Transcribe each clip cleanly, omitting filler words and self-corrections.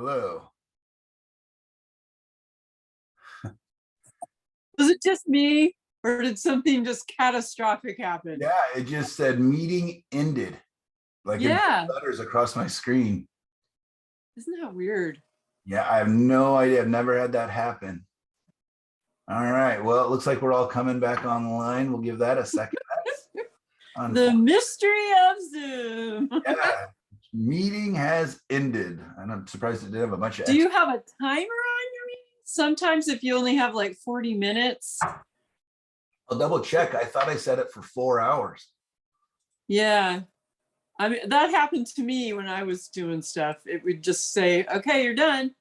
Hello. Was it just me, or did something just catastrophic happen? Yeah, it just said meeting ended, like in Yeah. letters across my screen. Isn't that weird? Yeah, I have no idea. I've never had that happen. All right. Well, it looks like we're all coming back online. We'll give that a second. The mystery of Zoom. Yeah, meeting has ended. And I'm surprised it didn't have a bunch of Do you have a timer on your meeting? Sometimes if you only have like 40 minutes. I'll double check. I thought I set it for 4 hours. Yeah. I mean, that happened to me when I was doing stuff. It would just say, okay, you're done.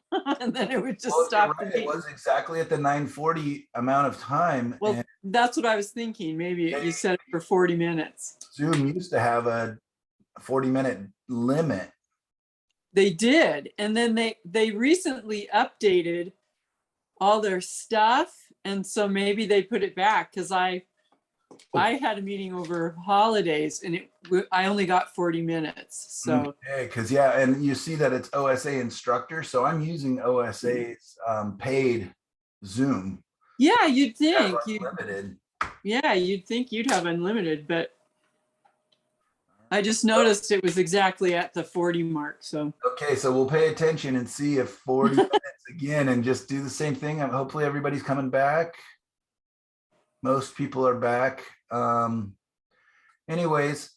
And then it would just stop. Right. It was exactly at the 9:40 amount of time. Well, that's what I was thinking. Maybe you set it for 40 minutes. Zoom used to have a 40-minute limit. They did. And then they recently updated all their stuff. And so maybe they put it back, because I had a meeting over holidays and I only got 40 minutes. So okay, because yeah, and you see that it's OSA instructor, so I'm using OSA's paid Zoom. Yeah, you'd think unlimited. Yeah, you'd think you'd have unlimited, but I just noticed it was exactly at the 40 mark. So okay, so we'll pay attention and see if 40 minutes again, and just do the same thing. Hopefully everybody's coming back. Most people are back. Anyways,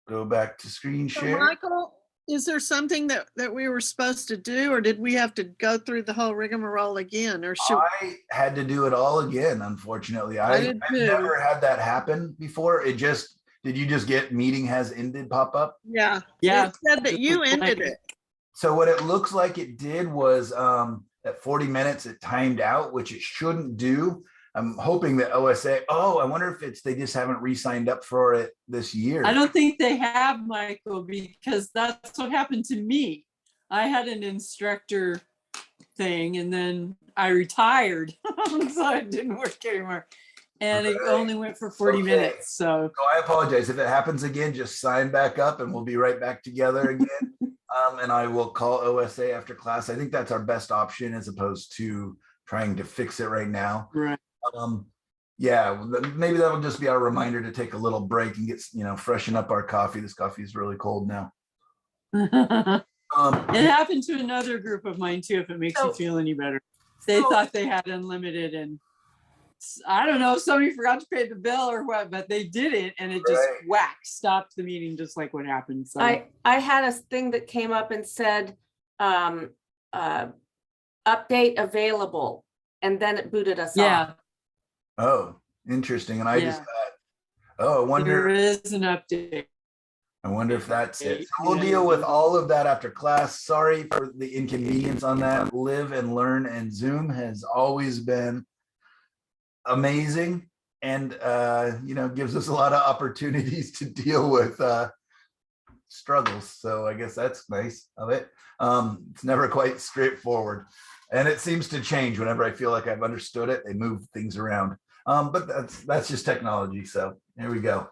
go back to screen share. So Michael, is there something that we were supposed to do, or did we have to go through the whole rigmarole again? Or should I had to do it all again, unfortunately. I've never had that happen before. It just, did you just get meeting has ended pop up? Yeah. yeah, It said that you ended it. So what it looks like it did was at 40 minutes it timed out, which it shouldn't do. I'm hoping that OSA, I wonder if it's they just haven't re-signed up for it this year. I don't think they have, Michael, because that's what happened to me. I had an instructor thing and then I retired, so it didn't work anymore. And it only went for 40 minutes. So I apologize. If it happens again, just sign back up and we'll be right back together again. And I will call OSA after class. I think that's our best option as opposed to trying to fix it right now. right. Yeah, maybe that'll just be our reminder to take a little break and get, freshen up our coffee. This coffee is really cold now. It happened to another group of mine too, if it makes you feel any better. They thought they had unlimited, and I don't know if somebody forgot to pay the bill or what, but they didn't, and it just stopped the meeting, just like what happened. So I had a thing that came up and said update available, and then it booted us off. Oh, interesting. And I just thought, I wonder. There is an update. I wonder if that's it. So we'll deal with all of that after class. Sorry for the inconvenience on that. Live and learn, and Zoom has always been amazing, and gives us a lot of opportunities to deal with struggles. So I guess that's nice of it. It's never quite straightforward, and it seems to change whenever I feel like I've understood it. They move things around, but that's just technology. So there we go.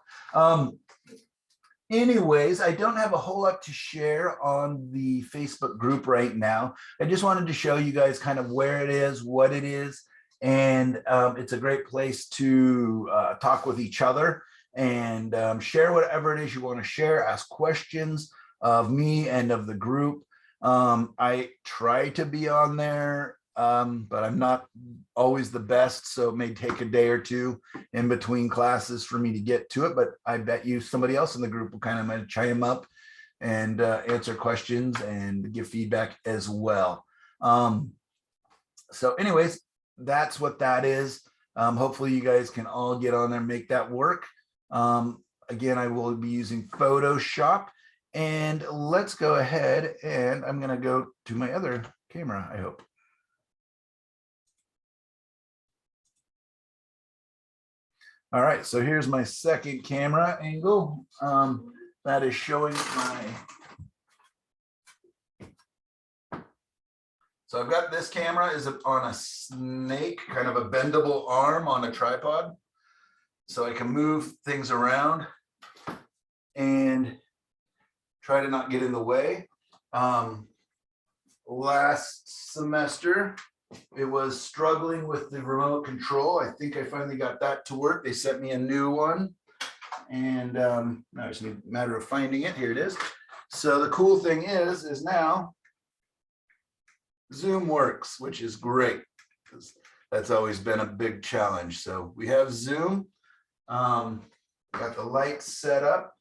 Anyways, I don't have a whole lot to share on the Facebook group right now. I just wanted to show you guys kind of where it is, what it is, and it's a great place to talk with each other and share whatever it is you want to share, ask questions of me and of the group. I try to be on there, but I'm not always the best, so it may take a day or two in between classes for me to get to it, but I bet you somebody else in the group will kind of might chime up and answer questions and give feedback as well. So anyways, that's what that is. Hopefully you guys can all get on there and make that work. Again, I will be using Photoshop, and let's go ahead, and I'm going to go to my other camera, I hope. All right, so here's my second camera angle. That is showing my. So I've got this camera is on a snake, kind of a bendable arm on a tripod. So I can move things around and try to not get in the way. last semester. It was struggling with the remote control. I think I finally got that to work. They sent me a new one. And now it's a matter of finding it. Here it is. So the cool thing is now Zoom works, which is great, because that's always been a big challenge. So we have Zoom, got the lights set up.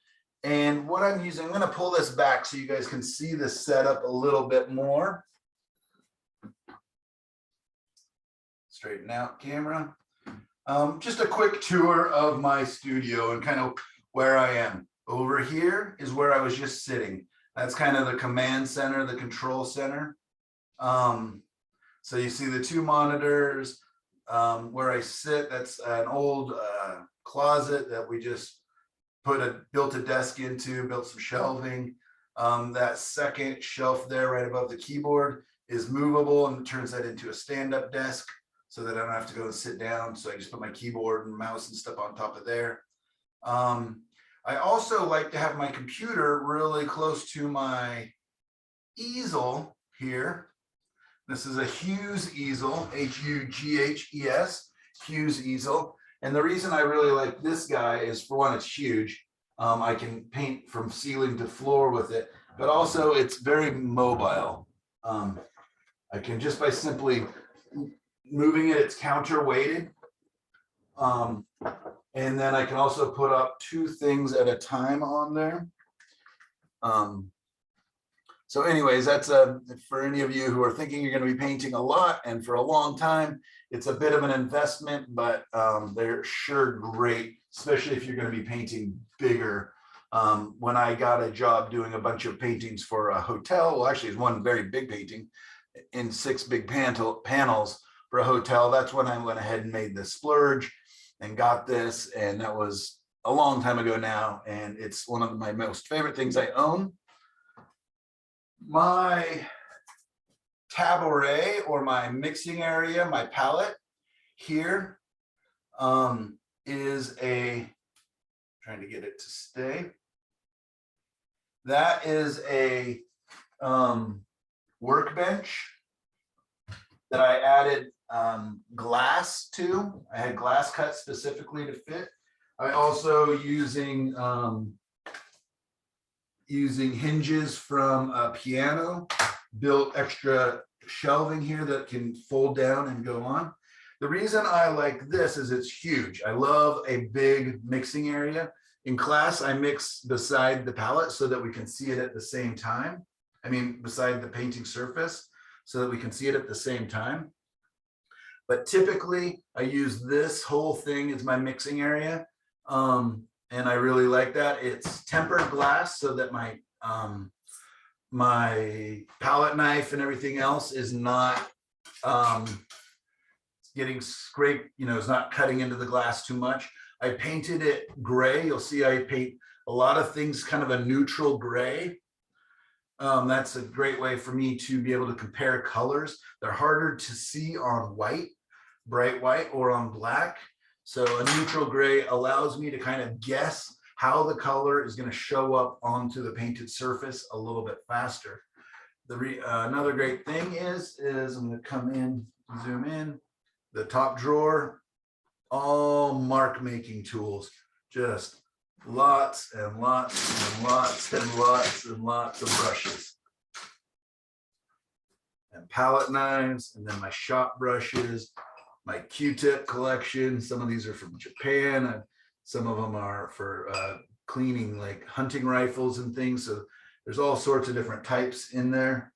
And what I'm using, I'm going to pull this back so you guys can see this setup a little bit more. Straighten out camera. Just a quick tour of my studio and kind of where I am. Over here is where I was just sitting. That's kind of the command center, the control center. So you see the two monitors where I sit. That's an old closet that we just built a desk into, built some shelving. That second shelf there right above the keyboard is movable and turns that into a stand-up desk so that I don't have to go and sit down. So I just put my keyboard and mouse and stuff on top of there. I also like to have my computer really close to my easel here. This is a Hughes easel, H-U-G-H-E-S, Hughes easel. And the reason I really like this guy is, for one, it's huge. I can paint from ceiling to floor with it, but also it's very mobile. I can, just by simply moving it, it's counterweighted. And then I can also put up two things at a time on there. So anyways, that's for any of you who are thinking you're going to be painting a lot and for a long time, it's a bit of an investment, but they're sure great, especially if you're going to be painting bigger. When I got a job doing a bunch of paintings for a hotel, well, actually it's one very big painting in 6 big panels for a hotel. That's when I went ahead and made the splurge and got this. And that was a long time ago now. And it's one of my most favorite things I own. My cabaret, or my mixing area, my palette here is trying to get it to stay. That is a workbench that I added glass to. I had glass cut specifically to fit. I also using hinges from a piano, built extra shelving here that can fold down and go on. The reason I like this is it's huge. I love a big mixing area. In class, I mix beside the palette so that we can see it at the same time. I mean, beside the painting surface so that we can see it at the same time. But typically I use this whole thing as my mixing area. And I really like that. It's tempered glass so that my my palette knife and everything else is not getting scraped, you know, it's not cutting into the glass too much. I painted it gray. You'll see I paint a lot of things kind of a neutral gray. That's a great way for me to be able to compare colors. They're harder to see on white, bright white, or on black. So a neutral gray allows me to kind of guess how the color is going to show up onto the painted surface a little bit faster. Another great thing is I'm going to come in, zoom in, the top drawer, all mark making tools, just lots and lots and lots and lots and lots of brushes. And palette knives, and then my shop brushes, my Q-tip collection. Some of these are from Japan. Some of them are for cleaning like hunting rifles and things. So there's all sorts of different types in there.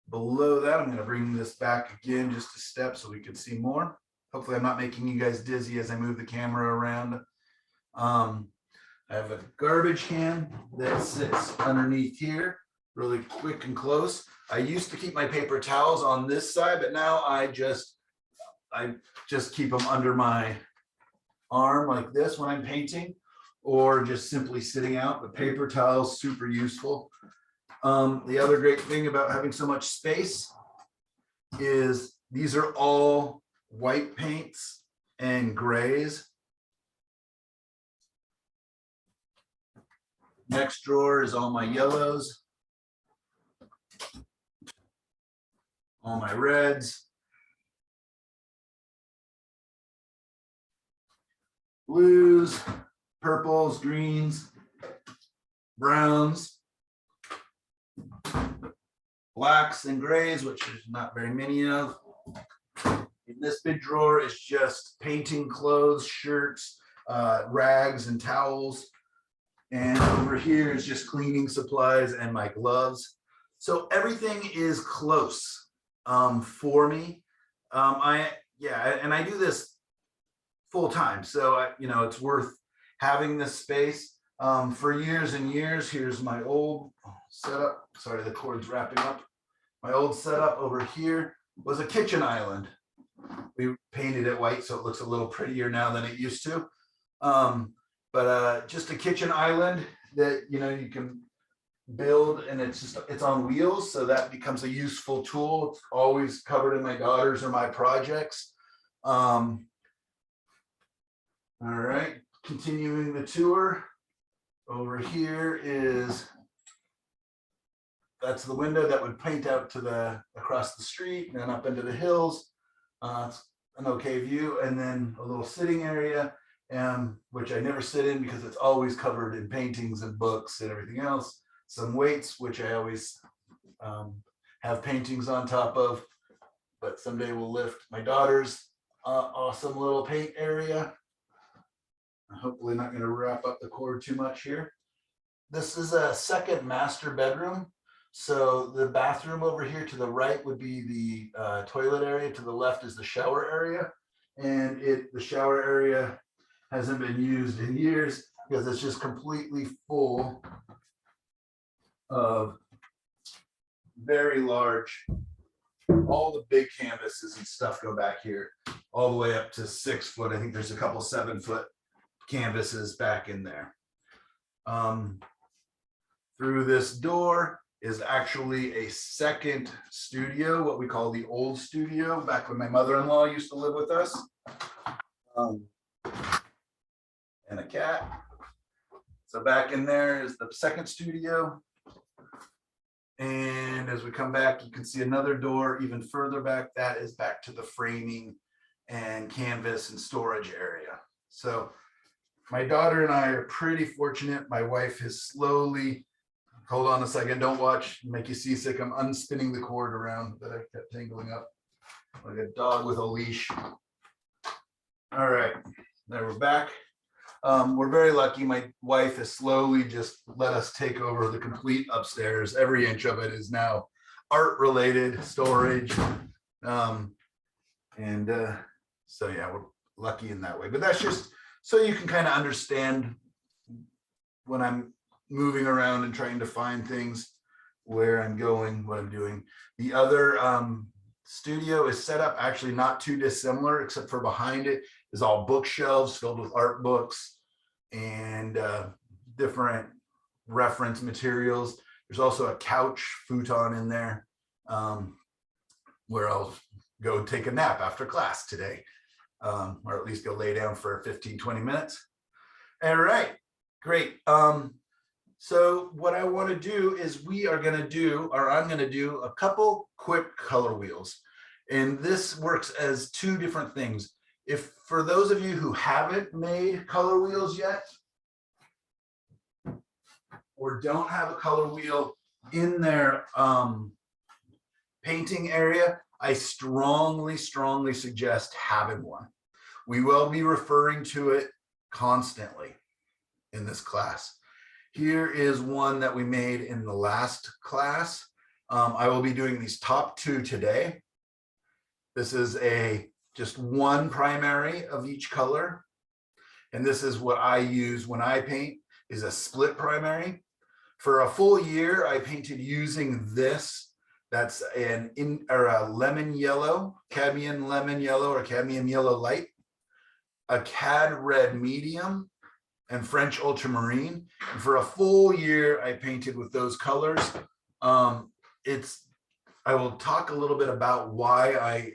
Below that, I'm going to bring this back again just a step so we can see more. Hopefully I'm not making you guys dizzy as I move the camera around. I have a garbage can that sits underneath here, really quick and close. I used to keep my paper towels on this side, but now I just keep them under my arm like this when I'm painting, or just simply sitting out. The paper towels, super useful. The other great thing about having so much space is these are all white paints and grays. Next drawer is all my yellows. all my reds, blues, purples, greens, browns, blacks and grays, which there's not very many of. In this big drawer is just painting clothes, shirts, rags and towels. And over here is just cleaning supplies and my gloves. So everything is close for me. I do this full time. So it's worth having this space for years and years. Here's my old setup. Sorry, the cord's wrapping up. My old setup over here was a kitchen island. We painted it white so it looks a little prettier now than it used to. But just a kitchen island that you can build, and it's on wheels, so that becomes a useful tool. It's always covered in my daughter's or my projects. All right, continuing the tour. Over here that's the window that would paint out to across the street and then up into the hills. It's an okay view, and then a little sitting area, which I never sit in because it's always covered in paintings and books and everything else. Some weights, which I always have paintings on top of, but someday we'll lift. My daughter's awesome little paint area. Hopefully not going to wrap up the cord too much here. This is a second master bedroom. So the bathroom over here to the right would be the toilet area. To the left is the shower area. And the shower area hasn't been used in years because it's just completely full of very large, all the big canvases and stuff go back here all the way up to 6 foot. I think there's a couple 7-foot canvases back in there. Through this door is actually a second studio, what we call the old studio, back when my mother-in-law used to live with us. And a cat. So back in there is the second studio. And as we come back, you can see another door even further back. That is back to the framing and canvas and storage area. So my daughter and I are pretty fortunate. My wife has slowly, hold on a second, don't watch, make you seasick. I'm unspinning the cord around that I kept tangling up like a dog with a leash. All right, there we're back. We're very lucky. My wife has slowly just let us take over the complete upstairs. Every inch of it is now art related, storage. So yeah, we're lucky in that way. But that's just so you can kind of understand when I'm moving around and trying to find things, where I'm going, what I'm doing. The other studio is set up actually not too dissimilar, except for behind it is all bookshelves filled with art books and different reference materials. There's also a couch futon in there where I'll go take a nap after class today, or at least go lay down for 15-20 minutes. All right, great. So what I want to do is I'm going to do a couple quick color wheels. And this works as two different things. If for those of you who haven't made color wheels yet, or don't have a color wheel in their painting area, I strongly suggest having one. We will be referring to it constantly in this class. Here is one that we made in the last class. I will be doing these top two today. This is just one primary of each color. And this is what I use when I paint, is a split primary. For a full year, I painted using this. That's a lemon yellow, cadmium lemon yellow or cadmium yellow light, a cad red medium, and French ultramarine. And for a full year, I painted with those colors. I will talk a little bit about why I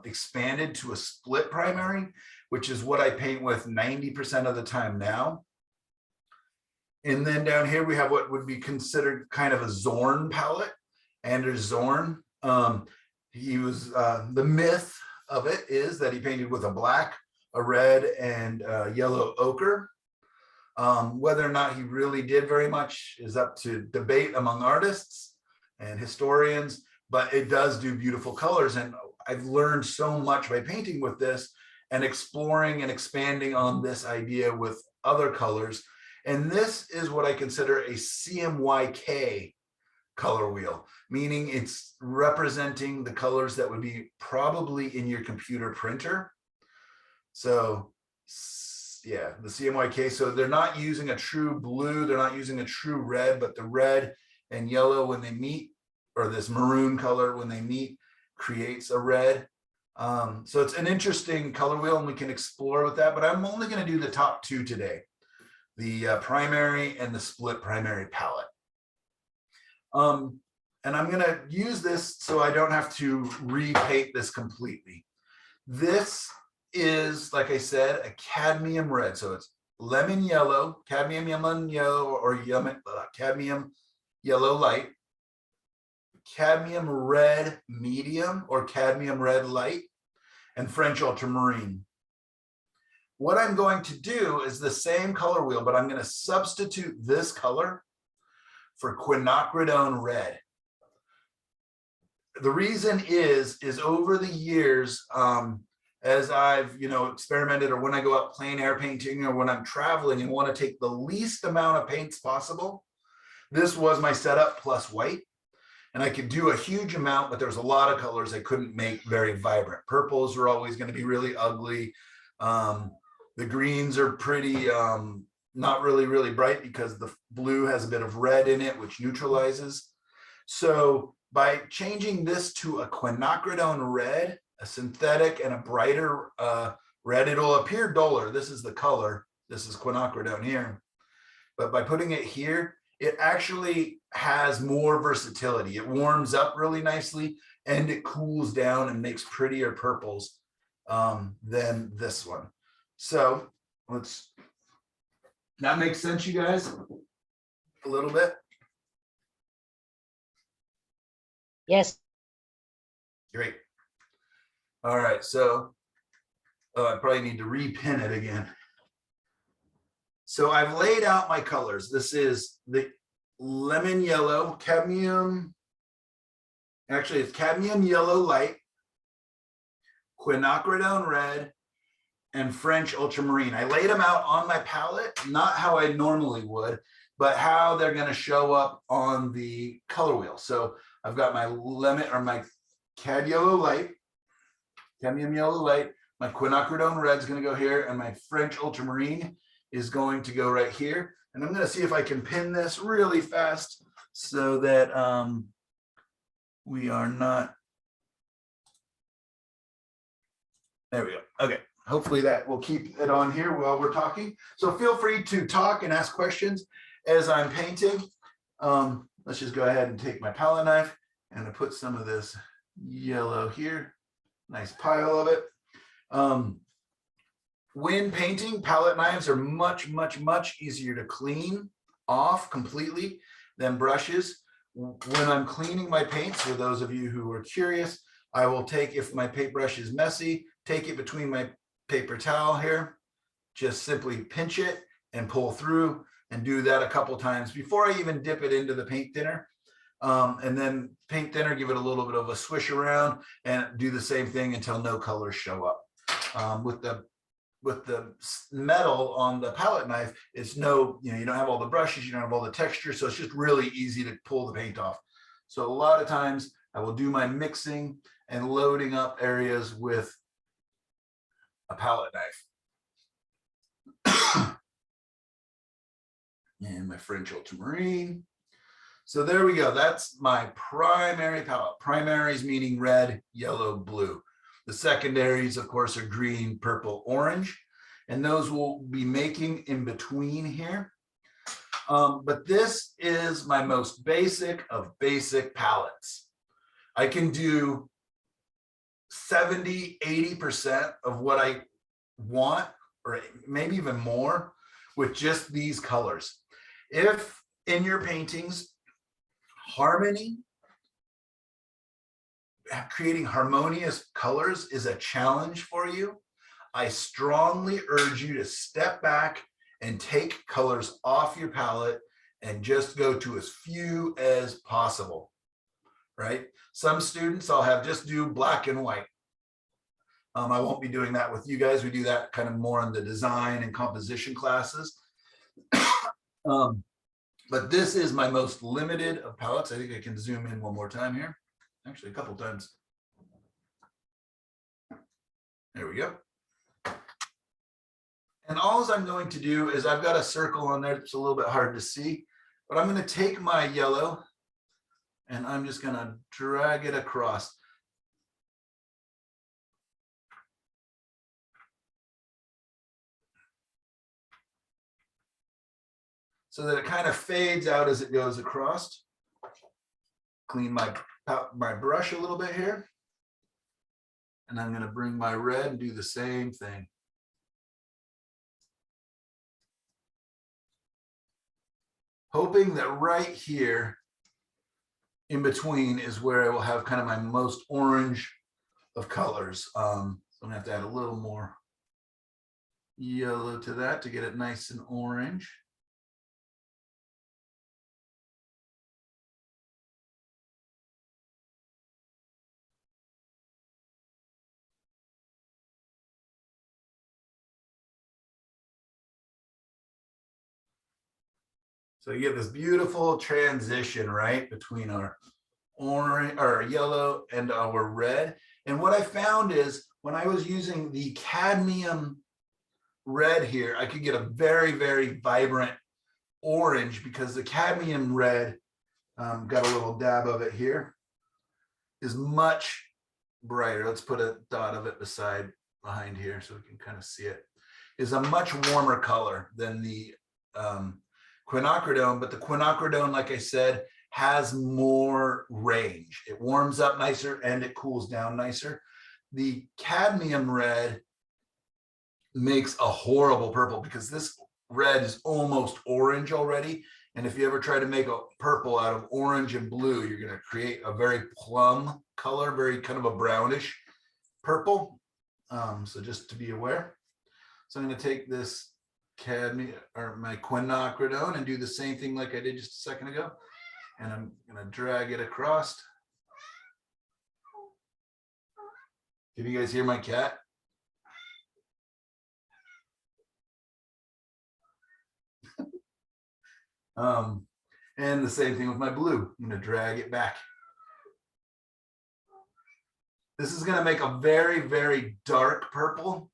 expanded to a split primary, which is what I paint with 90% of the time now. And then down here, we have what would be considered kind of a Zorn palette, Anders Zorn. he was, the myth of it is that he painted with a black, a red, and yellow ochre. Whether or not he really did very much is up to debate among artists and historians, but it does do beautiful colors. And I've learned so much by painting with this and exploring and expanding on this idea with other colors. And this is what I consider a CMYK color wheel, meaning it's representing the colors that would be probably in your computer printer. So yeah, the CMYK. So they're not using a true blue, they're not using a true red, but the red and yellow when they meet, or this maroon color when they meet, creates a red. So it's an interesting color wheel and we can explore with that, but I'm only going to do the top two today, the primary and the split primary palette. And I'm going to use this so I don't have to repaint this completely. This is, like I said, a cadmium red. So it's lemon yellow, cadmium yellow, or cadmium yellow light, cadmium red medium or cadmium red light, and French ultramarine. What I'm going to do is the same color wheel, but I'm going to substitute this color for quinacridone red. The reason is over the years, as I've, experimented, or when I go out plein air painting, or when I'm traveling and want to take the least amount of paints possible, this was my setup plus white. And I could do a huge amount, but there's a lot of colors I couldn't make very vibrant. Purples are always going to be really ugly. The greens are pretty, not really bright because the blue has a bit of red in it, which neutralizes. So by changing this to a quinacridone red, a synthetic and a brighter red, it'll appear duller. This is the color. This is quinacridone here. But by putting it here, it actually has more versatility. It warms up really nicely and it cools down and makes prettier purples than this one. So that makes sense, you guys? A little bit? Yes. Great. All right, so I probably need to repin it again. So I've laid out my colors. This is the lemon yellow, cadmium, actually it's cadmium yellow light, quinacridone red, and French ultramarine. I laid them out on my palette, not how I normally would, but how they're going to show up on the color wheel. So I've got my lemon, or my cadmium yellow light, my quinacridone red is going to go here, and my French ultramarine is going to go right here. And I'm going to see if I can pin this really fast so that we are not. There we go. Okay. Hopefully that will keep it on here while we're talking. So feel free to talk and ask questions as I'm painting. Let's just go ahead and take my palette knife and I put some of this yellow here. Nice pile of it. When painting, palette knives are much easier to clean off completely than brushes. When I'm cleaning my paints, for those of you who are curious, I will take, if my paintbrush is messy, take it between my paper towel here, just simply pinch it and pull through, and do that a couple times before I even dip it into the paint thinner. And then paint thinner, give it a little bit of a swish around and do the same thing until no colors show up. With the metal on the palette knife, it's you don't have all the brushes, you don't have all the texture, so it's just really easy to pull the paint off. So a lot of times I will do my mixing and loading up areas with a palette knife. And my French ultramarine. So there we go. That's my primary palette. Primaries meaning red, yellow, blue. The secondaries, of course, are green, purple, orange, and those will be making in between here. But this is my most basic of basic palettes. I can do 70–80% of what I want, or maybe even more, with just these colors. If in your paintings, harmony, creating harmonious colors is a challenge for you, I strongly urge you to step back and take colors off your palette and just go to as few as possible, right? Some students I'll have just do black and white. I won't be doing that with you guys. We do that kind of more in the design and composition classes. But this is my most limited of palettes. I think I can zoom in one more time here. Actually, a couple times. There we go. And all I'm going to do is I've got a circle on there that's a little bit hard to see, but I'm going to take my yellow and I'm just going to drag it across. So that it kind of fades out as it goes across. Clean my brush a little bit here. And I'm going to bring my red and do the same thing. Hoping that right here in between is where I will have kind of my most orange of colors. So I'm going to have to add a little more yellow to that to get it nice and orange. So you get this beautiful transition, right, between our orange, our yellow and our red. And what I found is when I was using the cadmium red here, I could get a very, very vibrant orange because the cadmium red, got a little dab of it here, is much brighter. Let's put a dot of it behind here so we can kind of see it. Is a much warmer color than the quinacridone, but the quinacridone, like I said, has more range. It warms up nicer and it cools down nicer. The cadmium red makes a horrible purple because this red is almost orange already. And if you ever try to make a purple out of orange and blue, you're going to create a very plum color, very kind of a brownish purple. So just to be aware. So I'm going to take this cadmium or my quinacridone and do the same thing like I did just a second ago. And I'm going to drag it across. Can you guys hear my cat? And the same thing with my blue. I'm going to drag it back. This is going to make a very, very dark purple.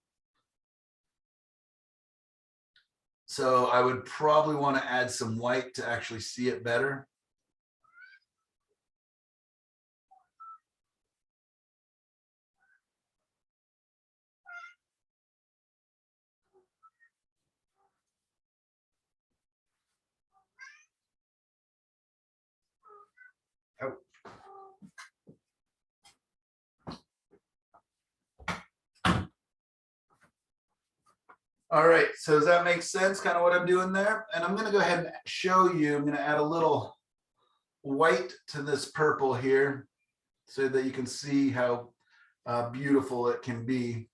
So I would probably want to add some white to actually see it better. Oh. All right, so does that make sense, kind of what I'm doing there? And I'm going to go ahead and show you, I'm going to add a little white to this purple here so that you can see how beautiful it can be.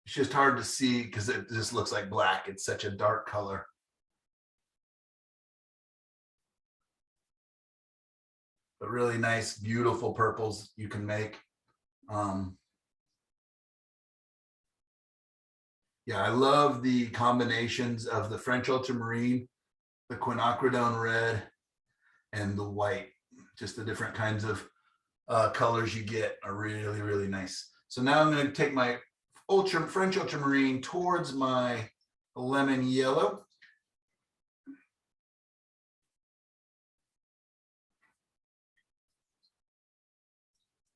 It's just hard to see because it just looks like black. It's such a dark color. But really nice, beautiful purples you can make. Yeah, I love the combinations of the French ultramarine, the quinacridone red, and the white. Just the different kinds of colors you get are really, really nice. So now I'm going to take my French ultramarine towards my lemon yellow.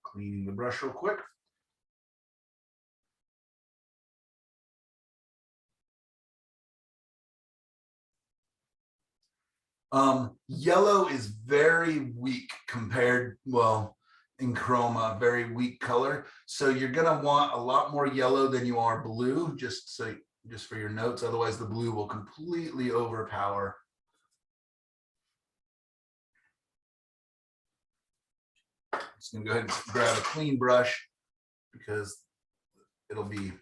Cleaning the brush real quick. Yellow is very weak compared, well, in chroma, very weak color. So you're gonna want a lot more yellow than you are blue, just for your notes. Otherwise the blue will completely overpower. Just gonna go ahead and grab a clean brush because it'll be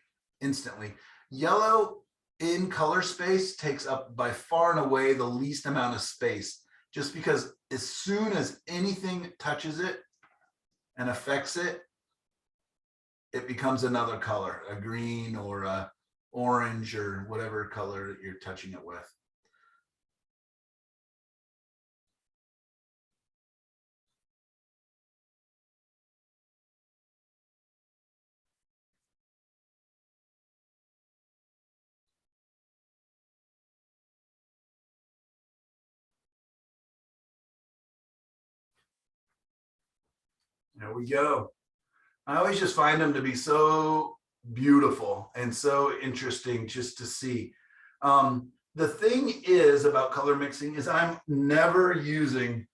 instantly. Yellow in color space takes up by far and away the least amount of space, just because as soon as anything touches it and affects it, it becomes another color, a green or a orange or whatever color that you're touching it with. There we go. I always just find them to be so beautiful and so interesting just to see. The thing is about color mixing is I'm never using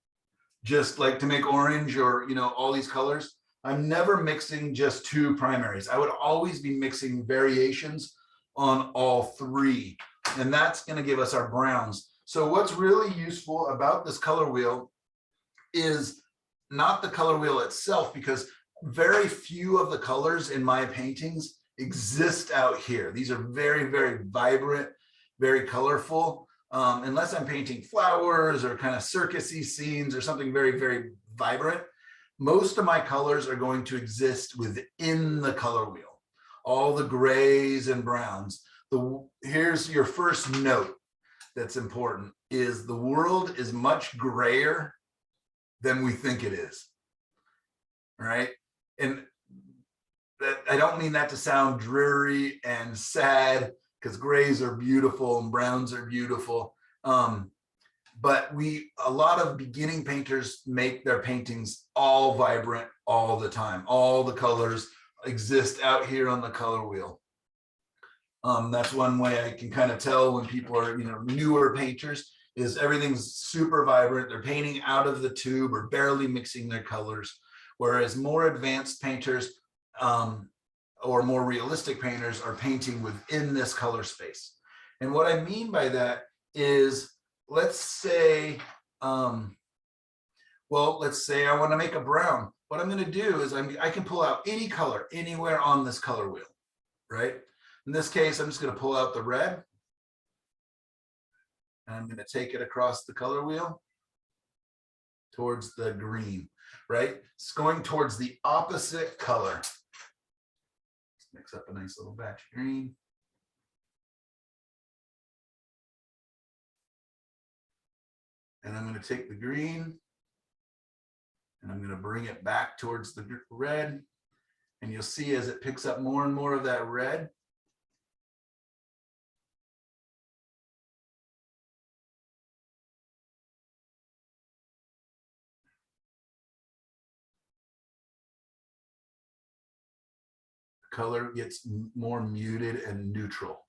just like to make orange or, you know, all these colors. I'm never mixing just two primaries. I would always be mixing variations on all three, and that's going to give us our browns. So what's really useful about this color wheel is not the color wheel itself, because very few of the colors in my paintings exist out here. These are very, very vibrant, very colorful. Unless I'm painting flowers or kind of circusy scenes or something very, very vibrant, most of my colors are going to exist within the color wheel. All the grays and browns. Here's your first note that's important, is the world is much grayer than we think it is. All right. And that, I don't mean that to sound dreary and sad, because grays are beautiful and browns are beautiful. But a lot of beginning painters make their paintings all vibrant all the time. All the colors exist out here on the color wheel. That's one way I can kind of tell when people are, you know, newer painters, is everything's super vibrant. They're painting out of the tube or barely mixing their colors. Whereas more advanced painters or more realistic painters are painting within this color space. And what I mean by that is, let's say I want to make a brown. What I'm going to do is I can pull out any color anywhere on this color wheel, right? In this case, I'm just going to pull out the red. And I'm going to take it across the color wheel towards the green, right? It's going towards the opposite color. Let's mix up a nice little batch of green. And I'm going to take the green and I'm going to bring it back towards the red. And you'll see as it picks up more and more of that red, the color gets more muted and neutral.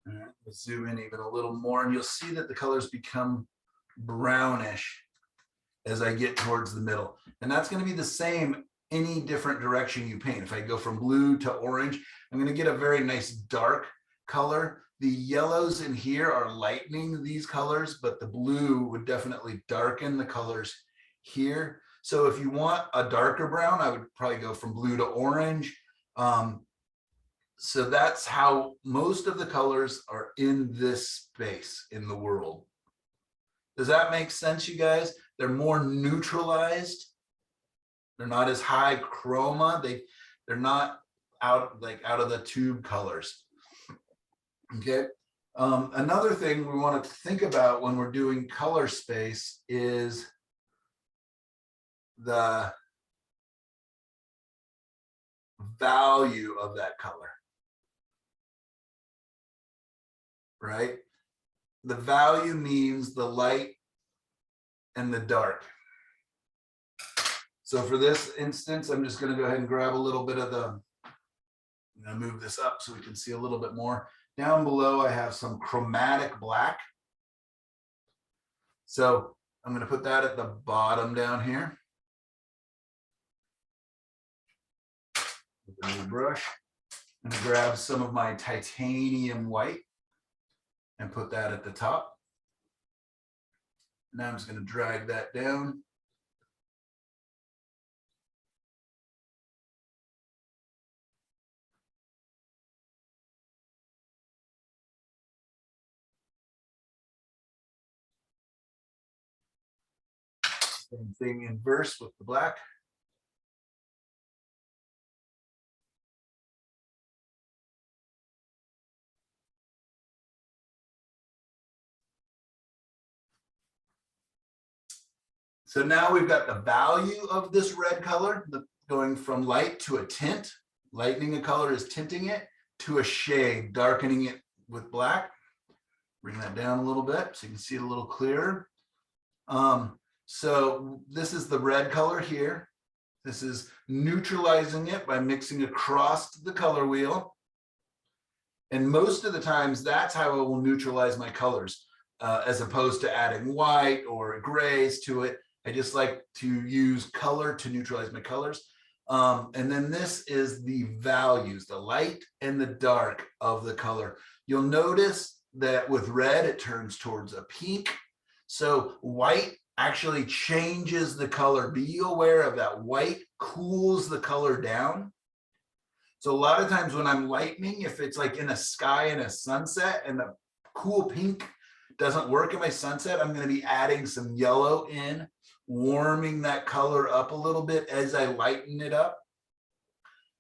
All right, let's zoom in even a little more, and you'll see that the colors become brownish as I get towards the middle. And that's going to be the same any different direction you paint. If I go from blue to orange, I'm going to get a very nice dark color. The yellows in here are lightening these colors, but the blue would definitely darken the colors here. So if you want a darker brown, I would probably go from blue to orange. So that's how most of the colors are in this space in the world. Does that make sense, you guys? They're more neutralized. They're not as high chroma. They're not out of the tube colors. Okay. Another thing we want to think about when we're doing color space is the value of that color. right? The value means the light and the dark. So for this instance, I'm just going to go ahead and grab a little bit of the, I'm going to move this up so we can see a little bit more. Down below, I have some chromatic black. So I'm going to put that at the bottom down here. With a new brush. I'm going to grab some of my titanium white and put that at the top. Now I'm just going to drag that down. Same thing inverse with the black. So now we've got the value of this red color, going from light to a tint. Lightening a color is tinting it, to a shade, darkening it with black. Bring that down a little bit so you can see it a little clearer. So this is the red color here. This is neutralizing it by mixing across the color wheel. And most of the times that's how I will neutralize my colors, as opposed to adding white or grays to it. I just like to use color to neutralize my colors. And then this is the values, the light and the dark of the color. You'll notice that with red, it turns towards a pink. So white actually changes the color. Be aware of that. White cools the color down. So a lot of times when I'm lightening, if it's like in a sky and a sunset and the cool pink doesn't work in my sunset, I'm going to be adding some yellow in, warming that color up a little bit as I lighten it up.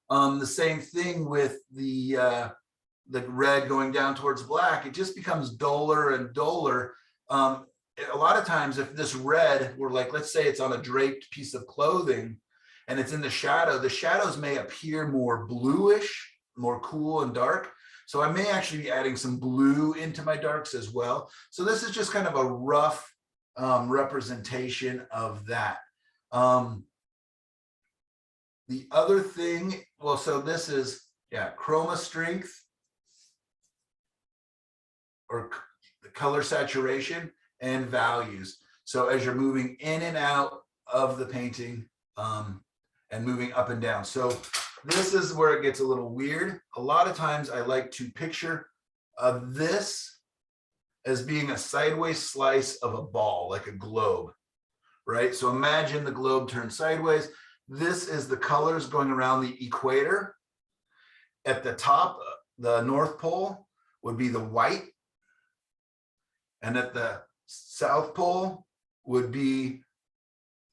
The same thing with the red going down towards black. It just becomes duller and duller. A lot of times if this red were like, let's say it's on a draped piece of clothing and it's in the shadow, the shadows may appear more bluish, more cool and dark. So I may actually be adding some blue into my darks as well. So this is just kind of a rough representation of that. The other thing, well, so this is, yeah, chroma strength or the color saturation and values. So as you're moving in and out of the painting and moving up and down. So this is where it gets a little weird. A lot of times I like to picture this as being a sideways slice of a ball, like a globe, right? So imagine the globe turned sideways. This is the colors going around the equator. At the top, the North Pole would be the white. And at the South Pole would be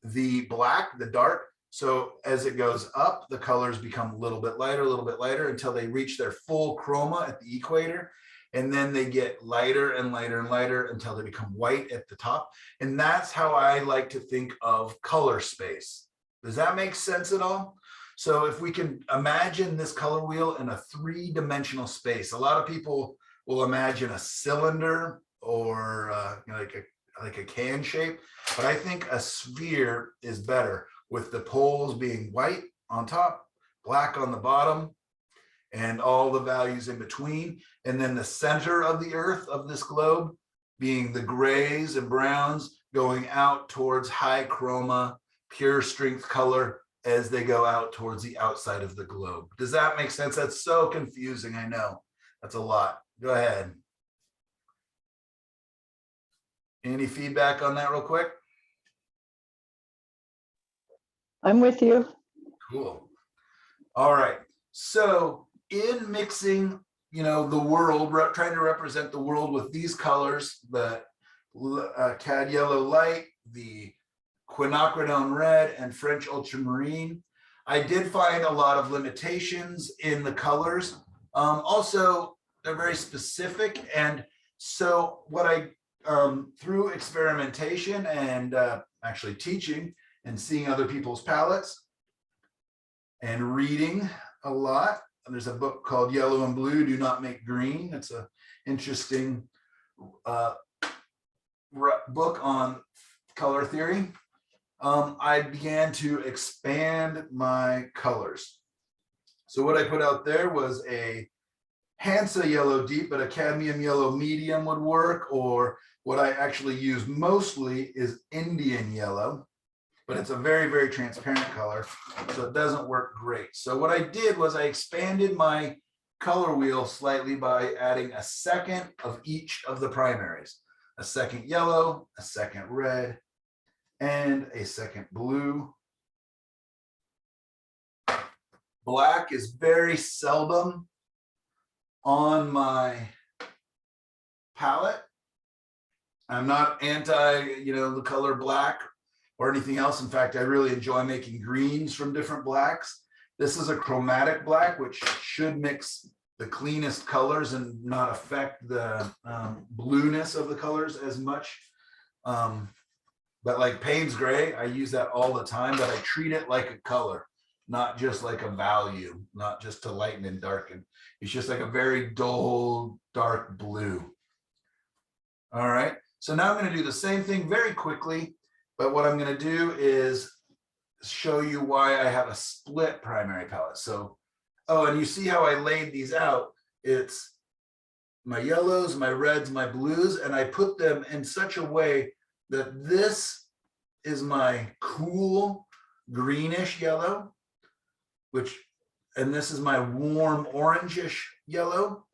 the black, the dark. So as it goes up, the colors become a little bit lighter until they reach their full chroma at the equator. And then they get lighter and lighter and lighter until they become white at the top. And that's how I like to think of color space. Does that make sense at all? So if we can imagine this color wheel in a three-dimensional space, a lot of people will imagine a cylinder or like a can shape, but I think a sphere is better, with the poles being white on top, black on the bottom, and all the values in between. And then the center of the earth of this globe being the grays and browns going out towards high chroma, pure strength color as they go out towards the outside of the globe. Does that make sense? That's so confusing. I know that's a lot. Go ahead. Any feedback on that real quick? I'm with you. Cool. All right. So in mixing, the world, trying to represent the world with these colors, the cad yellow light, the quinacridone red, and French ultramarine, I did find a lot of limitations in the colors. Also, they're very specific. And so what I, through experimentation and actually teaching and seeing other people's palettes and reading a lot, there's a book called Yellow and Blue Do Not Make Green. It's a interesting book on color theory. I began to expand my colors. So what I put out there was a Hansa yellow deep, but a cadmium yellow medium would work, or what I actually use mostly is Indian yellow, but it's a very, very transparent color, so it doesn't work great. So what I did was I expanded my color wheel slightly by adding a second of each of the primaries, a second yellow, a second red, and a second blue. Black is very seldom on my palette. I'm not anti, the color black or anything else. In fact, I really enjoy making greens from different blacks. This is a chromatic black, which should mix the cleanest colors and not affect the blueness of the colors as much. But like Payne's gray, I use that all the time, but I treat it like a color, not just like a value, not just to lighten and darken. It's just like a very dull, dark blue. All right, so now I'm going to do the same thing very quickly, but what I'm going to do is show you why I have a split primary palette. So, oh, and you see how I laid these out. It's my yellows, my reds, my blues, and I put them in such a way that this is my cool greenish yellow, and this is my warm orangish yellow,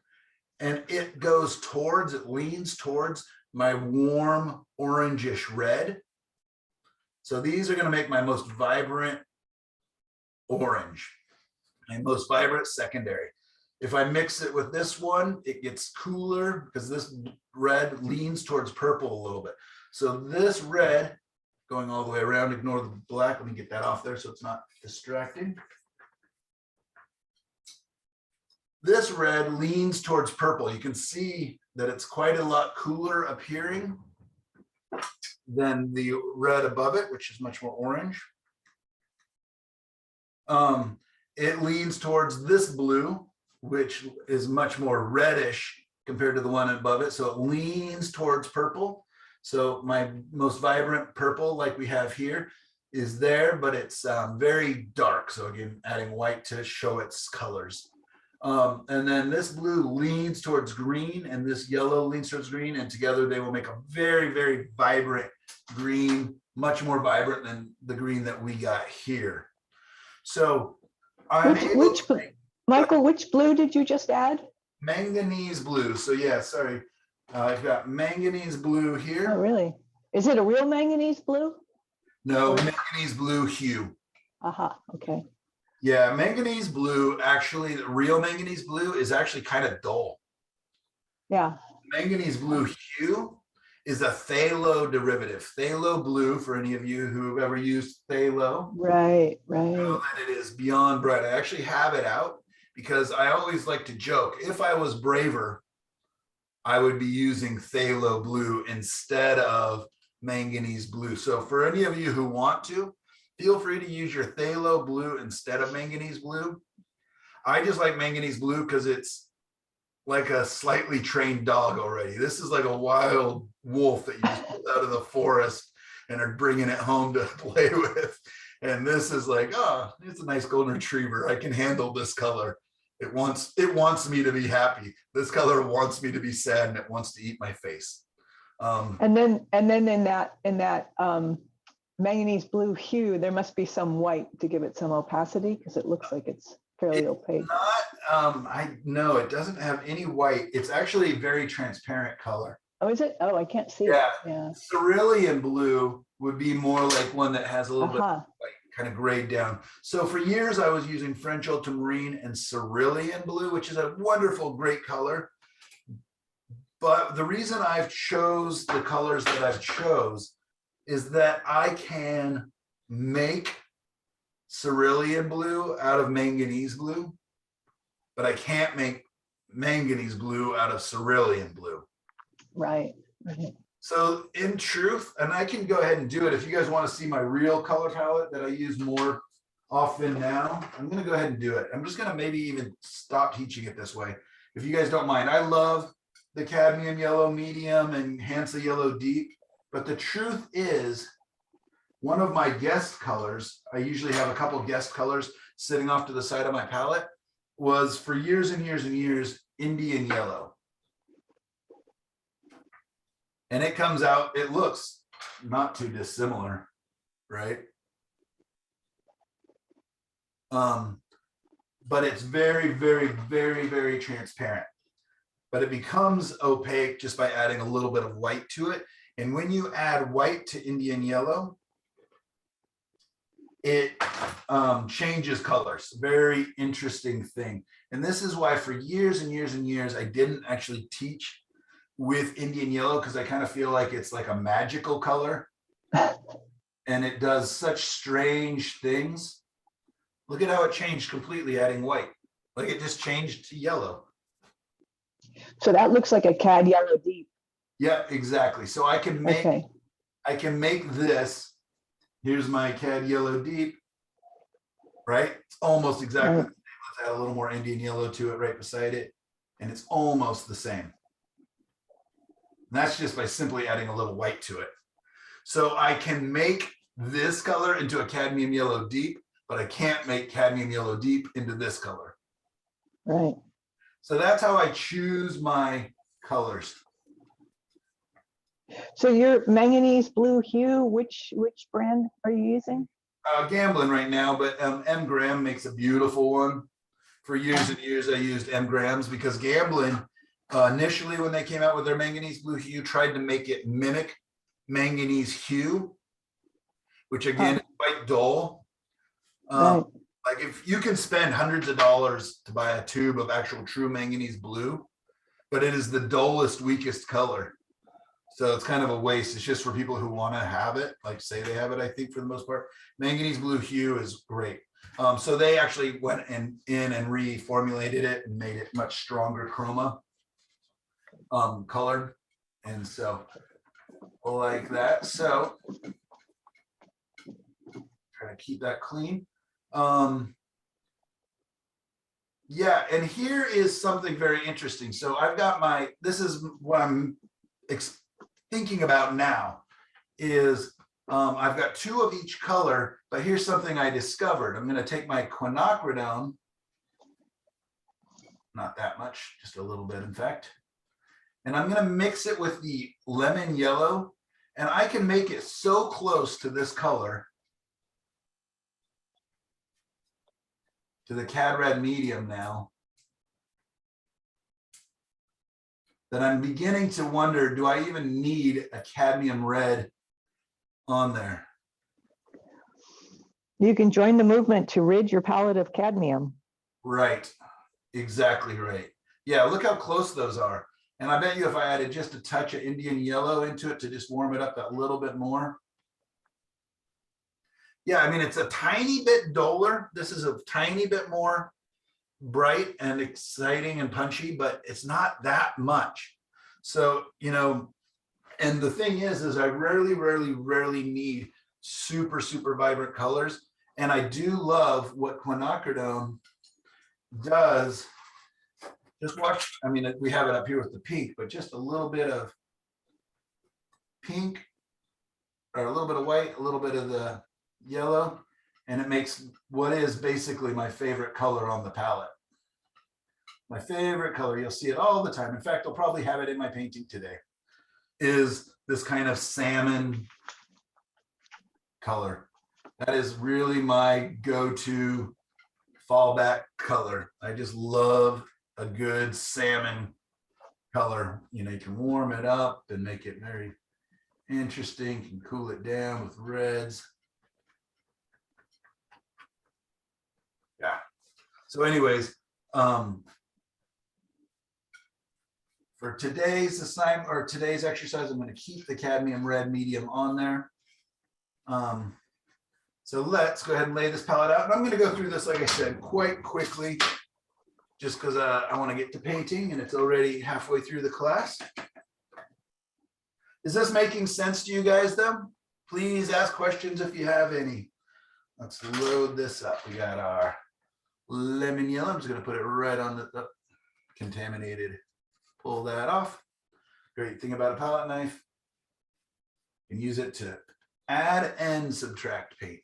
and it leans towards my warm orangish red. So these are going to make my most vibrant orange, my most vibrant secondary. If I mix it with this one, it gets cooler because this red leans towards purple a little bit. So this red going all the way around, ignore the black. Let me get that off there so it's not distracting. This red leans towards purple. You can see that it's quite a lot cooler appearing than the red above it, which is much more orange. It leans towards this blue, which is much more reddish compared to the one above it. So it leans towards purple. So my most vibrant purple, like we have here, is there, but it's very dark. So again, adding white to show its colors. And then this blue leans towards green, and this yellow leans towards green, and together they will make a very, very vibrant green, much more vibrant than the green that we got here. So Michael, which blue did you just add? Manganese blue. So yeah, sorry. I've got manganese blue here. Oh, really? Is it a real manganese blue? No, manganese blue hue. Aha, okay. Yeah, manganese blue, actually, the real manganese blue is actually kind of dull. Yeah. Manganese blue hue is a phthalo derivative. Phthalo blue, for any of you who have ever used phthalo, Right. know that it is beyond bright. I actually have it out because I always like to joke, if I was braver, I would be using phthalo blue instead of manganese blue. So for any of you who want to, feel free to use your phthalo blue instead of manganese blue. I just like manganese blue because it's like a slightly trained dog already. This is like a wild wolf that you just pulled out of the forest and are bringing it home to play with. And this is like, oh, it's a nice golden retriever. I can handle this color. It wants me to be happy. This color wants me to be sad, and it wants to eat my face. And then in that manganese blue hue, there must be some white to give it some opacity because it looks like it's fairly opaque. No, it doesn't have any white. It's actually a very transparent color. Oh, is it? Oh, I can't see Yeah. it. Yeah. Cerulean blue would be more like one that has a little bit of white, kind of grayed down. So for years, I was using French ultramarine and cerulean blue, which is a wonderful, great color. But the reason I've chose the colors that I've chose is that I can make cerulean blue out of manganese blue, but I can't make manganese blue out of cerulean blue. Right. So in truth, and I can go ahead and do it if you guys want to see my real color palette that I use more often now. I'm gonna go ahead and do it. I'm just gonna maybe even stop teaching it this way. If you guys don't mind, I love the cadmium yellow medium and Hansa yellow deep, but the truth is one of my guest colors, I usually have a couple guest colors sitting off to the side of my palette, was for years and years and years, Indian yellow. And it comes out, it looks not too dissimilar, right? But it's very, very, very, very transparent. But it becomes opaque just by adding a little bit of white to it. And when you add white to Indian yellow, it changes colors. Very interesting thing. And this is why for years and years and years, I didn't actually teach with Indian yellow, because I kind of feel like it's like a magical color. And it does such strange things. Look at how it changed completely adding white. Like it just changed to yellow. So that looks like a cad yellow deep. Yeah, exactly. So I can make Okay. I can make this. Here's my cad yellow deep, right? It's almost exactly Right. the same. Let's add a little more Indian yellow to it right beside it. And it's almost the same. And that's just by simply adding a little white to it. So I can make this color into a cadmium yellow deep, but I can't make cadmium yellow deep into this color. Right. So that's how I choose my colors. So your manganese blue hue, which brand are you using? Gambling right now, but M Graham makes a beautiful one. For years and years, I used M Grahams because Gambling, initially when they came out with their manganese blue hue, tried to make it mimic manganese hue, which again is quite dull. Right. Like if you can spend hundreds of dollars to buy a tube of actual true manganese blue, but it is the dullest, weakest color. So it's kind of a waste. It's just for people who want to have it, like say they have it, I think for the most part. Manganese blue hue is great. So they actually went in and reformulated it and made it much stronger chroma color. And so like that. So try to keep that clean. Yeah, and here is something very interesting. So I've got this is what I'm thinking about now is I've got two of each color, but here's something I discovered. I'm going to take my quinacridone, not that much, just a little bit in fact, and I'm going to mix it with the lemon yellow, and I can make it so close to this color, to the cad red medium now, that I'm beginning to wonder, do I even need a cadmium red on there? You can join the movement to rid your palette of cadmium. Right, exactly right. Yeah, look how close those are. And I bet you if I added just a touch of Indian yellow into it to just warm it up that little bit more. Yeah, I mean, it's a tiny bit duller. This is a tiny bit more bright and exciting and punchy, but it's not that much. So, you know, and the thing is I rarely need super, super vibrant colors. And I do love what quinacridone does. Just watch, I mean, we have it up here with the pink, but just a little bit of pink or a little bit of white, a little bit of the yellow, and it makes what is basically my favorite color on the palette. My favorite color, you'll see it all the time. In fact, I'll probably have it in my painting today, is this kind of salmon color. That is really my go-to fallback color. I just love a good salmon color. You know, you can warm it up and make it very interesting, can cool it down with reds. Yeah. So anyways, for today's assignment or today's exercise, I'm going to keep the cadmium red medium on there. So let's go ahead and lay this palette out. And I'm going to go through this, like I said, quite quickly, just because I want to get to painting and it's already halfway through the class. Is this making sense to you guys though? Please ask questions if you have any. let's load this up. We got our lemon yellow. I'm just going to put it right on the contaminated. Pull that off. Great thing about a palette knife, you can use it to add and subtract paint.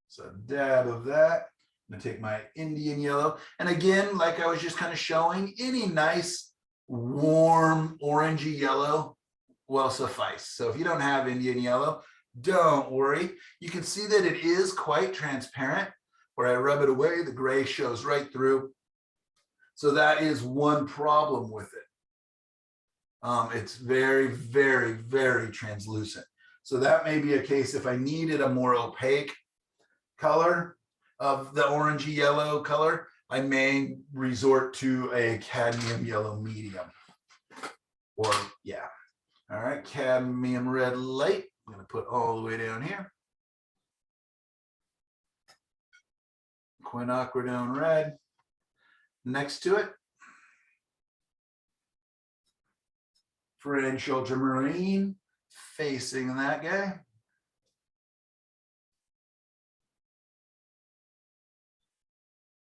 So a dab of that. I'm going to take my Indian yellow. And again, like I was just kind of showing, any nice, warm, orangey yellow will suffice. So if you don't have Indian yellow, don't worry. You can see that it is quite transparent. Where I rub it away, the gray shows right through. So that is one problem with it. It's very, very, very translucent. So that may be a case if I needed a more opaque color of the orangey yellow color, I may resort to a cadmium yellow medium. Or yeah. All right, cadmium red light. I'm going to put all the way down here. Quinacridone red. Next to it, French ultramarine facing that guy.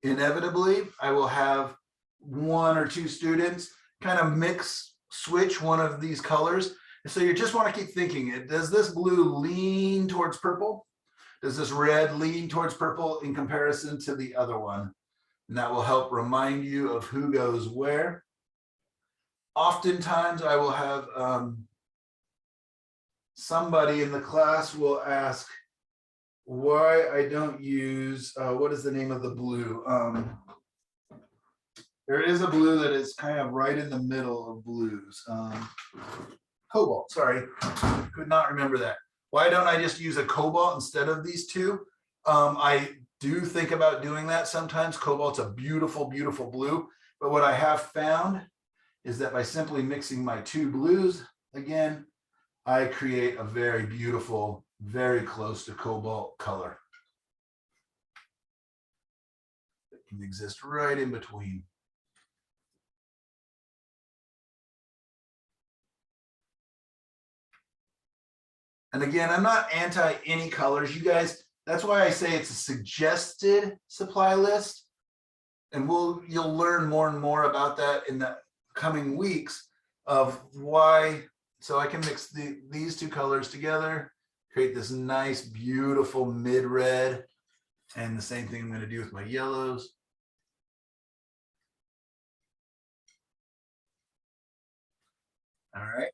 Inevitably, I will have one or two students kind of switch one of these colors. So you just want to keep thinking, does this blue lean towards purple? Does this red lean towards purple in comparison to the other one? And that will help remind you of who goes where. Oftentimes I will have somebody in the class will ask why I don't use, what is the name of the blue? There is a blue that is kind of right in the middle of blues. Cobalt, sorry, could not remember that. Why don't I just use a cobalt instead of these two? I do think about doing that sometimes. Cobalt's a beautiful, beautiful blue. But what I have found is that by simply mixing my two blues, again, I create a very beautiful, very close to cobalt color. It can exist right in between. And again, I'm not anti any colors. You guys, that's why I say it's a suggested supply list. And you'll learn more and more about that in the coming weeks of why. So I can mix these two colors together, create this nice, beautiful mid-red. And the same thing I'm going to do with my yellows. All right.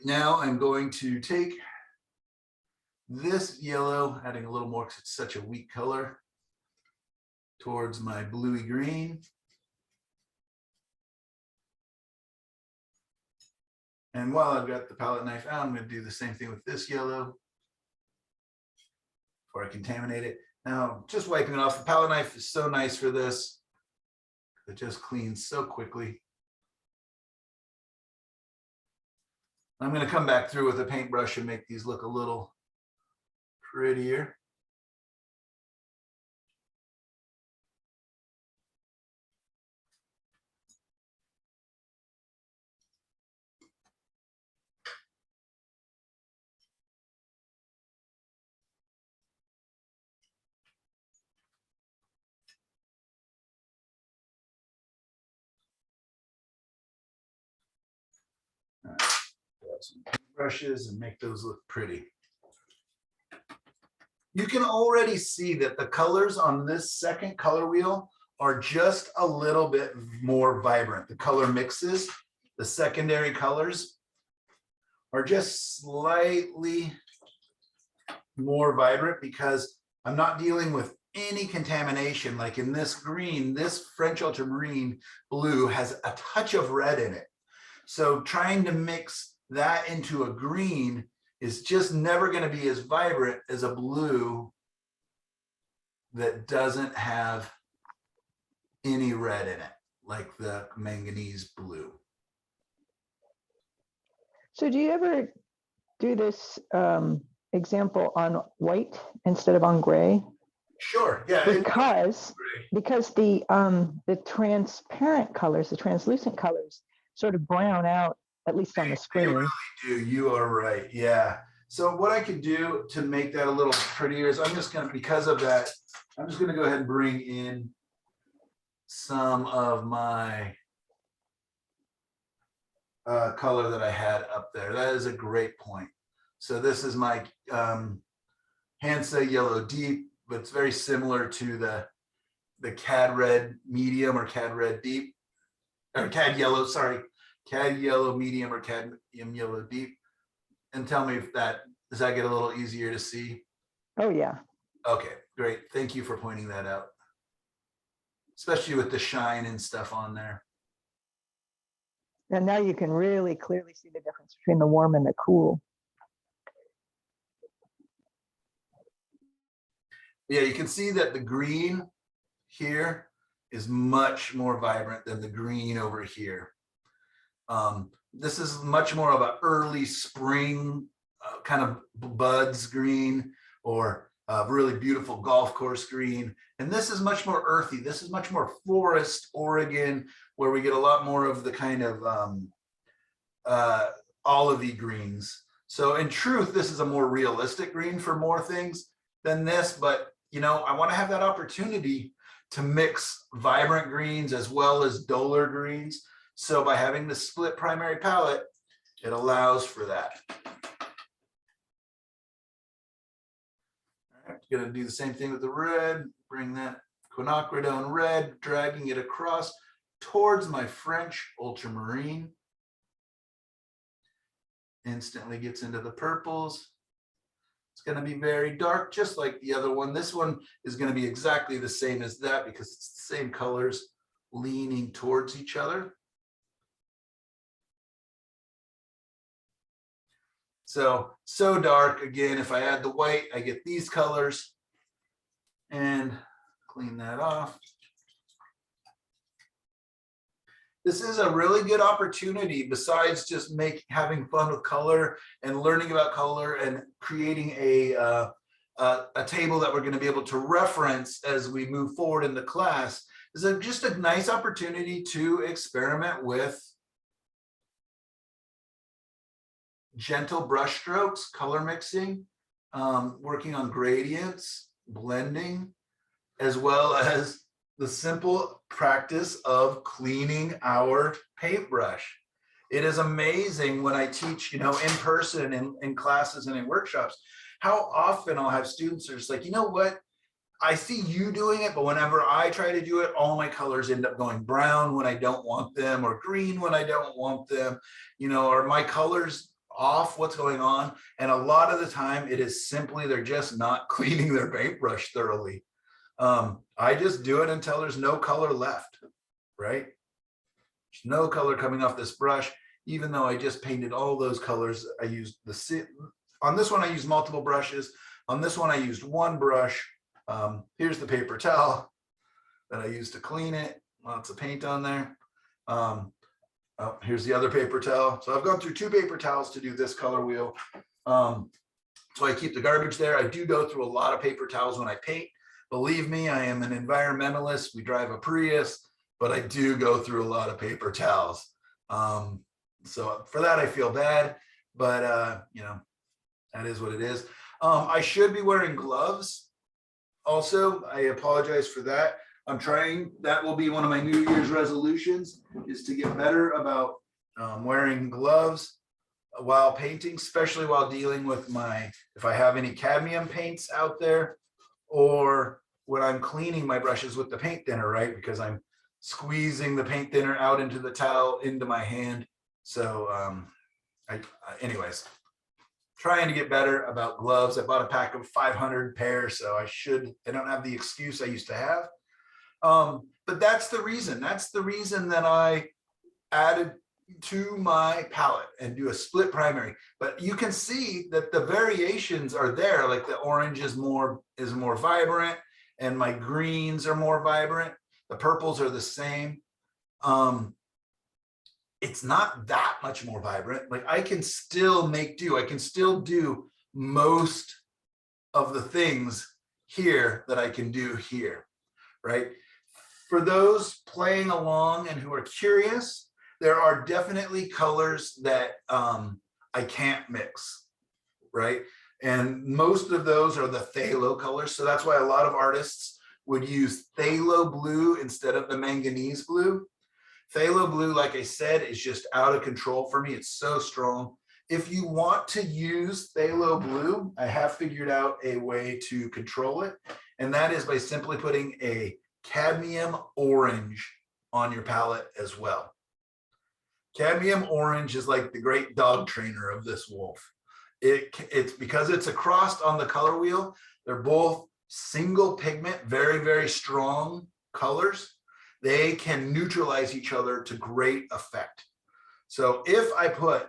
Now I'm going to take this yellow, adding a little more because it's such a weak color, towards my bluey green. And while I've got the palette knife out, I'm going to do the same thing with this yellow before I contaminate it. Now, just wiping it off. The palette knife is so nice for this. It just cleans so quickly. I'm going to come back through with a paintbrush and make these look a little prettier. Some brushes and make those look pretty. You can already see that the colors on this second color wheel are just a little bit more vibrant. The color mixes, the secondary colors are just slightly more vibrant because I'm not dealing with any contamination. Like in this green, this French ultramarine blue has a touch of red in it. So trying to mix that into a green is just never going to be as vibrant as a blue that doesn't have any red in it, like the manganese blue. So do you ever do this example on white instead of on gray? Sure, yeah. Because the transparent colors, the translucent colors, sort of brown out, at least on the screen. They really do. You are right. Yeah. So what I could do to make that a little prettier is I'm just gonna, because of that, I'm just gonna go ahead and bring in some of my color that I had up there. That is a great point. So this is my Hansa Yellow Deep, but it's very similar to the Cad Red Medium or Cad Red Deep, or Cad Yellow, sorry, Cad Yellow Medium or Cadmium Yellow Deep. And tell me if does that get a little easier to see? Oh, yeah. Okay, great. Thank you for pointing that out. Especially with the shine and stuff on there. And now you can really clearly see the difference between the warm and the cool. Yeah, you can see that the green here is much more vibrant than the green over here. This is much more of an early spring kind of buds green, or a really beautiful golf course green. And this is much more earthy. This is much more forest Oregon, where we get a lot more of the kind of olivey greens. So in truth, this is a more realistic green for more things than this, but you know, I want to have that opportunity to mix vibrant greens as well as duller greens. So by having the split primary palette, it allows for that. All right, going to do the same thing with the red, bring that quinacridone red, dragging it across towards my French ultramarine. Instantly gets into the purples. It's going to be very dark, just like the other one. This one is going to be exactly the same as that because it's the same colors leaning towards each other. So dark. Again, if I add the white, I get these colors. And clean that off. This is a really good opportunity, besides just having fun with color and learning about color and creating a table that we're going to be able to reference as we move forward in the class. Is just a nice opportunity to experiment with gentle brush strokes, color mixing, working on gradients, blending, as well as the simple practice of cleaning our paintbrush. It is amazing when I teach, you know, in person in classes and in workshops, how often I'll have students that are just like, you know what, I see you doing it, but whenever I try to do it, all my colors end up going brown when I don't want them, or green when I don't want them, you know, or my colors off, what's going on? And a lot of the time it is simply they're just not cleaning their paintbrush thoroughly. I just do it until there's no color left, right? There's no color coming off this brush, even though I just painted all those colors. I used on this one, I used multiple brushes. On this one, I used one brush. Here's the paper towel that I used to clean it. Lots of paint on there. Oh, here's the other paper towel. So I've gone through 2 paper towels to do this color wheel. So I keep the garbage there. I do go through a lot of paper towels when I paint. Believe me, I am an environmentalist. We drive a Prius, but I do go through a lot of paper towels. So for that, I feel bad, but you know, that is what it is. I should be wearing gloves. Also, I apologize for that. I'm trying, that will be one of my New Year's resolutions, is to get better about wearing gloves while painting, especially while dealing with if I have any cadmium paints out there, or when I'm cleaning my brushes with the paint thinner, right? Because I'm squeezing the paint thinner out into the towel, into my hand. So anyways, trying to get better about gloves. I bought a pack of 500 pairs, so I don't have the excuse I used to have. But that's the reason that I added to my palette and do a split primary. But you can see that the variations are there. Like the orange is more vibrant, and my greens are more vibrant. The purples are the same. It's not that much more vibrant. Like I can still make do. I can still do most of the things here that I can do here, right? For those playing along and who are curious, there are definitely colors that I can't mix, right? And most of those are the phthalo colors. So that's why a lot of artists would use phthalo blue instead of the manganese blue. Phthalo blue, like I said, is just out of control for me. It's so strong. If you want to use phthalo blue, I have figured out a way to control it. And that is by simply putting a cadmium orange on your palette as well. Cadmium orange is like the great dog trainer of this wolf. It's because it's a cross on the color wheel. They're both single pigment, very, very strong colors. They can neutralize each other to great effect. So if I put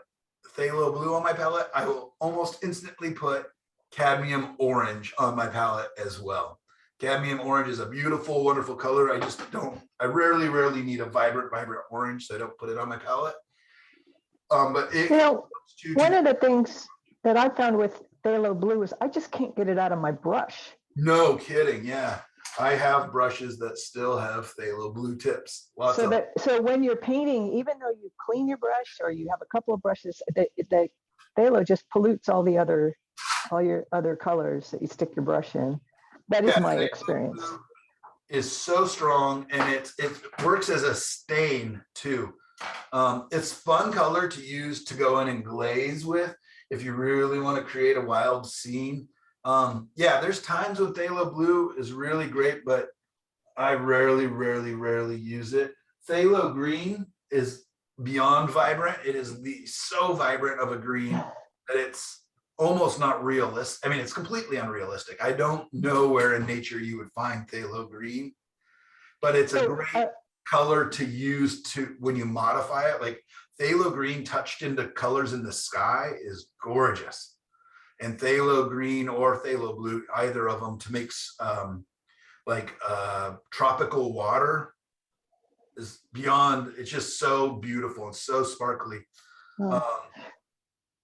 phthalo blue on my palette, I will almost instantly put cadmium orange on my palette as well. Cadmium orange is a beautiful, wonderful color. I rarely need a vibrant orange, so I don't put it on my palette. But it, You know, one of the things that I found with phthalo blue is I just can't get it out of my brush. no kidding, yeah. I have brushes that still have phthalo blue tips. Lots of them. So when you're painting, even though you clean your brush or you have a couple of brushes, the phthalo just pollutes all your other colors that you stick your brush in. That is Yeah, my phthalo experience. blue is so strong, and it works as a stain too. It's fun color to use to go in and glaze with if you really want to create a wild scene. Yeah, there's times when phthalo blue is really great, but I rarely use it. Phthalo green is beyond vibrant. It is so vibrant of a green that it's almost not realistic. I mean, it's completely unrealistic. I don't know where in nature you would find phthalo green, but it's a great color to use when you modify it. Like phthalo green touched into colors in the sky is gorgeous. And phthalo green or phthalo blue, either of them, to make tropical water is beyond. It's just so beautiful and so sparkly.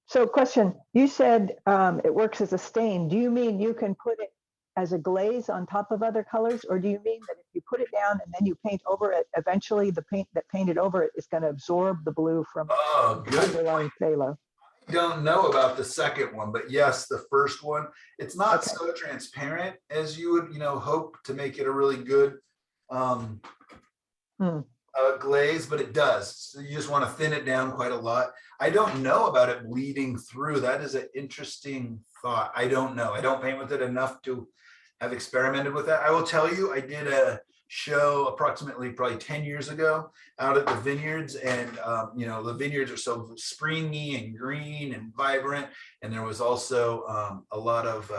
So question, you said it works as a stain. Do you mean you can put it as a glaze on top of other colors? Or do you mean that if you put it down and then you paint over it, eventually the paint that painted over it is going to absorb the blue from the underlying phthalo? I don't know about the second one, but yes, the first one, it's not so transparent as you would, hope to make it a really good glaze, but it does. So you just want to thin it down quite a lot. I don't know about it bleeding through. That is an interesting thought. I don't know. I don't paint with it enough to have experimented with that. I will tell you, I did a show approximately probably 10 years ago out at the vineyards, and the vineyards are so springy and green and vibrant, and there was also a lot of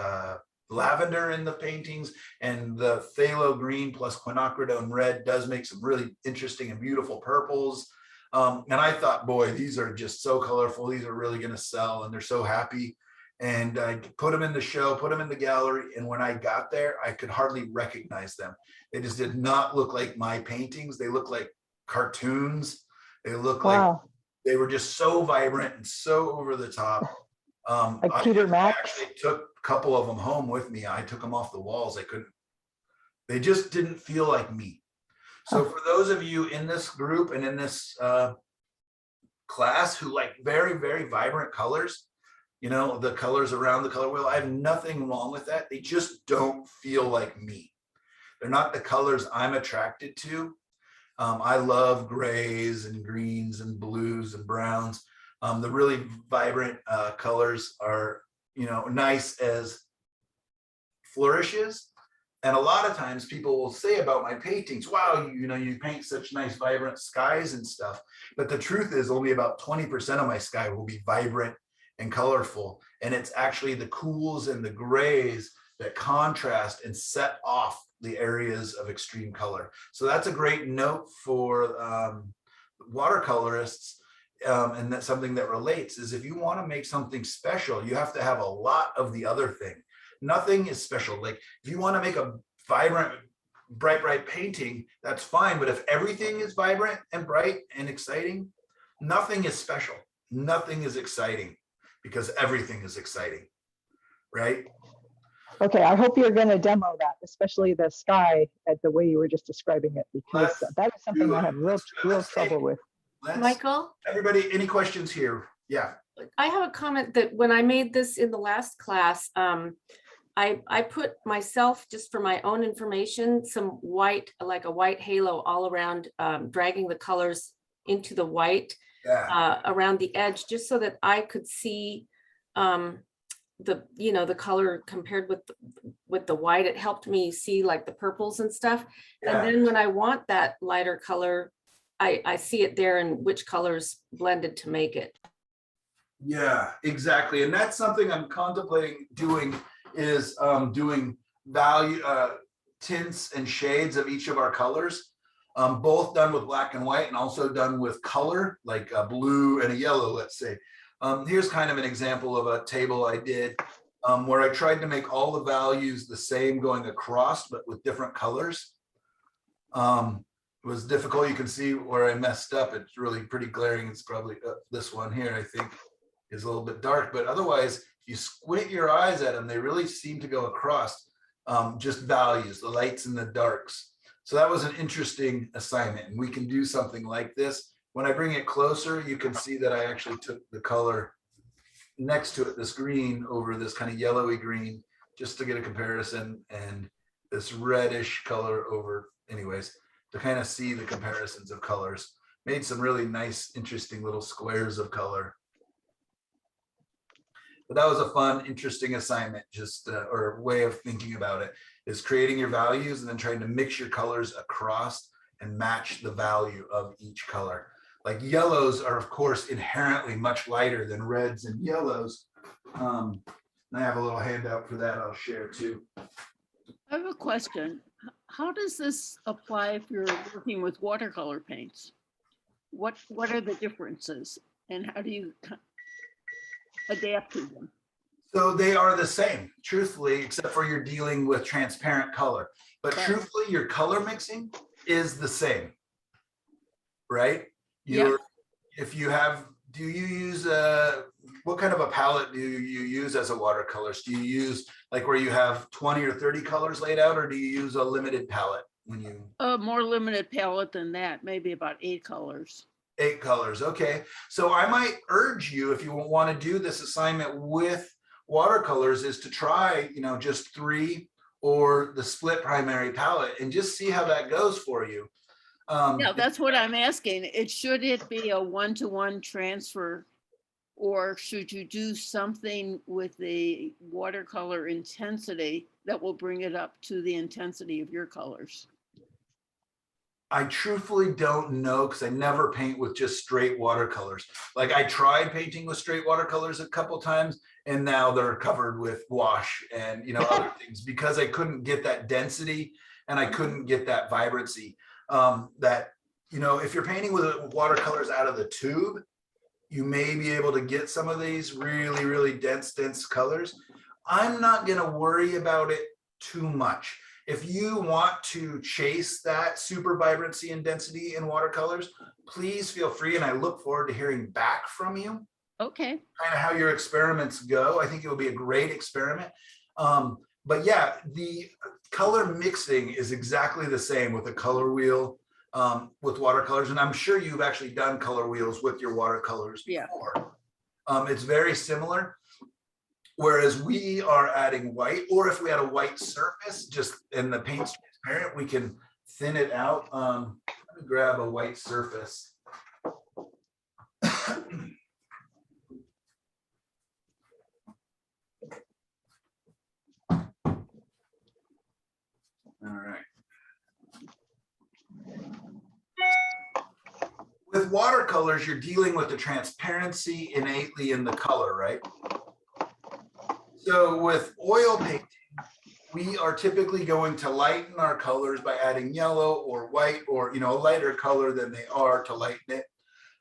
lavender in the paintings, and the phthalo green plus quinacridone red does make some really interesting and beautiful purples. And I thought, boy, these are just so colorful. These are really going to sell, and they're so happy. And I put them in the show, put them in the gallery. And when I got there, I could hardly recognize them. They just did not look like my paintings. They look like cartoons. They look like they were just so vibrant and so over the top. Like Peter Max. I actually took a couple of them home with me. I took them off the walls. They just didn't feel like me. So for those of you in this group and in this class who like very, very vibrant colors, the colors around the color wheel, I have nothing wrong with that. They just don't feel like me. They're not the colors I'm attracted to. I love grays and greens and blues and browns. The really vibrant colors are, nice as flourishes. And a lot of times people will say about my paintings, wow, you paint such nice, vibrant skies and stuff. But the truth is only about 20% of my sky will be vibrant and colorful. And it's actually the cools and the grays that contrast and set off the areas of extreme color. So that's a great note for watercolorists. And that's something that relates is if you want to make something special, you have to have a lot of the other thing. Nothing is special. Like if you want to make a vibrant, bright painting, that's fine. But if everything is vibrant and bright and exciting, nothing is special. Nothing is exciting because everything is exciting, right? Okay, I hope you're going to demo that, especially the sky at the way you were just describing it, because that is something I have real trouble with. Michael? Everybody, any questions here? Yeah. I have a comment that when I made this in the last class, I put myself, just for my own information, some white, like a white halo all around, dragging the colors into the white Yeah, around the edge, just so that I could see the color compared with the white. It helped me see like the purples and stuff. And yeah. then when I want that lighter color, I see it there and which colors blended to make it. Yeah, exactly. And that's something I'm contemplating doing, is doing value tints and shades of each of our colors, both done with black and white and also done with color, like a blue and a yellow, let's say. Here's kind of an example of a table I did where I tried to make all the values the same going across, but with different colors. It was difficult. You can see where I messed up. It's really pretty glaring. It's probably this one here, I think, is a little bit dark, but otherwise, if you squint your eyes at them, they really seem to go across just values, the lights and the darks. So that was an interesting assignment, and we can do something like this. When I bring it closer, you can see that I actually took the color next to it, this green over this kind of yellowy green, just to get a comparison, and this reddish color over, anyways, to kind of see the comparisons of colors. Made some really nice, interesting little squares of color. But that was a fun, interesting assignment, just or way of thinking about it, is creating your values and then trying to mix your colors across and match the value of each color. Like yellows are, of course, inherently much lighter than reds and yellows. And I have a little handout for that I'll share too. I have a question. How does this apply if you're working with watercolor paints? What are the differences and how do you adapt to them? So they are the same, truthfully, except for you're dealing with transparent color. But Right. truthfully, your color mixing is the same, right? Yeah. If you have, do you use what kind of a palette do you use as a watercolorist? Do you use like where you have 20 or 30 colors laid out, or do you use a limited palette when you? A more limited palette than that, maybe about 8 colors. 8 colors, okay. So I might urge you, if you want to do this assignment with watercolors, is to try, just 3 or the split primary palette and just see how that goes for you. Yeah, that's what I'm asking. Should it be a one-to-one transfer, or should you do something with the watercolor intensity that will bring it up to the intensity of your colors? I truthfully don't know, because I never paint with just straight watercolors. Like I tried painting with straight watercolors a couple times, and now they're covered with wash and other things, because I couldn't get that density and I couldn't get that vibrancy. That if you're painting with watercolors out of the tube, you may be able to get some of these really, really dense colors. I'm not going to worry about it too much. If you want to chase that super vibrancy and density in watercolors, please feel free. And I look forward to hearing back from you. Okay. Kind of how your experiments go. I think it will be a great experiment. But yeah, the color mixing is exactly the same with the color wheel with watercolors. And I'm sure you've actually done color wheels with your watercolors before. Yeah. It's very similar. Whereas we are adding white, or if we had a white surface, just and the paint's transparent, we can thin it out. Let me grab a white surface. All right. With watercolors, you're dealing with the transparency innately in the color, right? So with oil painting, we are typically going to lighten our colors by adding yellow or white, or a lighter color than they are to lighten it.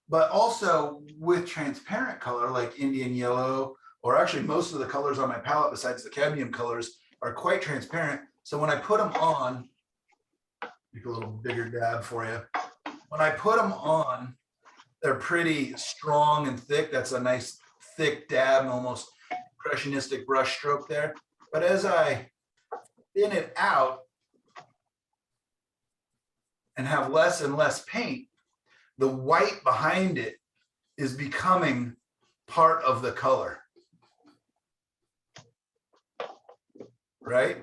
But also with transparent color like Indian yellow, or actually most of the colors on my palette besides the cadmium colors are quite transparent. So when I put them on, make a little bigger dab for you. When I put them on, they're pretty strong and thick. That's a nice thick dab, almost impressionistic brush stroke there. But as I thin it out and have less and less paint, the white behind it is becoming part of the color. Right?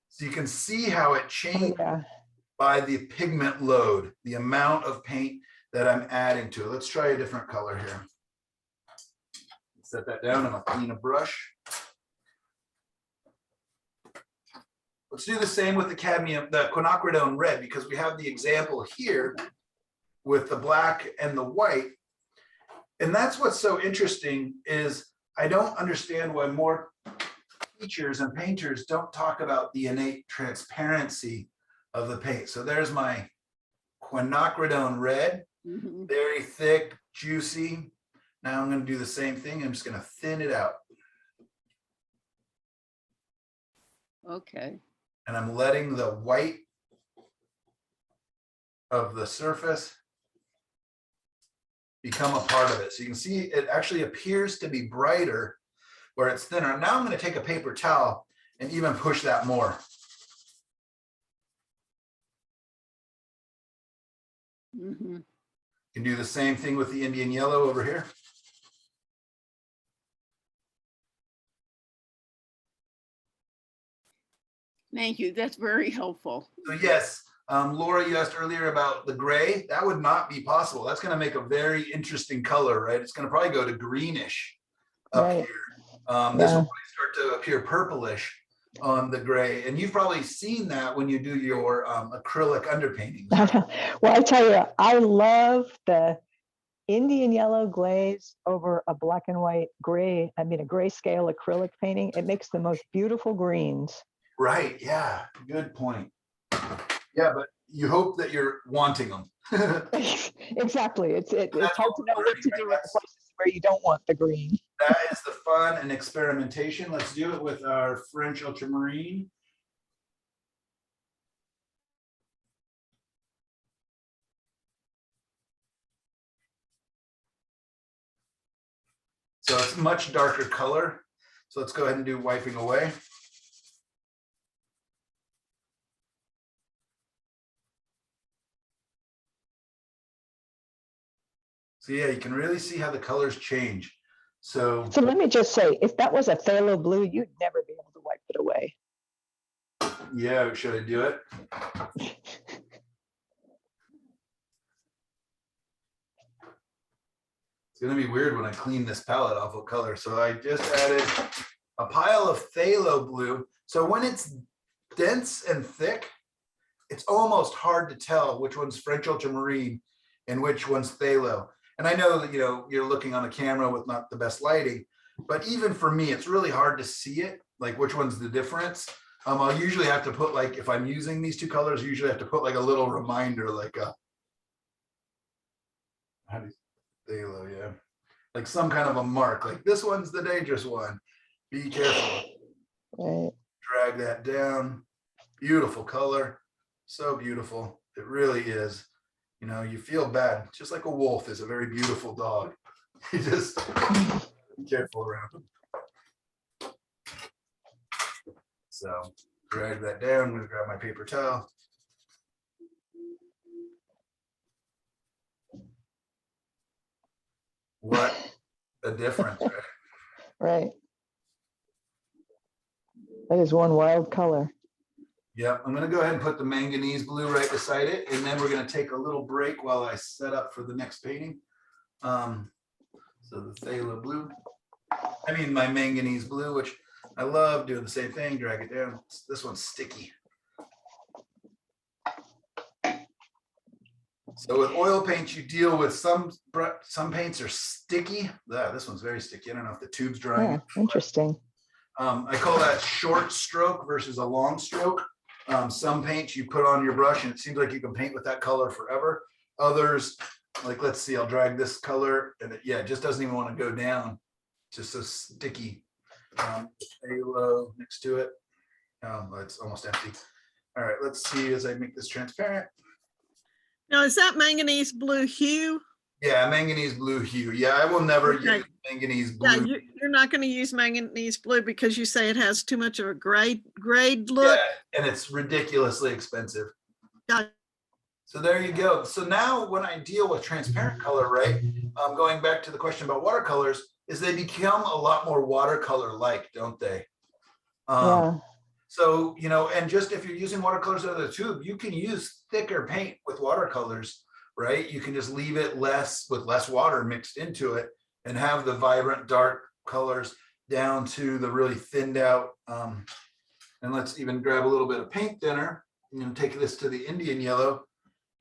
So you can see how it Oh, changes yeah. by the pigment load, the amount of paint that I'm adding to it. Let's try a different color here. Set that down. I'm gonna clean a brush. Let's do the same with the cadmium, the quinacridone red, because we have the example here with the black and the white. And that's what's so interesting is I don't understand why more teachers and painters don't talk about the innate transparency of the paint. So there's my quinacridone red, Mhm. very thick, juicy. Now I'm going to do the same thing. I'm just going to thin it out. Okay. And I'm letting the white of the surface become a part of it. So you can see it actually appears to be brighter where it's thinner. Now I'm going to take a paper towel and even push that more. Mhm. You can do the same thing with the Indian yellow over here. Thank you. That's very helpful. So yes, Laura, you asked earlier about the gray. That would not be possible. That's going to make a very interesting color, right? It's going to probably go to greenish up Right. here. This Yeah. will probably start to appear purplish on the gray. And you've probably seen that when you do your acrylic underpainting. Well, I tell you, I love the Indian yellow glaze over a black and white gray, I mean, a grayscale acrylic painting. It makes the most beautiful greens. Right. Yeah. Good point. Yeah, but you hope that you're wanting them. Exactly. It's That's hard what to know we're what to learning, do right? in the places where you don't want the green. That is the fun and experimentation. Let's do it with our French ultramarine. So it's much darker color. So let's go ahead and do wiping away. So yeah, you can really see how the colors change. So So let me just say, if that was a phthalo blue, you'd never be able to wipe it away. yeah, should I do it? It's gonna be weird when I clean this palette off of color. So I just added a pile of phthalo blue. So when it's dense and thick, it's almost hard to tell which one's French ultramarine and which one's phthalo. And I know that you're looking on a camera with not the best lighting, but even for me, it's really hard to see it, like which one's the difference. I'll usually have to put, like, if I'm using these two colors, I usually have to put like a little reminder, like phthalo, yeah, like some kind of a mark, like this one's the dangerous one. Be careful. Right. Drag that down. Beautiful color. So beautiful. It really is. You feel bad. Just like a wolf is a very beautiful dog. You just be careful around him. So drag that down. I'm going to grab my paper towel. What a difference, right? Right. That is one wild color. Yep, I'm gonna go ahead and put the manganese blue right beside it, and then we're gonna take a little break while I set up for the next painting. So the phthalo blue, I mean my manganese blue, which I love doing the same thing, drag it down. This one's sticky. So with oil paints, you deal with some paints are sticky. This one's very sticky. I don't know if the tube's drying. Yeah, interesting. I call that short stroke versus a long stroke. Some paints you put on your brush and it seems like you can paint with that color forever. Others, like, let's see, I'll drag this color and it just doesn't even want to go down. It's just so sticky. Halo next to it. It's almost empty. All right, let's see as I make this transparent. Now, is that manganese blue hue? Yeah, manganese blue hue. Yeah, I will never Okay. use manganese Yeah, blue. you're not going to use manganese blue because you say it has too much of a grade look. Yeah, and it's ridiculously expensive. Got So there you go. So now when I deal with transparent color, right, going back to the question about watercolors, is they become a lot more watercolor-like, don't they? Yeah. So, you know, and just if you're using watercolors out of the tube, you can use thicker paint with watercolors, right? You can just leave it with less water mixed into it and have the vibrant dark colors down to the really thinned out. And let's even grab a little bit of paint thinner. I'm going to take this to the Indian yellow,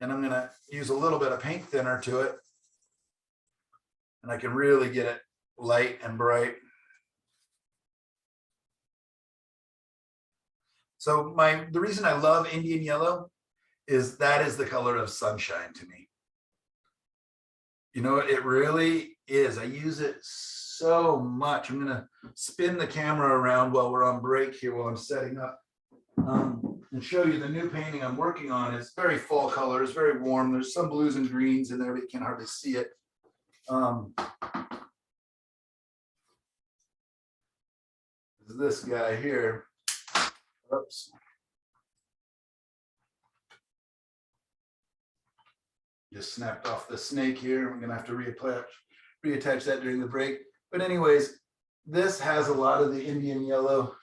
and I'm going to use a little bit of paint thinner to it. And I can really get it light and bright. So the reason I love Indian yellow is that is the color of sunshine to me. You know, it really is. I use it so much. I'm going to spin the camera around while we're on break here, while I'm setting up, and show you the new painting I'm working on. It's very fall colors, very warm. There's some blues and greens in there, but you can hardly see it. This guy here. Oops. Just snapped off the snake here. I'm gonna have to reattach that during the break. But anyways, this has a lot of the Indian yellow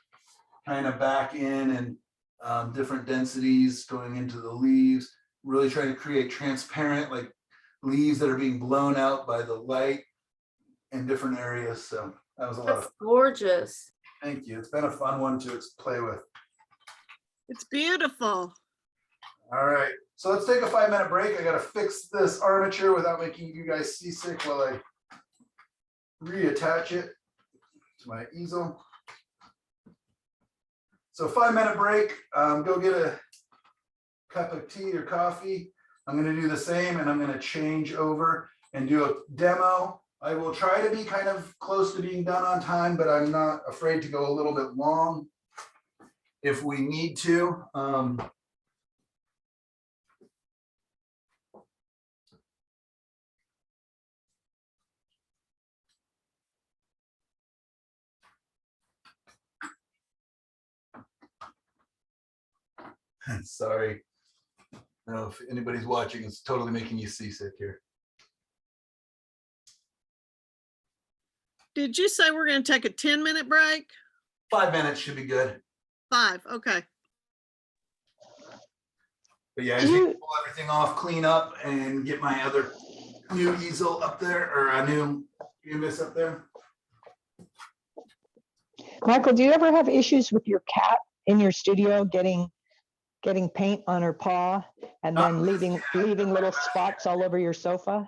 kind of back in, and different densities going into the leaves, really trying to create transparent, like leaves that are being blown out by the light in different areas. So that was a lot That's of, gorgeous. thank you. It's been a fun one to play with. It's beautiful. All right, so let's take a 5-minute break. I gotta fix this armature without making you guys seasick while I reattach it to my easel. So 5-minute break, go get a cup of tea or coffee. I'm gonna do the same, and I'm gonna change over and do a demo. I will try to be kind of close to being done on time, but I'm not afraid to go a little bit long if we need to. Sorry. I don't know if anybody's watching, it's totally making you seasick here. Did you say we're going to take a 10-minute break? 5 minutes should be good. 5, okay. But yeah, I just need to pull everything off, clean up, and get my other new easel up there, or a new canvas up there. Michael, do you ever have issues with your cat in your studio getting paint on her paw and then leaving little spots all over your sofa?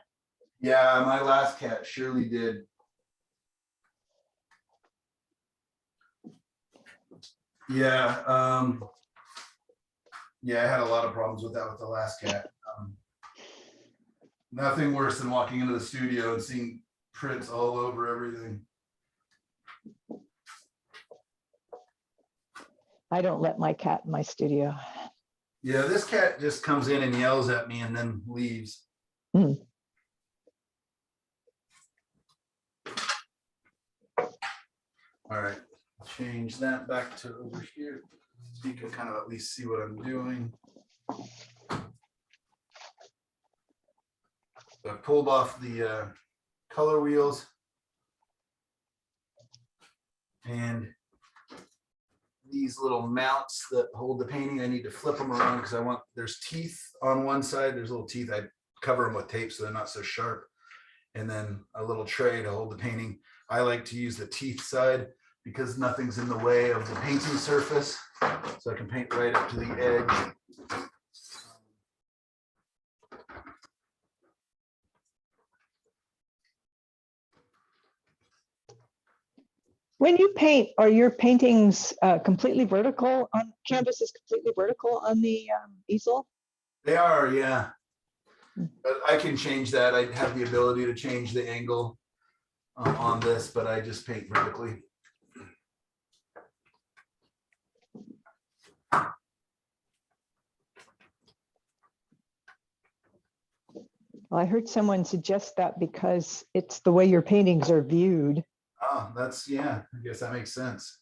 Yeah, my last cat surely did. Yeah, yeah, I had a lot of problems with that with the last cat. Nothing worse than walking into the studio and seeing prints all over everything. I don't let my cat in my studio. Yeah, this cat just comes in and yells at me and then leaves. Hmm. All right, change that back to over here so you can kind of at least see what I'm doing. So I pulled off the color wheels, and these little mounts that hold the painting, I need to flip them around because I want, there's teeth on one side, there's little teeth, I cover them with tape so they're not so sharp, and then a little tray to hold the painting. I like to use the teeth side because nothing's in the way of the painting surface, so I can paint right up to the edge. When you paint, are your paintings completely vertical on canvas? Is completely vertical on the easel? They are, yeah. But I can change that. I have the ability to change the angle on this, but I just paint vertically. Well, I heard someone suggest that because it's the way your paintings are viewed. Oh, that's, yeah, I guess that makes sense.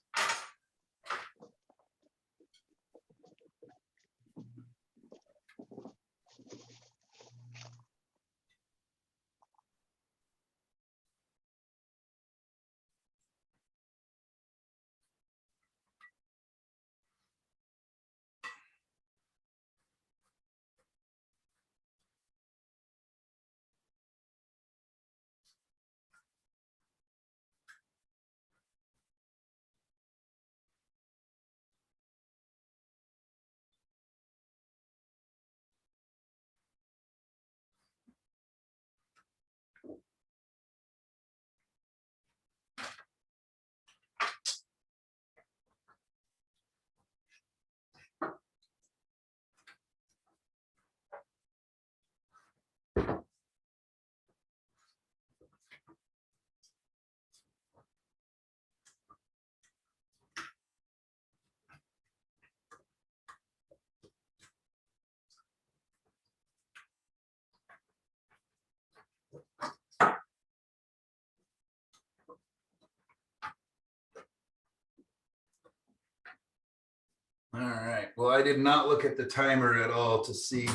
All right, well, I did not look at the timer at all to see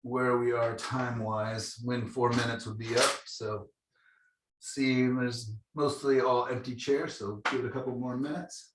where we are time-wise, when 4 minutes would be up, so see, there's mostly all empty chairs, so give it a couple more minutes.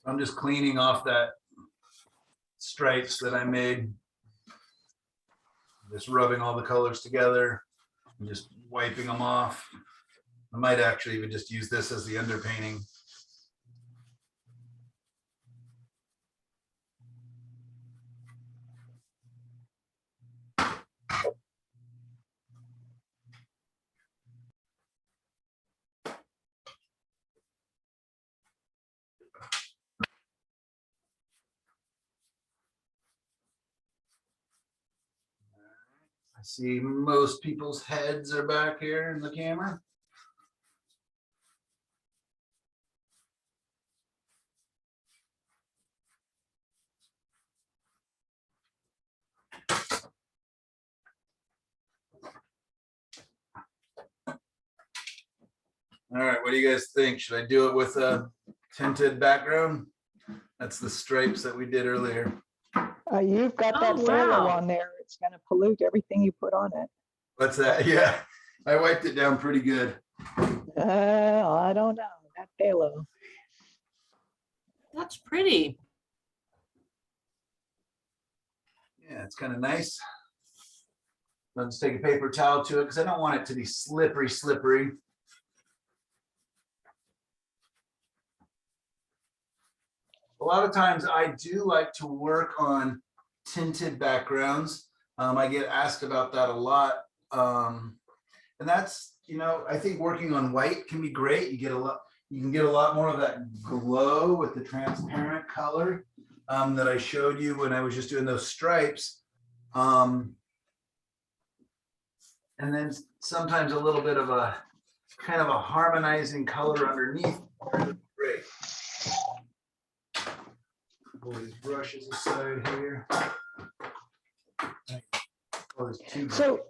I'm just cleaning off that stripes that I made. Just rubbing all the colors together and just wiping them off. I might actually even just use this as the underpainting. I see most people's heads are back here in the camera. All right, what do you guys think? Should I do it with a tinted background? That's the stripes that we did earlier. You've got that Oh, phthalo wow. on there. It's going to pollute everything you put on it. What's that? Yeah, I wiped it down pretty good. I don't know. That phthalo. That's pretty. Yeah, it's kind of nice. I'll just take a paper towel to it because I don't want it to be slippery, slippery. A lot of times I do like to work on tinted backgrounds. I get asked about that a lot. And that's, you know, I think working on white can be great. You can get a lot more of that glow with the transparent color that I showed you when I was just doing those stripes. And then sometimes a little bit of a kind of a harmonizing color underneath. Great. Pull these brushes aside here. Oh, there's two. So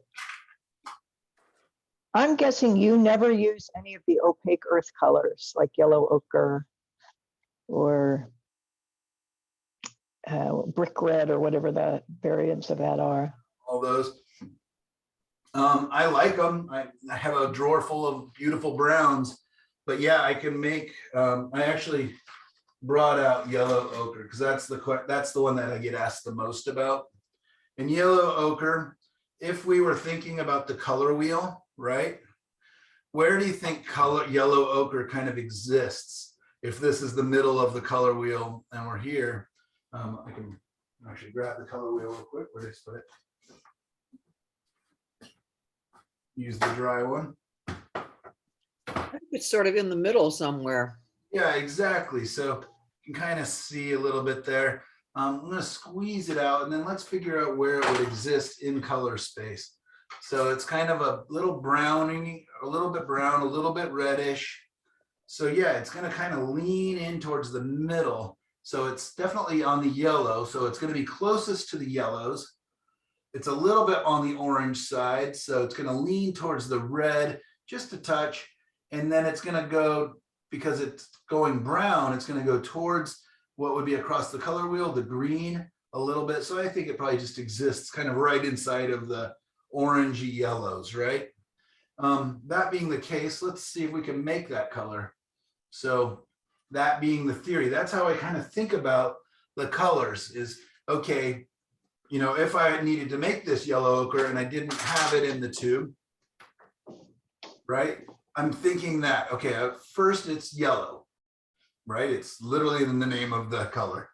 I'm guessing you never use any of the opaque earth colors like yellow ochre or brick red or whatever the variants of that are. All those. I like them. I have a drawer full of beautiful browns, but yeah, I can make, I actually brought out yellow ochre because that's the one that I get asked the most about. And yellow ochre, if we were thinking about the color wheel, right? Where do you think yellow ochre kind of exists? If this is the middle of the color wheel and we're here, I can actually grab the color wheel real quick. Where did I put it? Use the dry one. It's sort of in the middle somewhere. Yeah, exactly. So you can kind of see a little bit there. I'm going to squeeze it out and then let's figure out where it would exist in color space. So it's kind of a little browning, a little bit brown, a little bit reddish. So yeah, it's going to kind of lean in towards the middle. So it's definitely on the yellow. So it's going to be closest to the yellows. It's a little bit on the orange side. So it's going to lean towards the red just a touch. And then it's going to go, because it's going brown, it's going to go towards what would be across the color wheel, the green a little bit. So I think it probably just exists kind of right inside of the orangey yellows, right? That being the case, let's see if we can make that color. So that being the theory, that's how I kind of think about the colors is, okay, you know, if I needed to make this yellow ochre and I didn't have it in the tube, right? I'm thinking that, okay, first it's yellow, right? It's literally in the name of the color.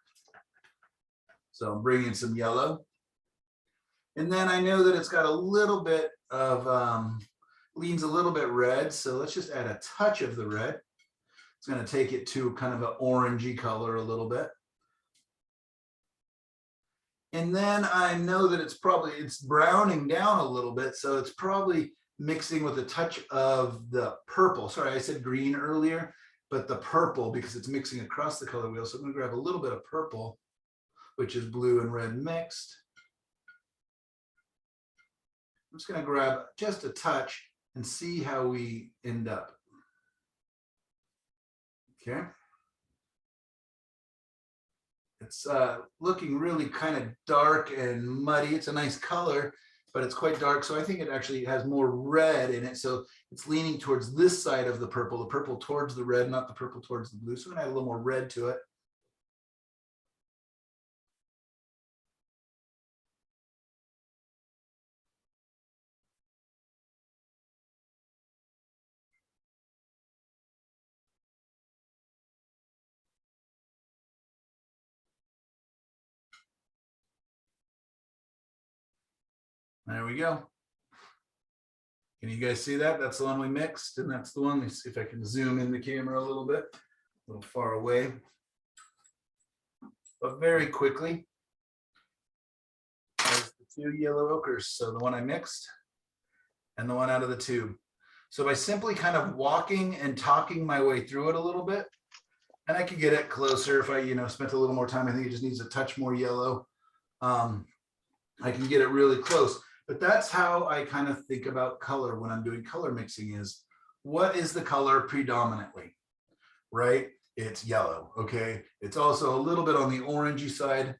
So I'm bringing some yellow. And then I know that it's got a little bit of, leans a little bit red. So let's just add a touch of the red. It's going to take it to kind of an orangey color a little bit. And then I know that it's browning down a little bit. So it's probably mixing with a touch of the purple. Sorry, I said green earlier, but the purple, because it's mixing across the color wheel. So I'm going to grab a little bit of purple, which is blue and red mixed. I'm just going to grab just a touch and see how we end up. Okay. It's looking really kind of dark and muddy. It's a nice color, but it's quite dark. So I think it actually has more red in it. So it's leaning towards this side of the purple towards the red, not the purple towards the blue. So I'm gonna add a little more red to it. There we go. Can you guys see that? That's the one we mixed, and that's the one. Let's see if I can zoom in the camera a little bit, a little far away. But very quickly, there's the two yellow ochres. So the one I mixed and the one out of the tube. So by simply kind of walking and talking my way through it a little bit, and I could get it closer if I, spent a little more time. I think it just needs a touch more yellow. I can get it really close. But that's how I kind of think about color when I'm doing color mixing is, what is the color predominantly, right? It's yellow, okay? It's also a little bit on the orangey side.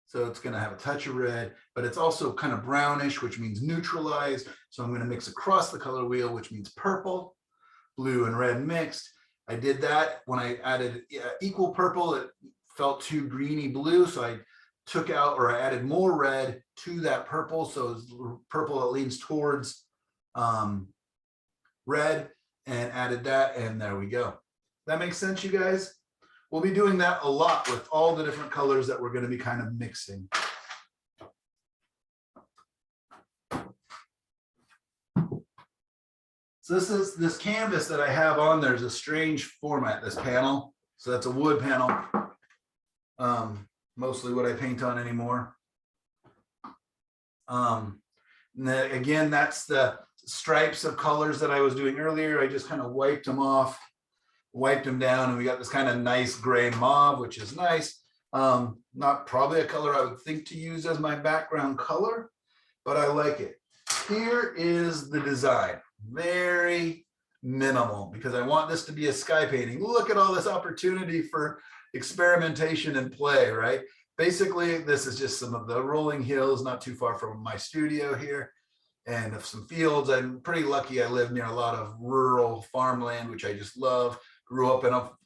So it's gonna have a touch of red, but it's also kind of brownish, which means neutralized. So I'm gonna mix across the color wheel, which means purple, blue and red mixed. I did that when I added equal purple, it felt too greeny blue. So I took out, or I added more red to that purple. So it's purple that leans towards red, and added that, and there we go. That makes sense, you guys? We'll be doing that a lot with all the different colors that we're going to be kind of mixing. So this canvas that I have on there is a strange format, this panel. So that's a wood panel. Mostly what I paint on anymore. Again, that's the stripes of colors that I was doing earlier. I just kind of wiped them off, wiped them down, and we got this kind of nice gray mauve, which is nice. Not probably a color I would think to use as my background color, but I like it. Here is the design. Very minimal, because I want this to be a sky painting. Look at all this opportunity for experimentation and play, right? Basically, this is just some of the rolling hills not too far from my studio here, and of some fields. I'm pretty lucky I live near a lot of rural farmland, which I just love. grew up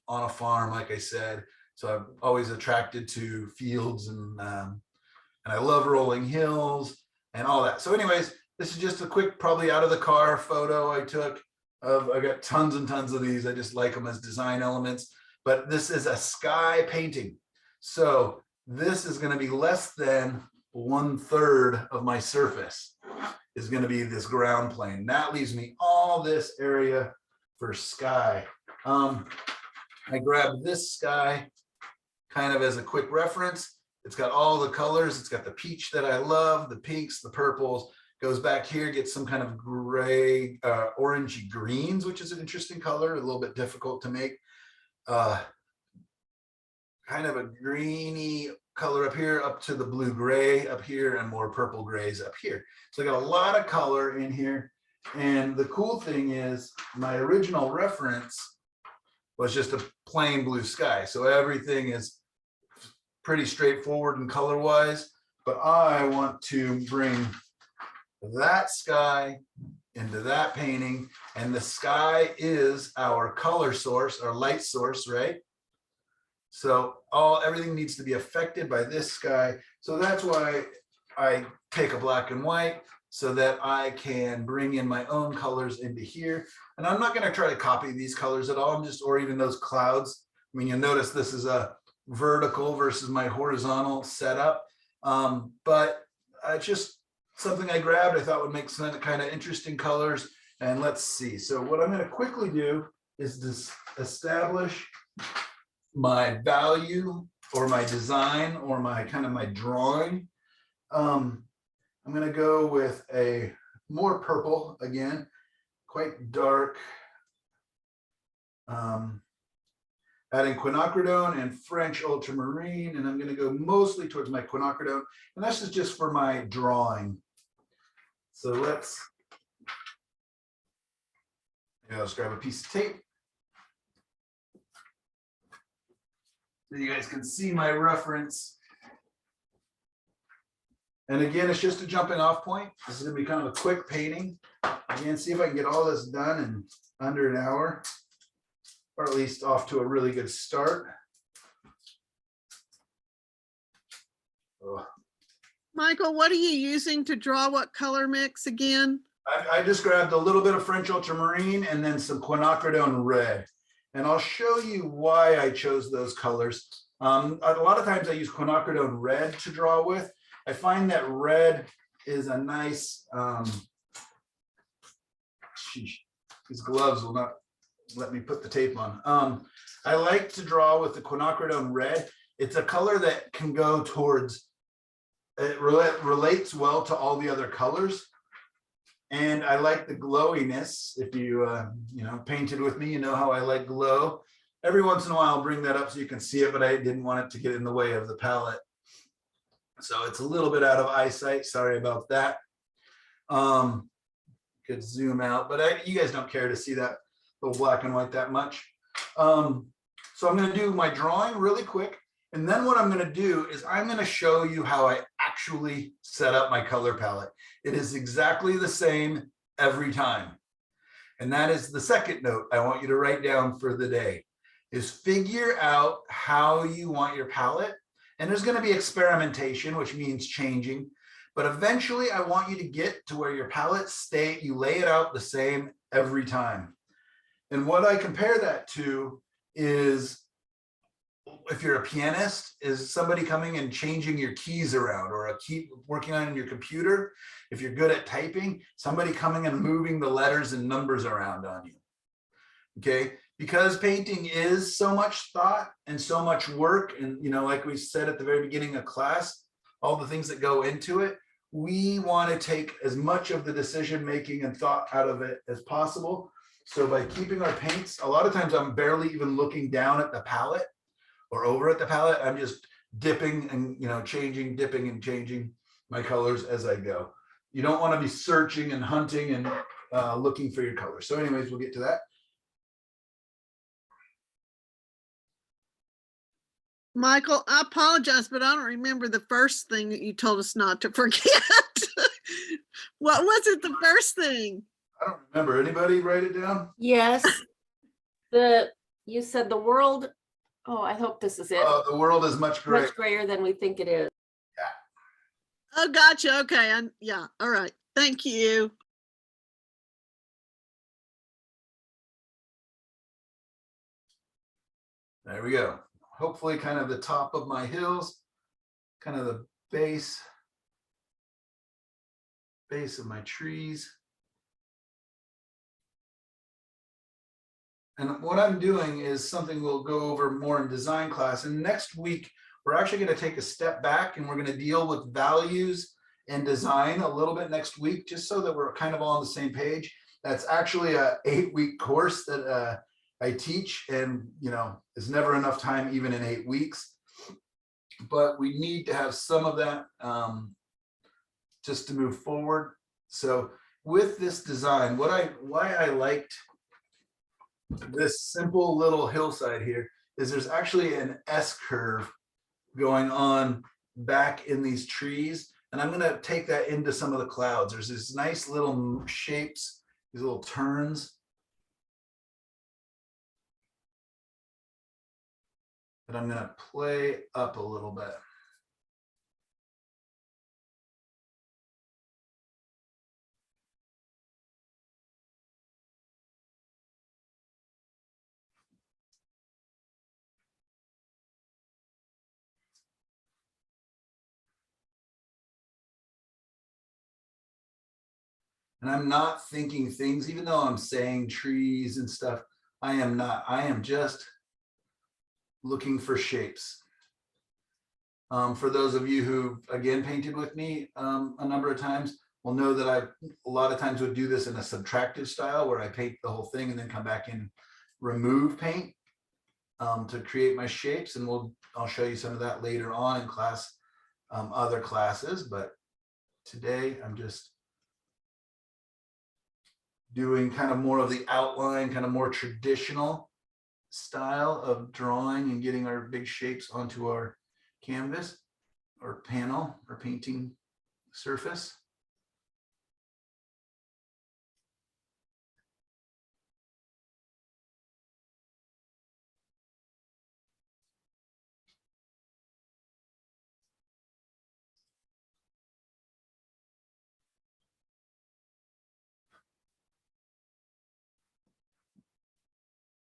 on a farm, like I said. So I'm always attracted to fields and I love rolling hills and all that. So anyways, this is just a quick, probably out of the car photo I took of, I got tons and tons of these. I just like them as design elements, but this is a sky painting. So this is going to be less than 1/3 of my surface is going to be this ground plane. That leaves me all this area for sky. I grabbed this sky kind of as a quick reference. It's got all the colors. It's got the peach that I love, the pinks, the purples. Goes back here, gets some kind of gray, orangey greens, which is an interesting color, a little bit difficult to make. Kind of a greeny color up here, up to the blue gray up here, and more purple grays up here. So I got a lot of color in here. And the cool thing is my original reference was just a plain blue sky. So everything is pretty straightforward and color wise, but I want to bring that sky into that painting, and the sky is our color source, our light source, right? So everything needs to be affected by this sky. So that's why I take a black and white so that I can bring in my own colors into here. And I'm not going to try to copy these colors at all. I'm just, or even those clouds. I mean, you'll notice this is a vertical versus my horizontal setup. But just something I grabbed, I thought would make some kind of interesting colors. And let's see. So what I'm going to quickly do is just establish my value or my design or my kind of my drawing. I'm going to go with a more purple again, quite dark. Adding quinacridone and French ultramarine, and I'm going to go mostly towards my quinacridone, and this is just for my drawing. So let's grab a piece of tape so you guys can see my reference. And again, it's just a jumping off point. This is going to be kind of a quick painting. Again, see if I can get all this done in under an hour, or at least off to a really good start. Oh. Michael, what are you using to draw what color mix again? I just grabbed a little bit of French ultramarine and then some quinacridone red. And I'll show you why I chose those colors. A lot of times I use quinacridone red to draw with. I find that red is a nice, these gloves will not let me put the tape on. I like to draw with the quinacridone red. It's a color that can go towards, it relates well to all the other colors. And I like the glowiness. If you, painted with me, you know how I like glow. Every once in a while, I'll bring that up so you can see it, but I didn't want it to get in the way of the palette. So it's a little bit out of eyesight. Sorry about that. Could zoom out, but you guys don't care to see that little black and white that much. So I'm going to do my drawing really quick. And then what I'm going to do is I'm going to show you how I actually set up my color palette. It is exactly the same every time. And that is the second note I want you to write down for the day, is figure out how you want your palette. And there's going to be experimentation, which means changing. But eventually I want you to get to where your palette you lay it out the same every time. And what I compare that to is, if you're a pianist, is somebody coming and changing your keys around, or a key working on your computer. If you're good at typing, somebody coming and moving the letters and numbers around on you. Okay, because painting is so much thought and so much work, and like we said at the very beginning of class, all the things that go into it, we want to take as much of the decision making and thought out of it as possible. So by keeping our paints, a lot of times I'm barely even looking down at the palette or over at the palette. I'm just dipping and changing, dipping and changing my colors as I go. You don't want to be searching and hunting and looking for your colors. So anyways, we'll get to that. Michael, I apologize, but I don't remember the first thing that you told us not to forget. What was it, the first thing? I don't remember. Anybody write it down? Yes. You said the world, oh, I hope this is it. The world is much greater. Much grayer than we think it is. Oh, gotcha. Okay. Yeah. All right. Thank you. There we go. Hopefully kind of the top of my hills, kind of the base of my trees. And what I'm doing is something we'll go over more in design class. And next week, we're actually going to take a step back and we're going to deal with values and design a little bit next week, just so that we're kind of all on the same page. That's actually a 8-week course that I teach, and there's never enough time, even in 8 weeks. But we need to have some of that just to move forward. So with this design, why I liked this simple little hillside here is there's actually an S curve going on back in these trees. And I'm going to take that into some of the clouds. There's these nice little shapes, these little turns that I'm going to play up a little bit. And I'm not thinking things, even though I'm saying trees and stuff, I am not. I am just looking for shapes. For those of you who, again, painted with me a number of times, will know that I a lot of times would do this in a subtractive style where I paint the whole thing and then come back and remove paint to create my shapes. And I'll show you some of that later on in class, other classes. But today I'm just doing kind of more of the outline, kind of more traditional style of drawing and getting our big shapes onto our canvas or panel or painting surface.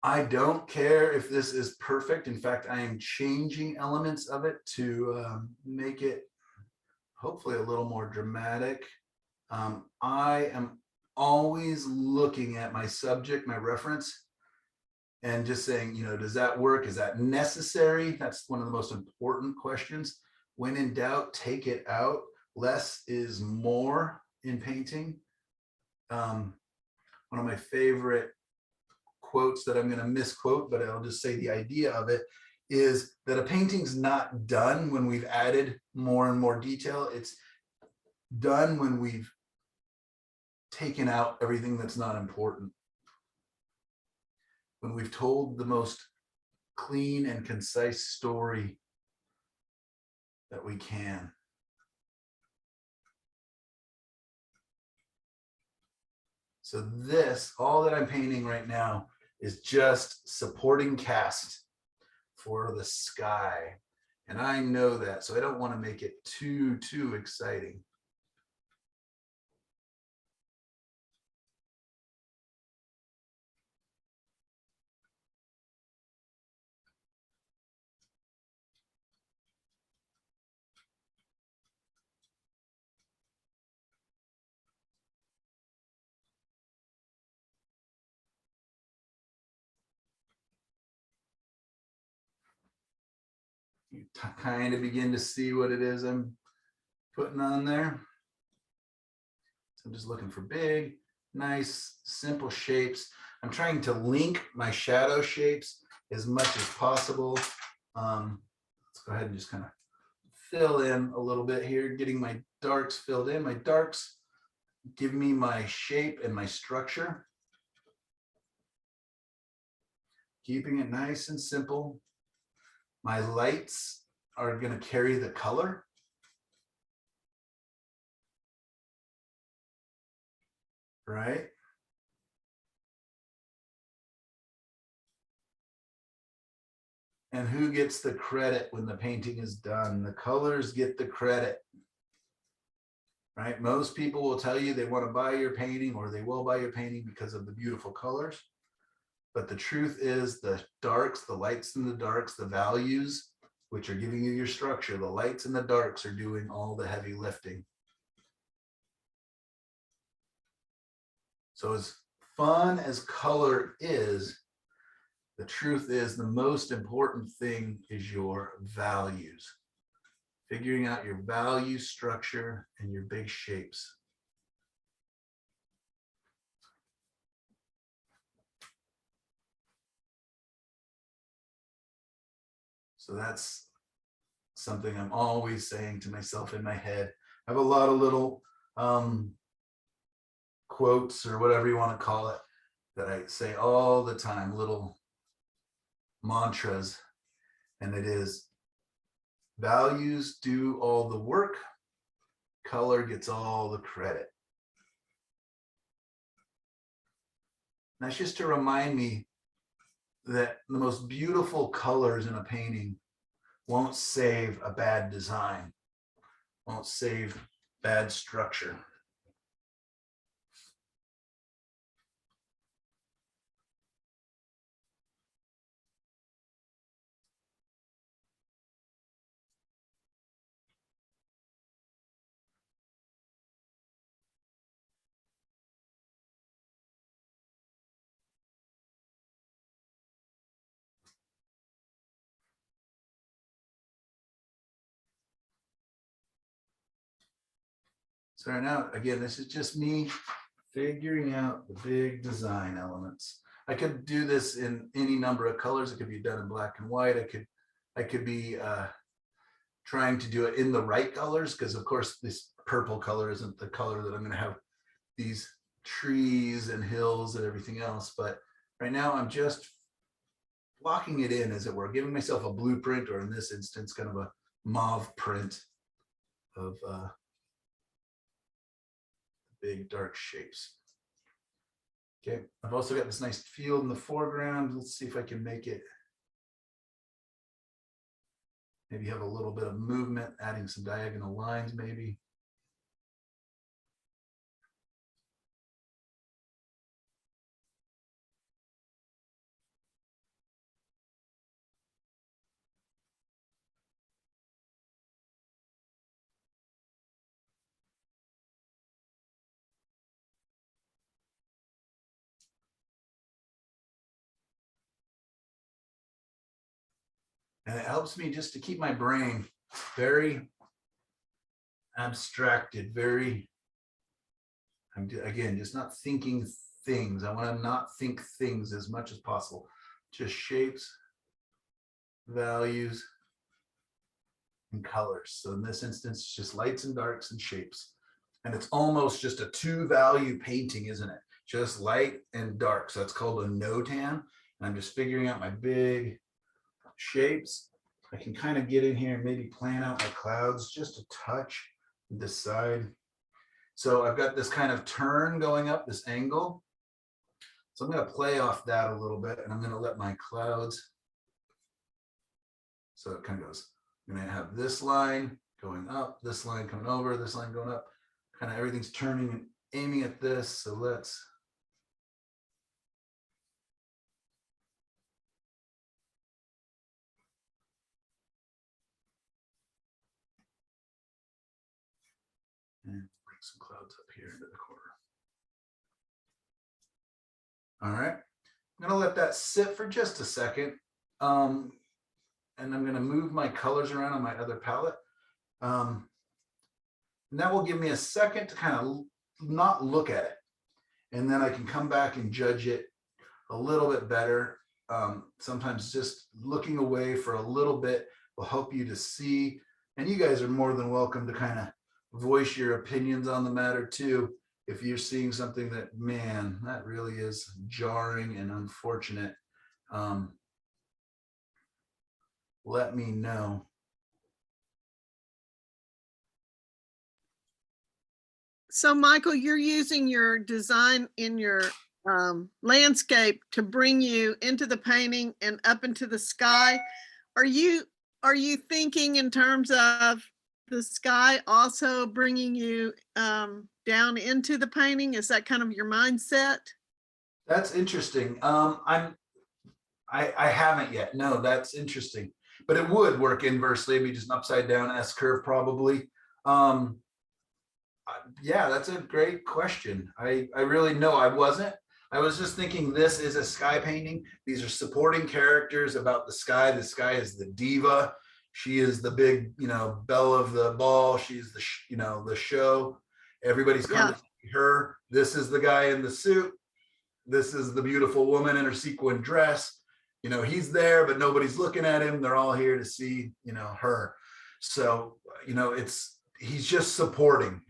I don't care if this is perfect. In fact, I am changing elements of it to make it hopefully a little more dramatic. I am always looking at my subject, my reference, and just saying, does that work? Is that necessary? That's one of the most important questions. When in doubt, take it out. Less is more in painting. One of my favorite quotes that I'm going to misquote, but I'll just say the idea of it is that a painting's not done when we've added more and more detail. It's done when we've taken out everything that's not important. When we've told the most clean and concise story that we can. So this, all that I'm painting right now, is just supporting cast for the sky. And I know that, so I don't want to make it too exciting. You kind of begin to see what it is I'm putting on there. So I'm just looking for big, nice, simple shapes. I'm trying to link my shadow shapes as much as possible. Let's go ahead and just kind of fill in a little bit here, getting my darks filled in. My darks give me my shape and my structure. Keeping it nice and simple. My lights are going to carry the color. Right? And who gets the credit when the painting is done? The colors get the credit, right? Most people will tell you they want to buy your painting, or they will buy your painting because of the beautiful colors. But the truth is the darks, the lights and the darks, the values, which are giving you your structure, the lights and the darks are doing all the heavy lifting. So as fun as color is, the truth is the most important thing is your values. Figuring out your value structure and your big shapes. So that's something I'm always saying to myself in my head. I have a lot of little quotes or whatever you want to call it that I say all the time, little mantras, and it is values do all the work, color gets all the credit. That's just to remind me that the most beautiful colors in a painting won't save a bad design, won't save bad structure. So right now, again, this is just me figuring out the big design elements. I could do this in any number of colors. It could be done in black and white. I could be trying to do it in the right colors, because of course this purple color isn't the color that I'm going to have these trees and hills and everything else. But right now I'm just locking it in, as it were, giving myself a blueprint, or in this instance, kind of a mauve print of big dark shapes. Okay, I've also got this nice field in the foreground. Let's see if I can make it maybe have a little bit of movement, adding some diagonal lines maybe. And it helps me just to keep my brain very abstracted, I'm again, just not thinking things. I want to not think things as much as possible. Just shapes, values, and colors. So in this instance, it's just lights and darks and shapes. And it's almost just a 2-value painting, isn't it? Just light and dark. So that's called a no-tan. And I'm just figuring out my big shapes. I can kind of get in here and maybe plan out my clouds just a touch this side. So I've got this kind of turn going up, this angle. So I'm going to play off that a little bit, and I'm going to let my clouds. So it kind of goes, I'm going to have this line going up, this line coming over, this line going up. Kind of everything's turning and aiming at this. So let's and bring some clouds up here into the corner. All right, I'm gonna let that sit for just a second. And I'm gonna move my colors around on my other palette. And that will give me a second to kind of not look at it. And then I can come back and judge it a little bit better. Sometimes just looking away for a little bit will help you to see. And you guys are more than welcome to kind of voice your opinions on the matter too. If you're seeing something that, man, that really is jarring and unfortunate, let me know. So Michael, you're using your design in your landscape to bring you into the painting and up into the sky. Are you thinking in terms of the sky also bringing you down into the painting? Is that kind of your mindset? That's interesting. I haven't yet. No, that's interesting. But it would work inversely. It'd be just an upside down S curve probably. Yeah, that's a great question. I really know I wasn't. I was just thinking this is a sky painting. These are supporting characters about the sky. The sky is the diva. She is the big, belle of the ball. She's the, the show. Everybody's come to see her. This is the guy in the suit. This is the beautiful woman in her sequin dress. He's there, but nobody's looking at him. They're all here to see, her. So, he's just supporting.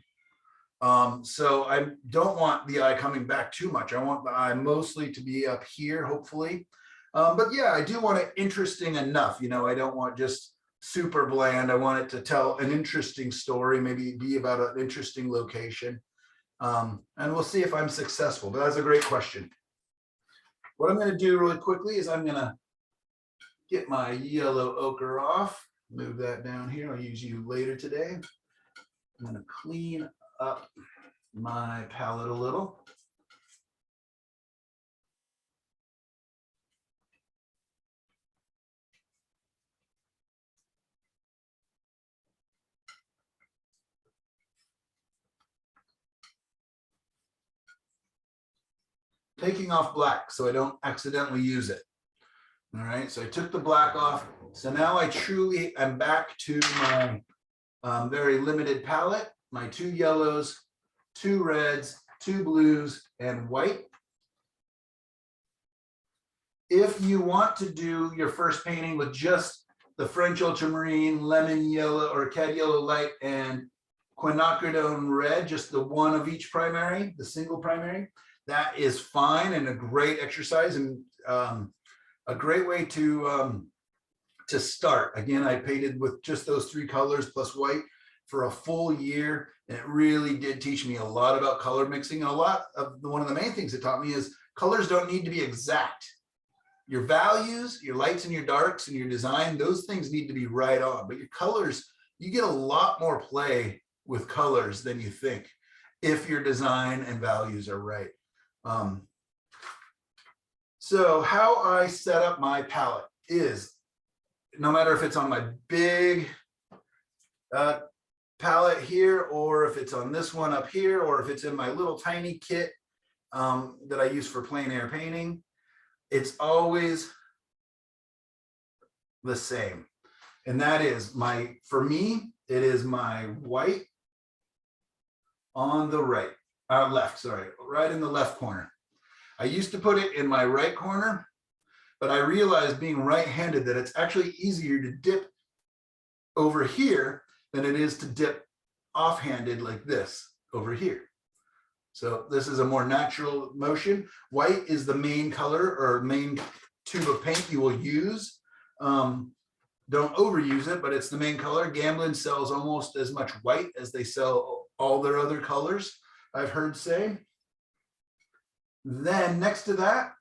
So I don't want the eye coming back too much. I want the eye mostly to be up here, hopefully. But yeah, I do want it interesting enough. I don't want just super bland. I want it to tell an interesting story, maybe be about an interesting location. And we'll see if I'm successful, but that's a great question. What I'm going to do really quickly is I'm going to get my yellow ochre off, move that down here. I'll use you later today. I'm going to clean up my palette a little. Taking off black so I don't accidentally use it. All right, so I took the black off. So now I'm back to my very limited palette, my 2 yellows, 2 reds, 2 blues, and white. If you want to do your first painting with just the French ultramarine, lemon yellow, or cad yellow light, and quinacridone red, just the one of each primary, the single primary, that is fine and a great exercise and a great way to start. Again, I painted with just those 3 colors plus white for a full year, and it really did teach me a lot about color mixing. And one of the main things it taught me is colors don't need to be exact. Your values, your lights and your darks and your design, those things need to be right on. But your colors, you get a lot more play with colors than you think if your design and values are right. So how I set up my palette is, no matter if it's on my big palette here, or if it's on this one up here, or if it's in my little tiny kit that I use for plein air painting, it's always the same. And that is for me, it is my white on the right, right in the left corner. I used to put it in my right corner, but I realized being right-handed that it's actually easier to dip over here than it is to dip offhanded like this over here. So this is a more natural motion. White is the main color or main tube of paint you will use. Don't overuse it, but it's the main color. Gamblin sells almost as much white as they sell all their other colors, I've heard say. Then next to that,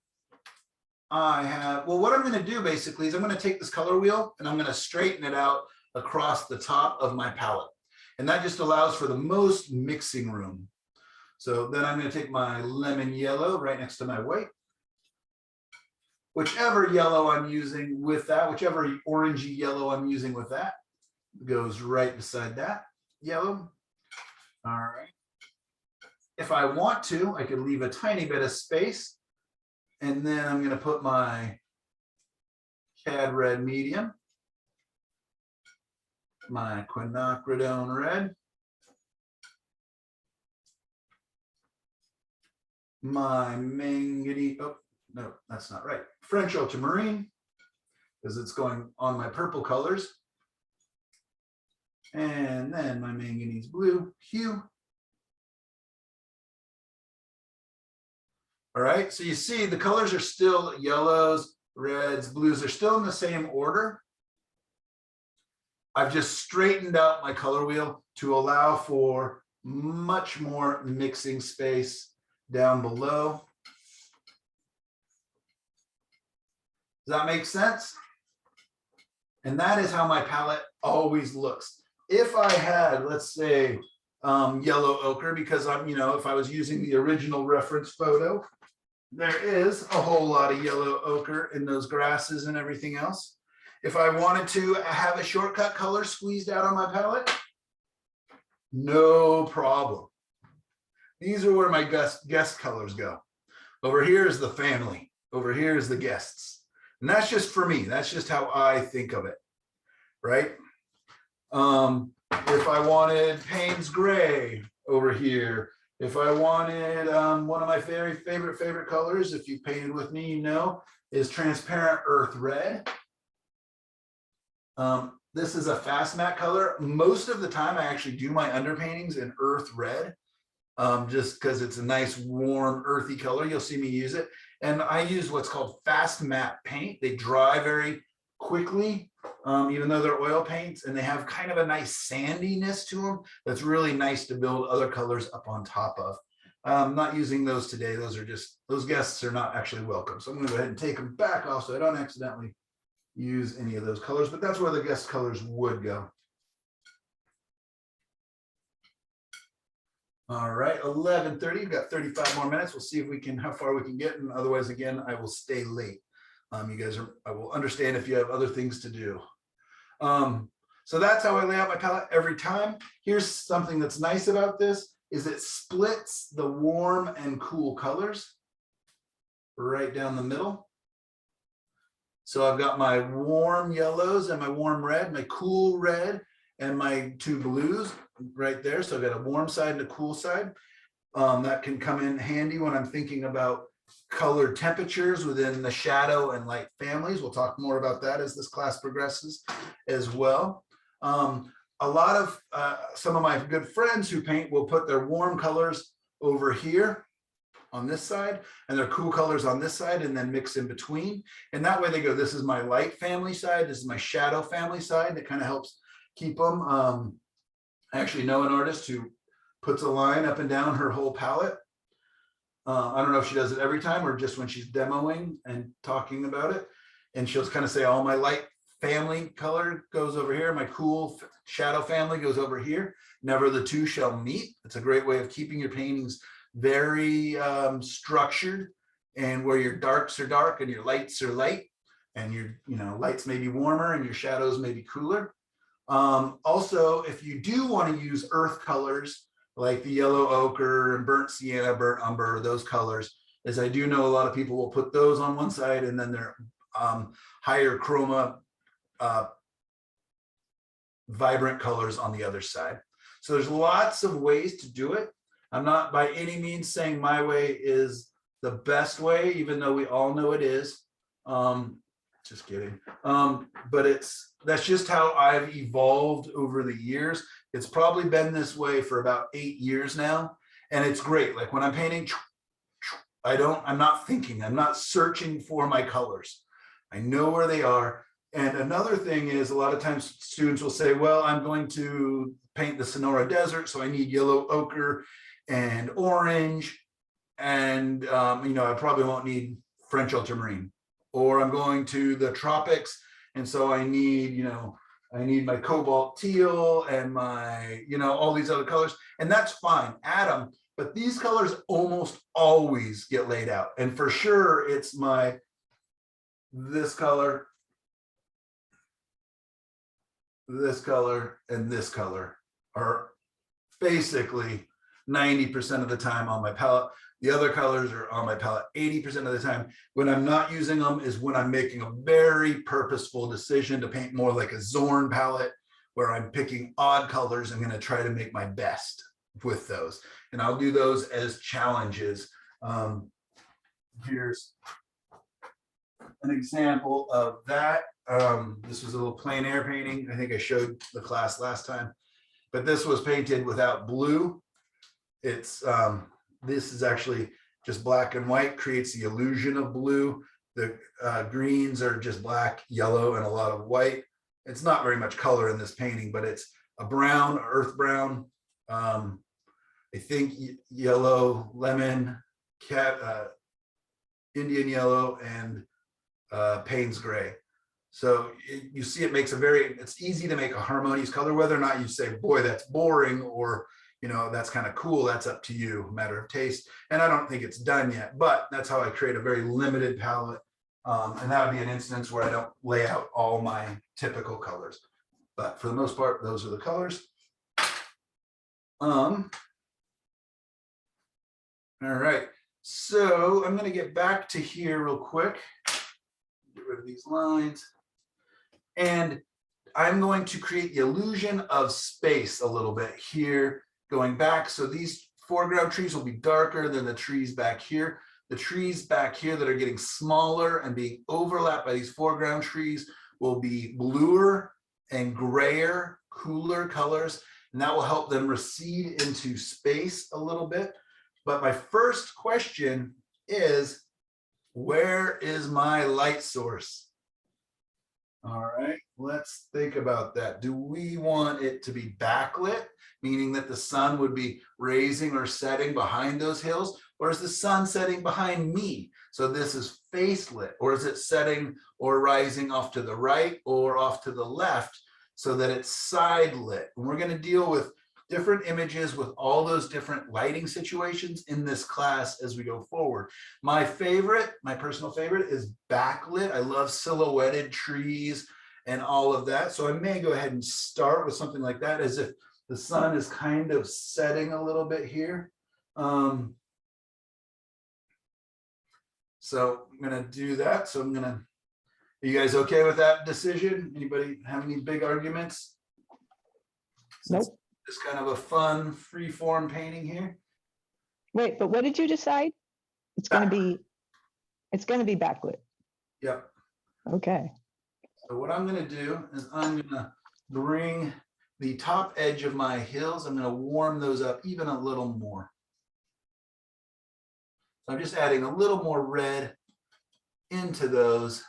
I have, what I'm going to do basically is I'm going to take this color wheel and I'm going to straighten it out across the top of my palette. And that just allows for the most mixing room. So then I'm going to take my lemon yellow right next to my white. Whichever yellow I'm using with that, whichever orangey yellow I'm using with that, goes right beside that yellow. All right. If I want to, I could leave a tiny bit of space. And then I'm going to put my cad red medium, my quinacridone red, my manganese, oh, no, that's not right, French ultramarine, because it's going on my purple colors. And then my manganese blue hue. All right, so you see the colors are still yellows, reds, blues, they're still in the same order. I've just straightened out my color wheel to allow for much more mixing space down below. Does that make sense? And that is how my palette always looks. If I had, let's say, yellow ochre, because I'm, you know, if I was using the original reference photo, there is a whole lot of yellow ochre in those grasses and everything else. If I wanted to have a shortcut color squeezed out on my palette, no problem. These are where my guest colors go. Over here is the family. Over here is the guests. And that's just for me. That's just how I think of it, right? If I wanted Payne's Gray over here, if I wanted one of my very favorite colors, if you've painted with me, you know, is transparent earth red. This is a fast matte color. Most of the time I actually do my underpaintings in earth red, just because it's a nice warm earthy color. You'll see me use it. And I use what's called fast matte paint. They dry very quickly, even though they're oil paints, and they have kind of a nice sandiness to them that's really nice to build other colors up on top of. I'm not using those today. Those are just, those guests are not actually welcome. So I'm gonna go ahead and take them back off so I don't accidentally use any of those colors, but that's where the guest colors would go. All right, 11:30, we've got 35 more minutes. We'll see if we can, how far we can get. And otherwise, again, I will stay late. You guys are, I will understand if you have other things to do. So that's how I lay out my palette every time. Here's something that's nice about this is it splits the warm and cool colors right down the middle. So I've got my warm yellows and my warm red, my cool red, and my two blues right there. So I've got a warm side and a cool side. That can come in handy when I'm thinking about color temperatures within the shadow and light families. We'll talk more about that as this class progresses as well. A lot of some of my good friends who paint will put their warm colors over here on this side and their cool colors on this side and then mix in between. And that way they go, this is my light family side, this is my shadow family side. That kind of helps keep them. I actually know an artist who puts a line up and down her whole palette. I don't know if she does it every time or just when she's demoing and talking about it. And she'll kind of say, all my light family color goes over here. My cool shadow family goes over here. Never the two shall meet. It's a great way of keeping your paintings very structured, and where your darks are dark and your lights are light, and your lights may be warmer and your shadows may be cooler. Also, if you do want to use earth colors like the yellow ochre and burnt sienna, burnt umber, those colors, as I do know a lot of people will put those on one side and then their higher chroma vibrant colors on the other side. So there's lots of ways to do it. I'm not by any means saying my way is the best way, even though we all know it is. Just kidding. But that's just how I've evolved over the years. It's probably been this way for about 8 years now. And it's great. Like when I'm painting, I'm not thinking, I'm not searching for my colors. I know where they are. And another thing is a lot of times students will say, well, I'm going to paint the Sonora Desert, so I need yellow ochre and orange. And, I probably won't need French ultramarine. Or I'm going to the tropics, and so I need, I need my cobalt teal and my, all these other colors, and that's fine, add them. But these colors almost always get laid out, and for sure it's this color, and this color are basically 90% of the time on my palette. The other colors are on my palette 80% of the time. When I'm not using them is when I'm making a very purposeful decision to paint more like a Zorn palette, where I'm picking odd colors. I'm going to try to make my best with those. And I'll do those as challenges. Here's an example of that. This was a little plein air painting. I think I showed the class last time, but this was painted without blue. It's this is actually just black and white, creates the illusion of blue. The greens are just black, yellow, and a lot of white. It's not very much color in this painting, but it's a brown, earth brown, I think yellow, lemon, Indian yellow, and Payne's Gray. So you see it makes it's easy to make a harmonious color, whether or not you say, boy, that's boring, or, that's kind of cool. That's up to you, matter of taste. And I don't think it's done yet, but that's how I create a very limited palette. And that would be an instance where I don't lay out all my typical colors. But for the most part, those are the colors. All right, so I'm going to get back to here real quick. Get rid of these lines. And I'm going to create the illusion of space a little bit here, going back. So these foreground trees will be darker than the trees back here. The trees back here that are getting smaller and being overlapped by these foreground trees will be bluer and grayer, cooler colors, and that will help them recede into space a little bit. But my first question is, where is my light source? All right, let's think about that. Do we want it to be backlit, meaning that the sun would be raising or setting behind those hills? Or is the sun setting behind me? So this is face lit, or is it setting or rising off to the right or off to the left so that it's side lit? And we're going to deal with different images with all those different lighting situations in this class as we go forward. My personal favorite is backlit. I love silhouetted trees and all of that. So I may go ahead and start with something like that, as if the sun is kind of setting a little bit here. So I'm going to do that. So are you guys okay with that decision? Anybody have any big arguments? Nope. It's kind of a fun free form painting here. Wait, but what did you decide? It's going to be backlit. Yep. Okay. So what I'm going to do is I'm going to bring the top edge of my hills. I'm going to warm those up even a little more. So I'm just adding a little more red into those.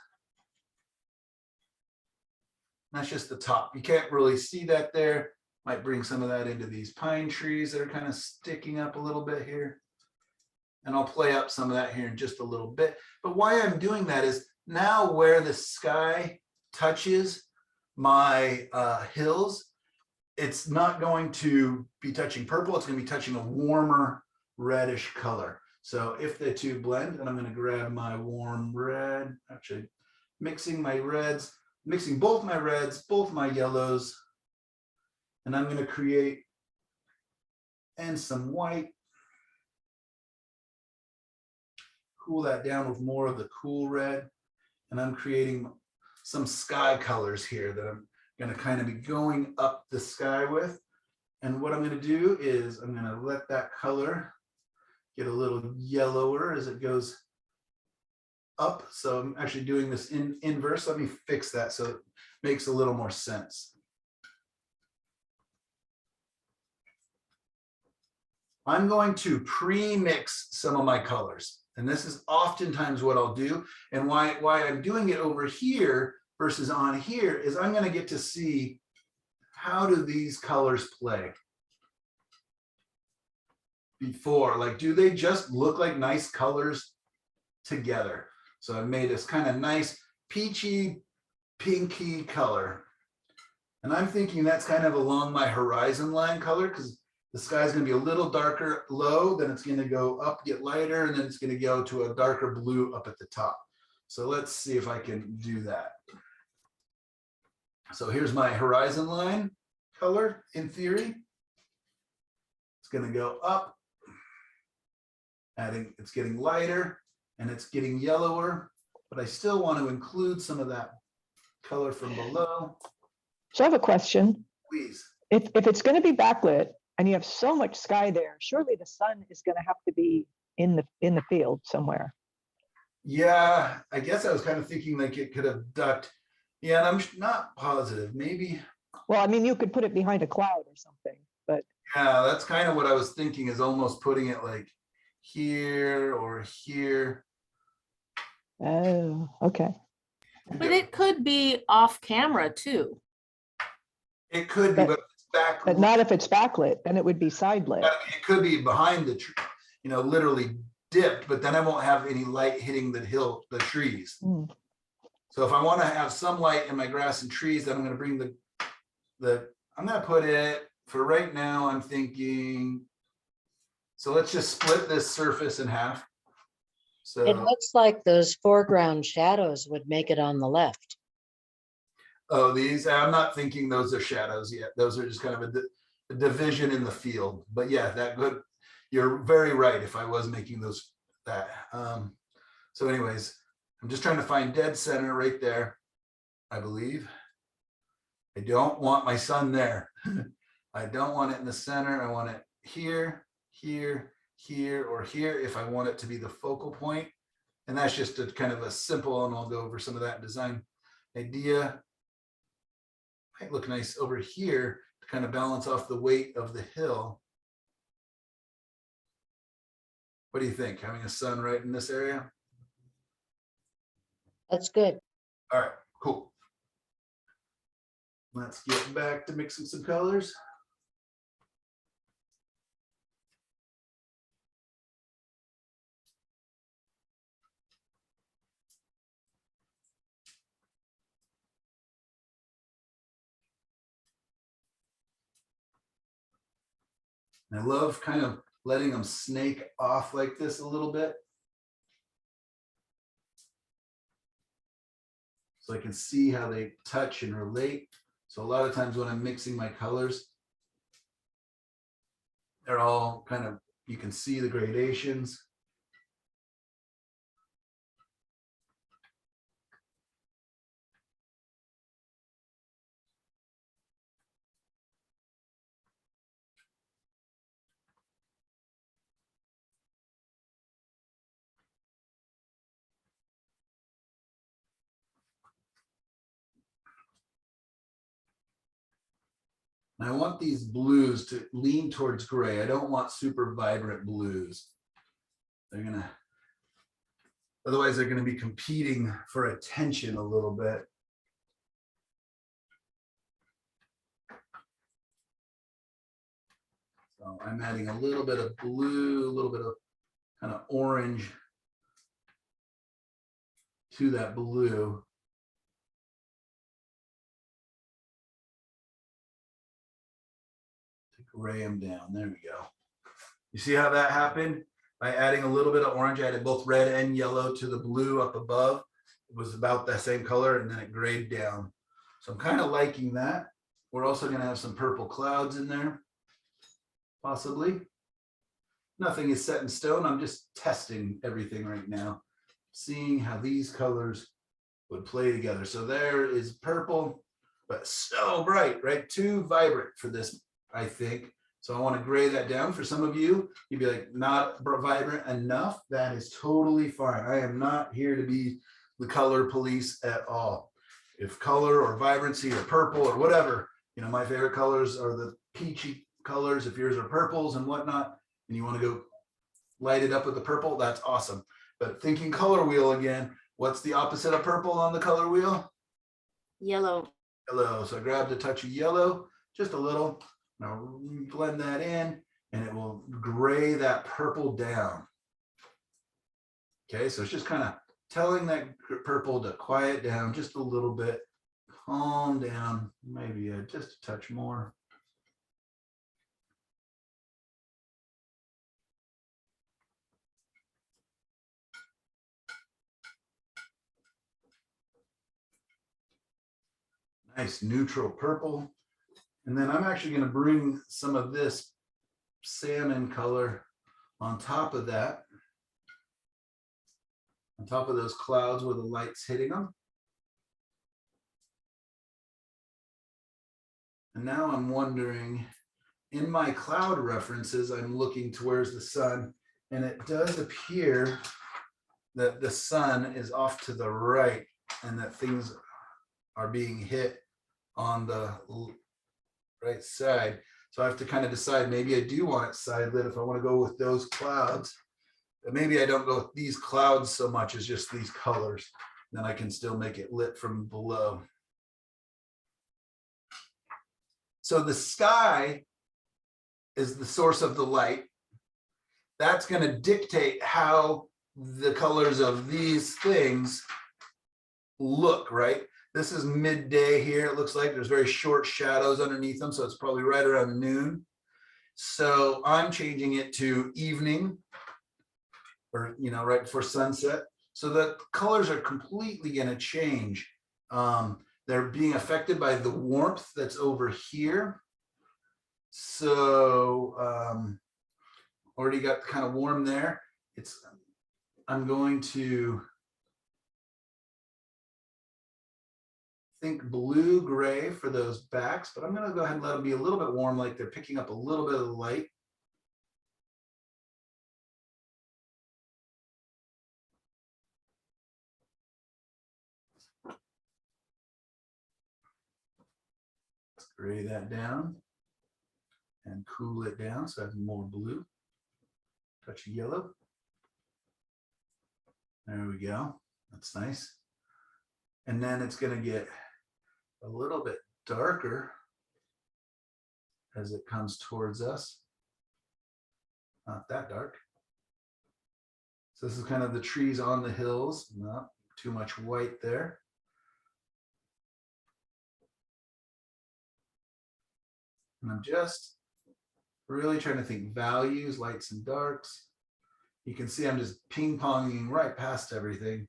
That's just the top. You can't really see that there. Might bring some of that into these pine trees that are kind of sticking up a little bit here. And I'll play up some of that here in just a little bit. But why I'm doing that is now where the sky touches my hills, it's not going to be touching purple. It's going to be touching a warmer reddish color. So if the two blend, and I'm going to grab my warm red, actually mixing my reds, mixing both my reds, both my yellows, and I'm going to create some white. Cool that down with more of the cool red. And I'm creating some sky colors here that I'm going to kind of be going up the sky with. And what I'm going to do is I'm going to let that color get a little yellower as it goes up. So I'm actually doing this in inverse. Let me fix that so it makes a little more sense. I'm going to pre-mix some of my colors. And this is oftentimes what I'll do. And why I'm doing it over here versus on here is I'm going to get to see, how do these colors play before? Like, do they just look like nice colors together? So I've made this kind of nice peachy, pinky color. And I'm thinking that's kind of along my horizon line color, because the sky is going to be a little darker low, then it's going to go up, get lighter, and then it's going to go to a darker blue up at the top. So let's see if I can do that. So here's my horizon line color in theory. It's going to go up, it's getting lighter and it's getting yellower, but I still want to include some of that color from below. So I have a question. Please. If it's going to be backlit and you have so much sky there, surely the sun is going to have to be in the field somewhere. Yeah, I guess I was kind of thinking like it could have ducked. Yeah, and I'm not positive. Maybe. Well, I mean, you could put it behind a cloud or something, but. Yeah, that's kind of what I was thinking, is almost putting it like here or here. Oh, okay. But it could be off camera too. It could be, but it's back. But not if it's backlit, then it would be side lit. It could be behind the tree, literally dipped, but then I won't have any light hitting the trees. So if I want to have some light in my grass and trees, then I'm going to bring I'm going to put it, for right now, I'm thinking, so let's just split this surface in half. It So, looks like those foreground shadows would make it on the left. oh, these, I'm not thinking those are shadows yet. Those are just kind of a division in the field. But yeah, that good. You're very right if I was making those, that. So anyways, I'm just trying to find dead center right there, I believe. I don't want my sun there. I don't want it in the center. I want it here, here, here, or here if I want it to be the focal point. And that's just a kind of a simple, and I'll go over some of that design idea. Might look nice over here to kind of balance off the weight of the hill. What do you think? Having a sun right in this area? That's good. All right, cool. Let's get back to mixing some colors. I love kind of letting them snake off like this a little bit. So I can see how they touch and relate. So a lot of times when I'm mixing my colors, they're all kind of, you can see the gradations. And I want these blues to lean towards gray. I don't want super vibrant blues. Otherwise they're gonna be competing for attention a little bit. So I'm adding a little bit of blue, a little bit of kind of orange to that blue. Gray them down. There we go. You see how that happened? By adding a little bit of orange, I added both red and yellow to the blue up above. It was about that same color, and then it grayed down. So I'm kind of liking that. We're also going to have some purple clouds in there, possibly. Nothing is set in stone. I'm just testing everything right now, seeing how these colors would play together. So there is purple, but so bright, right? Too vibrant for this, I think. So I want to gray that down. For some of you, you'd be like, not vibrant enough. That is totally fine. I am not here to be the color police at all. If color or vibrancy or purple or whatever, you know, my favorite colors are the peachy colors. If yours are purples and whatnot, and you want to go light it up with the purple, that's awesome. But thinking color wheel again, what's the opposite of purple on the color wheel? Yellow. Yellow. So I grabbed a touch of yellow, just a little. Now blend that in, and it will gray that purple down. Okay, so it's just kind of telling that purple to quiet down just a little bit, calm down, maybe just a touch more. Nice neutral purple. And then I'm actually going to bring some of this salmon color on top of that, on top of those clouds where the light's hitting them. And now I'm wondering, in my cloud references, I'm looking towards the sun, and it does appear that the sun is off to the right and that things are being hit on the right side. So I have to kind of decide, maybe I do want it side lit if I want to go with those clouds. But maybe I don't go with these clouds so much as just these colors. Then I can still make it lit from below. So the sky is the source of the light. That's going to dictate how the colors of these things look, right? This is midday here. It looks like there's very short shadows underneath them. So it's probably right around noon. So I'm changing it to evening, or, you know, right before sunset. So the colors are completely going to change. They're being affected by the warmth that's over here. So already got kind of warm there. I'm going to think blue gray for those backs, but I'm going to go ahead and let them be a little bit warm, like they're picking up a little bit of the light. Let's gray that down and cool it down so I have more blue. Touch of yellow. There we go. That's nice. And then it's going to get a little bit darker as it comes towards us. Not that dark. So this is kind of the trees on the hills. Not too much white there. And I'm just really trying to think values, lights and darks. You can see I'm just ping-ponging right past everything.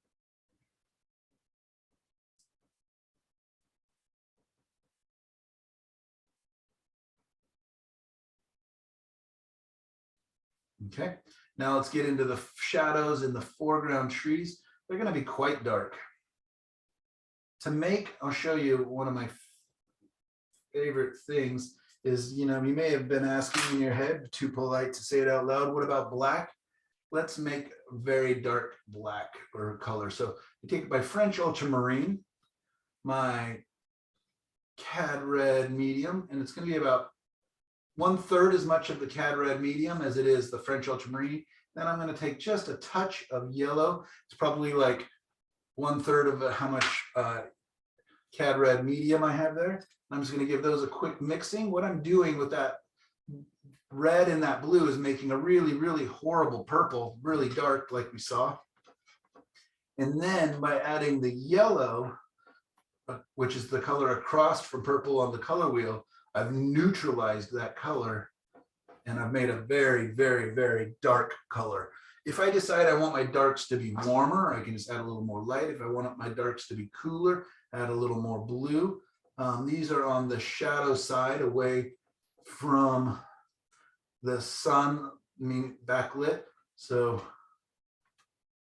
Okay, now let's get into the shadows in the foreground trees. They're going to be quite dark. To make, I'll show you one of my favorite things is, you know, you may have been asking in your head, too polite to say it out loud, what about black? Let's make very dark black or color. So I take my French ultramarine, my cad red medium, and it's going to be about 1/3 as much of the cad red medium as it is the French ultramarine. Then I'm going to take just a touch of yellow. It's probably like 1/3 of how much cad red medium I have there. I'm just going to give those a quick mixing. What I'm doing with that red and that blue is making a really, really horrible purple, really dark like we saw. And then by adding the yellow, which is the color across from purple on the color wheel, I've neutralized that color and I've made a very, very, very dark color. If I decide I want my darks to be warmer, I can just add a little more light. If I want my darks to be cooler, add a little more blue. These are on the shadow side away from the sun, backlit. So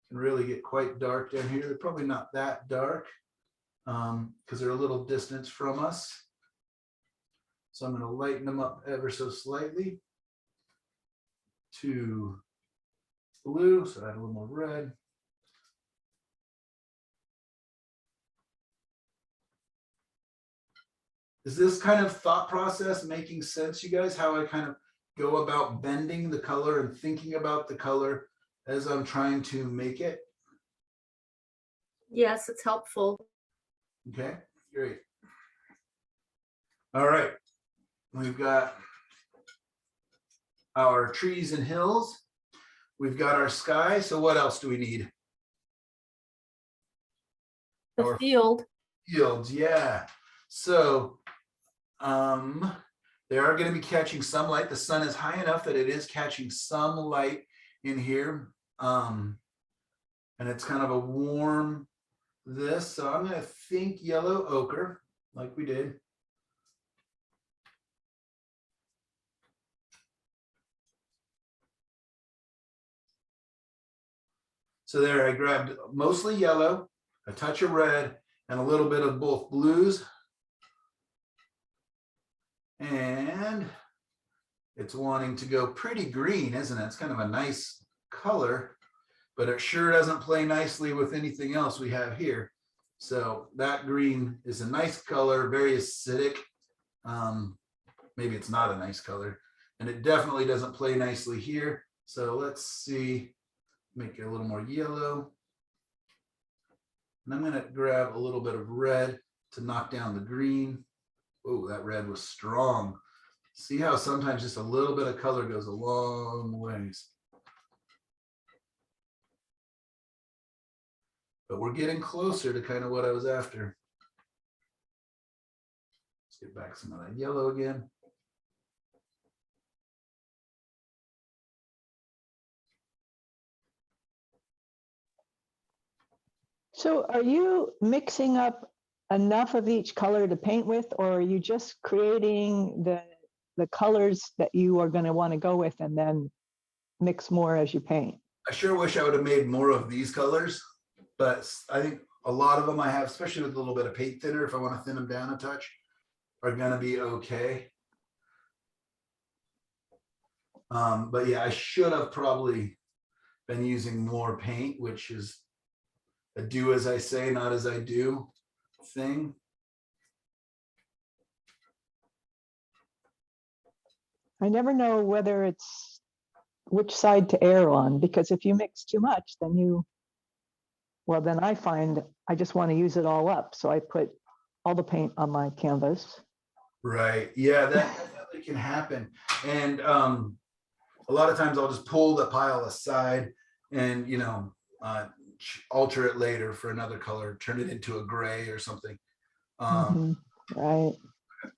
can really get quite dark down here. They're probably not that dark because they're a little distance from us. So I'm going to lighten them up ever so slightly to blue. So add a little more red. Is this kind of thought process making sense, you guys? How I kind of go about bending the color and thinking about the color as I'm trying to make it? Yes, it's helpful. Okay, great. All right, we've got our trees and hills. We've got our sky. So what else do we need? The Our field. fields, yeah. So they are going to be catching some light. The sun is high enough that it is catching some light in here. And it's kind of a warm this. So I'm going to think yellow ochre like we did. So there I grabbed mostly yellow, a touch of red, and a little bit of both blues. And it's wanting to go pretty green, isn't it? It's kind of a nice color, but it sure doesn't play nicely with anything else we have here. So that green is a nice color, very acidic. Maybe it's not a nice color, and it definitely doesn't play nicely here. So let's see, make it a little more yellow. And I'm going to grab a little bit of red to knock down the green. Oh, that red was strong. See how sometimes just a little bit of color goes a long ways. but we're getting closer to kind of what I was after. Let's get back some of that yellow again. So are you mixing up enough of each color to paint with, or are you just creating the colors that you are going to want to go with and then mix more as you paint? I sure wish I would have made more of these colors, but I think a lot of them I have, especially with a little bit of paint thinner, if I want to thin them down a touch, are going to be okay. But yeah, I should have probably been using more paint, which is a do as I say, not as I do thing. I never know whether it's which side to err on, because if you mix too much, then then I find I just want to use it all up. So I put all the paint on my canvas. Right. Yeah, that definitely can happen. And a lot of times I'll just pull the pile aside and, you know, alter it later for another color, turn it into a gray or something. Right.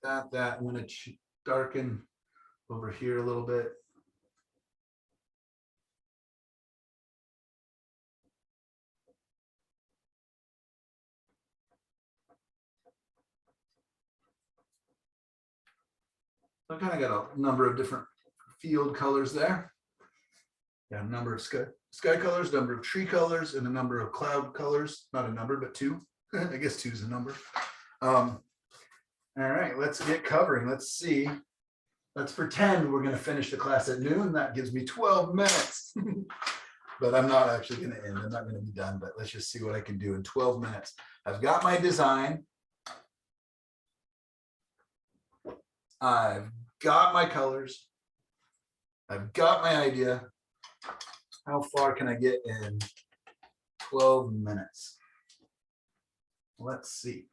That I'm going to darken over here a little bit. So I kind of got a number of different field colors there. Got a number of sky colors, number of tree colors, and a number of cloud colors. Not a number, but two. I guess two is a number. All right, let's get covering. Let's see. Let's pretend we're going to finish the class at noon. That gives me 12 minutes. But I'm not actually going to end. I'm not going to be done, but let's just see what I can do in 12 minutes. I've got my design. I've got my colors. I've got my idea. How far can I get in 12 minutes? Let's see.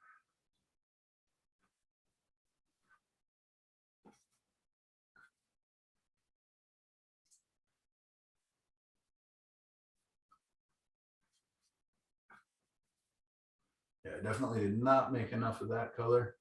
Yeah, I definitely did not make enough of that color.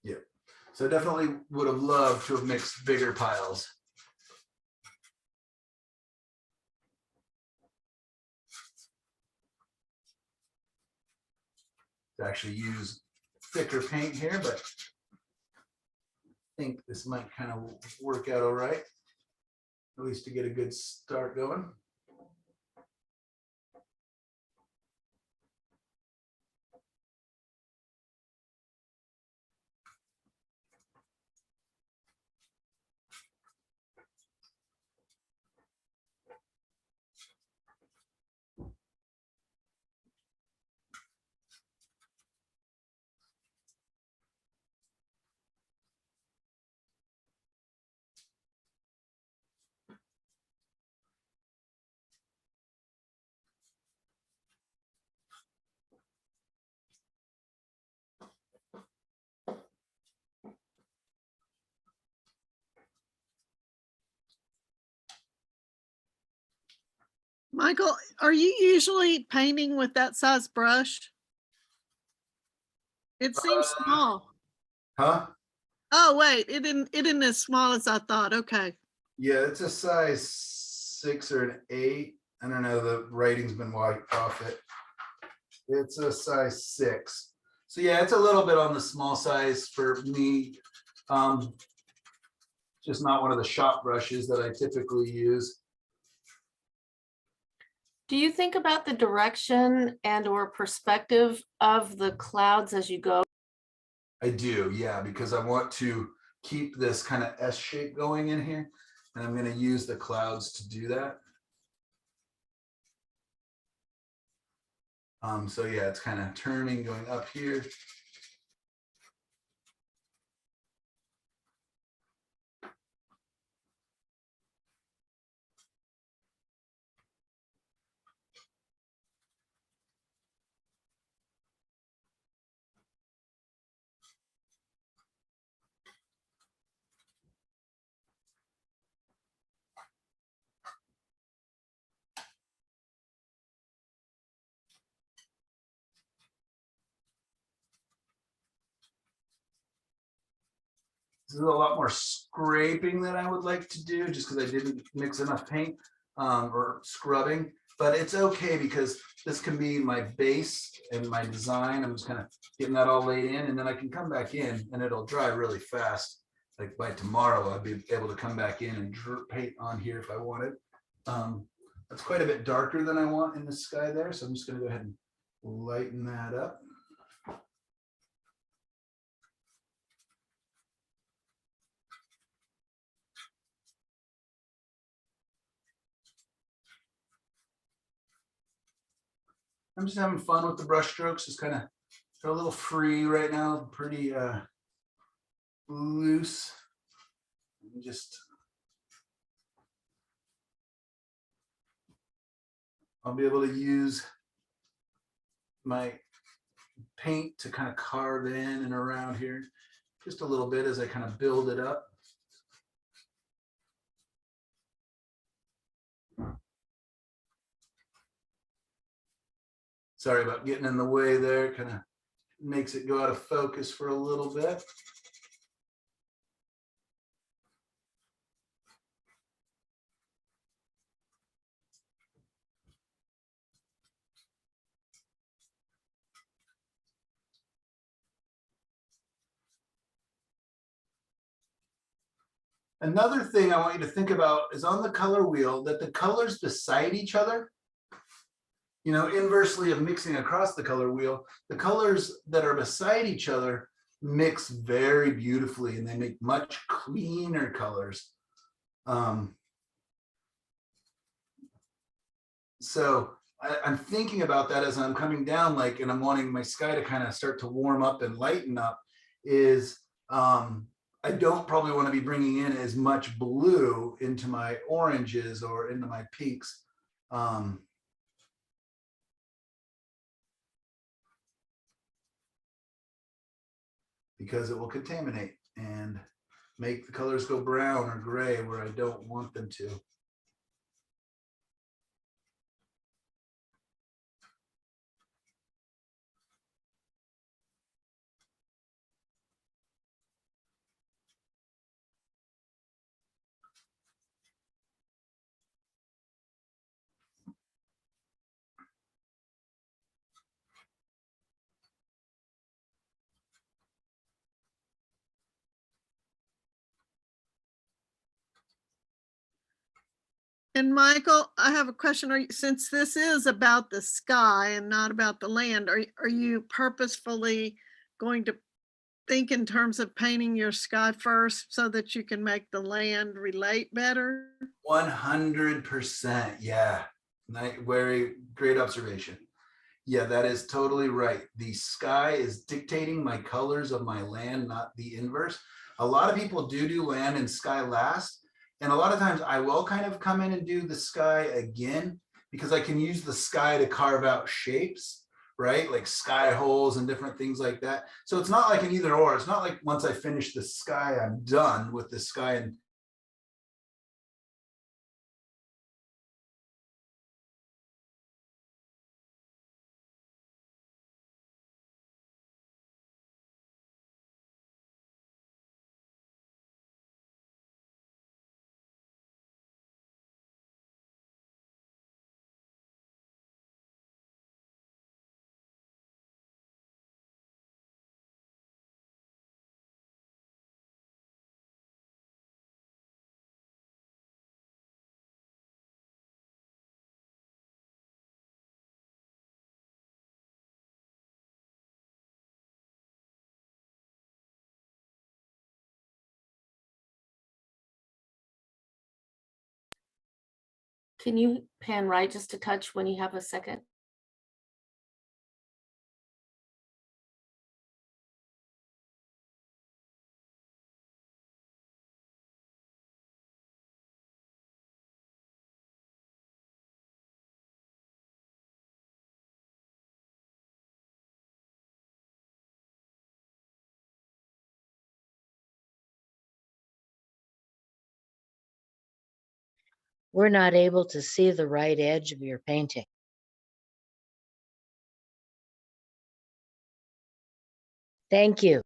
Yeah, so definitely would have loved to have mixed bigger piles. To actually use thicker paint here, but I think this might kind of work out all right, at least to get a good start going. Michael, are you usually painting with that size brush? It seems small. Huh? Oh, wait, it isn't as small as I thought. Okay. Yeah, it's a size 6 or an 8. I don't know, the writing's been wiped off it. It's a size 6. So yeah, it's a little bit on the small size for me. Just not one of the shop brushes that I typically use. Do you think about the direction and or perspective of the clouds as you go? I do, yeah, because I want to keep this kind of S shape going in here, and I'm going to use the clouds to do that. So yeah, it's kind of turning, going up here. This is a lot more scraping than I would like to do just because I didn't mix enough paint or scrubbing, but it's okay because this can be my base and my design. I'm just kind of getting that all laid in, and then I can come back in and it'll dry really fast. Like by tomorrow, I'll be able to come back in and paint on here if I wanted. That's quite a bit darker than I want in the sky there, so I'm just going to go ahead and lighten that up. I'm just having fun with the brush strokes, just kind of a little free right now, pretty loose. Just I'll be able to use my paint to kind of carve in and around here just a little bit as I kind of build it up. Sorry about getting in the way there, kind of makes it go out of focus for a little bit. Another thing I want you to think about is on the color wheel that the colors beside each other, you know, inversely of mixing across the color wheel, the colors that are beside each other mix very beautifully and they make much cleaner colors. So I'm thinking about that as I'm coming down, like, and I'm wanting my sky to kind of start to warm up and lighten up, is I don't probably want to be bringing in as much blue into my oranges or into my pinks. Because it will contaminate and make the colors go brown or gray where I don't want them to. And Michael, I have a question. Since this is about the sky and not about the land, are you purposefully going to think in terms of painting your sky first so that you can make the land relate better? 100%. Yeah. Very great observation. Yeah, that is totally right. The sky is dictating my colors of my land, not the inverse. A lot of people do land and sky last. And a lot of times I will kind of come in and do the sky again because I can use the sky to carve out shapes, right? Like sky holes and different things like that. So it's not like an either or. It's not like once I finish the sky, I'm done with the sky and Can you pan right just a touch when you have a second? We're not able to see the right edge of your painting. Thank you.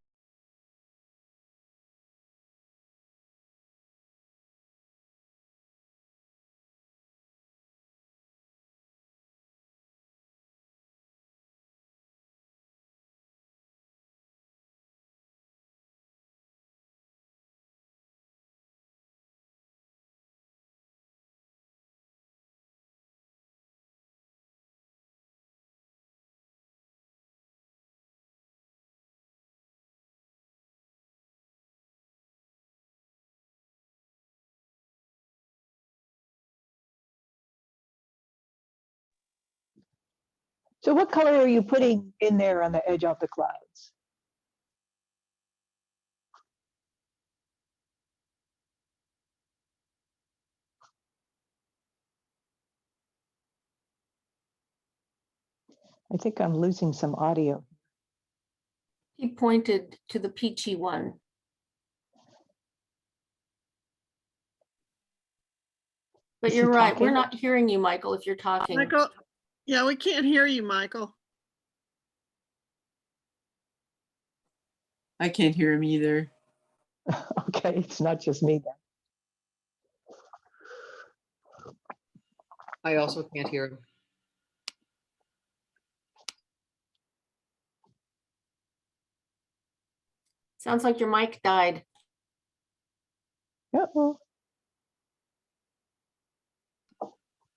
So what color are you putting in there on the edge of the clouds? I think I'm losing some audio. He pointed to the peachy one. But Is he you're right, we're talking? not hearing you, Michael, if you're talking. Michael, yeah, we can't hear you, Michael. I can't hear him either. Okay, it's not just me then. I also can't hear him. Sounds like your mic died. Uh-oh.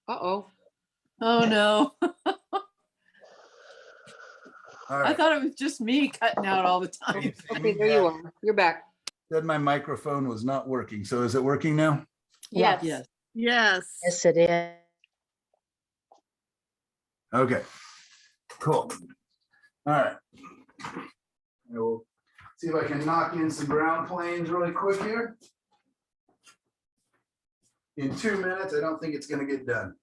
Uh-oh. Oh, no. All I right. thought it was just me cutting out all the time. Can you see Okay, me? there you are. You're back. Said my microphone was not working. So is it working now? Yeah. Yes. Yes. Yes. Yes, it is. Okay, cool. All right. I will see if I can knock in some ground planes really quick here. In 2 minutes, I don't think it's going to get done.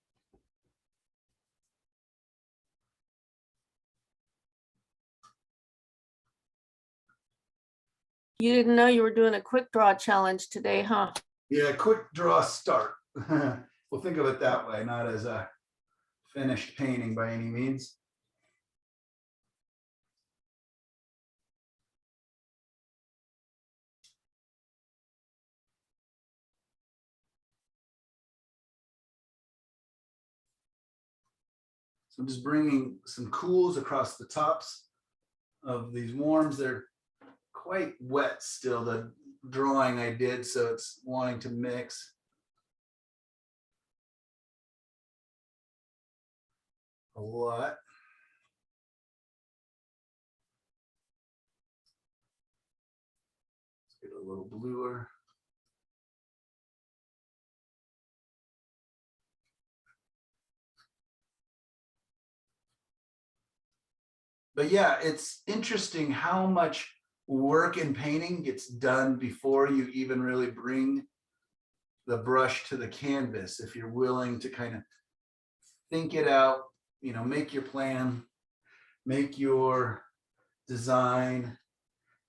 You didn't know you were doing a quick draw challenge today, huh? Yeah, quick draw start. We'll think of it that way, not as a finished painting by any means. So I'm just bringing some cools across the tops of these warms. They're quite wet still, the drawing I did, so it's wanting to mix. A lot. Let's get a little bluer. But yeah, it's interesting how much work in painting gets done before you even really bring the brush to the canvas. If you're willing to kind of think it out, you know, make your plan, make your design,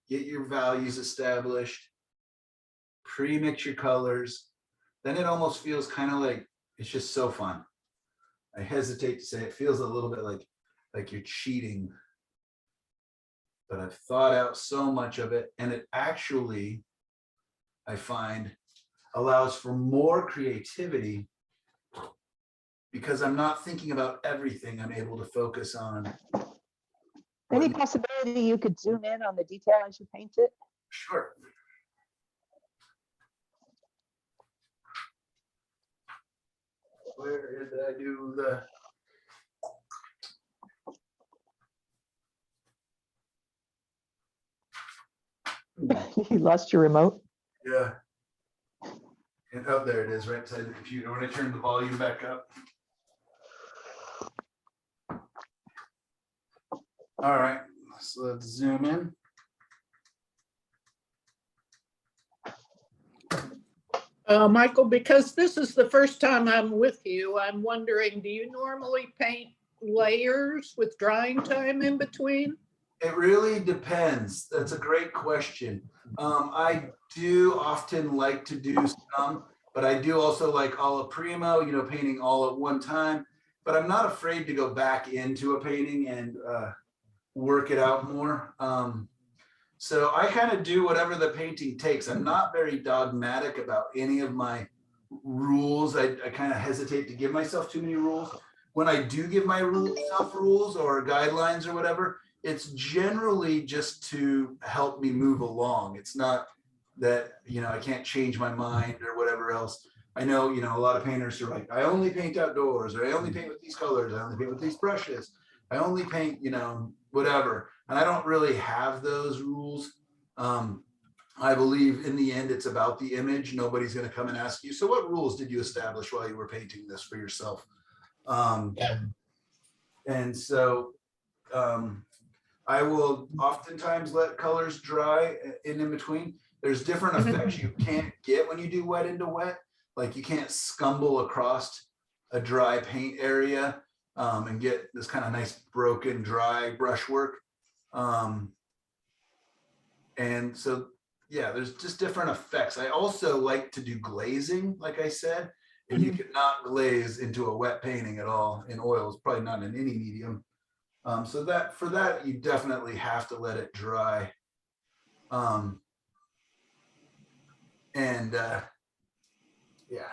get your values established, pre-mix your colors, then it almost feels kind of like it's just so fun. I hesitate to say it feels a little bit like you're cheating, but I've thought out so much of it, and it actually, I find, allows for more creativity because I'm not thinking about everything. I'm able to focus on. Any possibility you could zoom in on the detail as you paint it? Sure. Where did I do the? You lost your remote? Yeah. And oh, there it is, right beside the computer. When I turn the volume back up. All right, so let's zoom in. Michael, because this is the first time I'm with you, I'm wondering, do you normally paint layers with drying time in between? It really depends. That's a great question. I do often like to do some, but I do also like alla primo, you know, painting all at one time. But I'm not afraid to go back into a painting and work it out more. So I kind of do whatever the painting takes. I'm not very dogmatic about any of my rules. I kind of hesitate to give myself too many rules. When I do give myself rules or guidelines or whatever, it's generally just to help me move along. It's not that, you know, I can't change my mind or whatever else. I know, you know, a lot of painters are like, I only paint outdoors, or I only paint with these colors, I only paint with these brushes, I only paint, you know, whatever. And I don't really have those rules. I believe in the end, it's about the image. Nobody's going to come and ask you, so what rules did you establish while you were painting this for yourself? And so I will oftentimes let colors dry in between. There's different effects you can't get when you do wet into wet. Like you can't scumble across a dry paint area and get this kind of nice broken dry brushwork. And so, yeah, there's just different effects. I also like to do glazing, like I said, and you cannot glaze into a wet painting at all in oils, probably not in any medium. So that for that, you definitely have to let it dry. Yeah.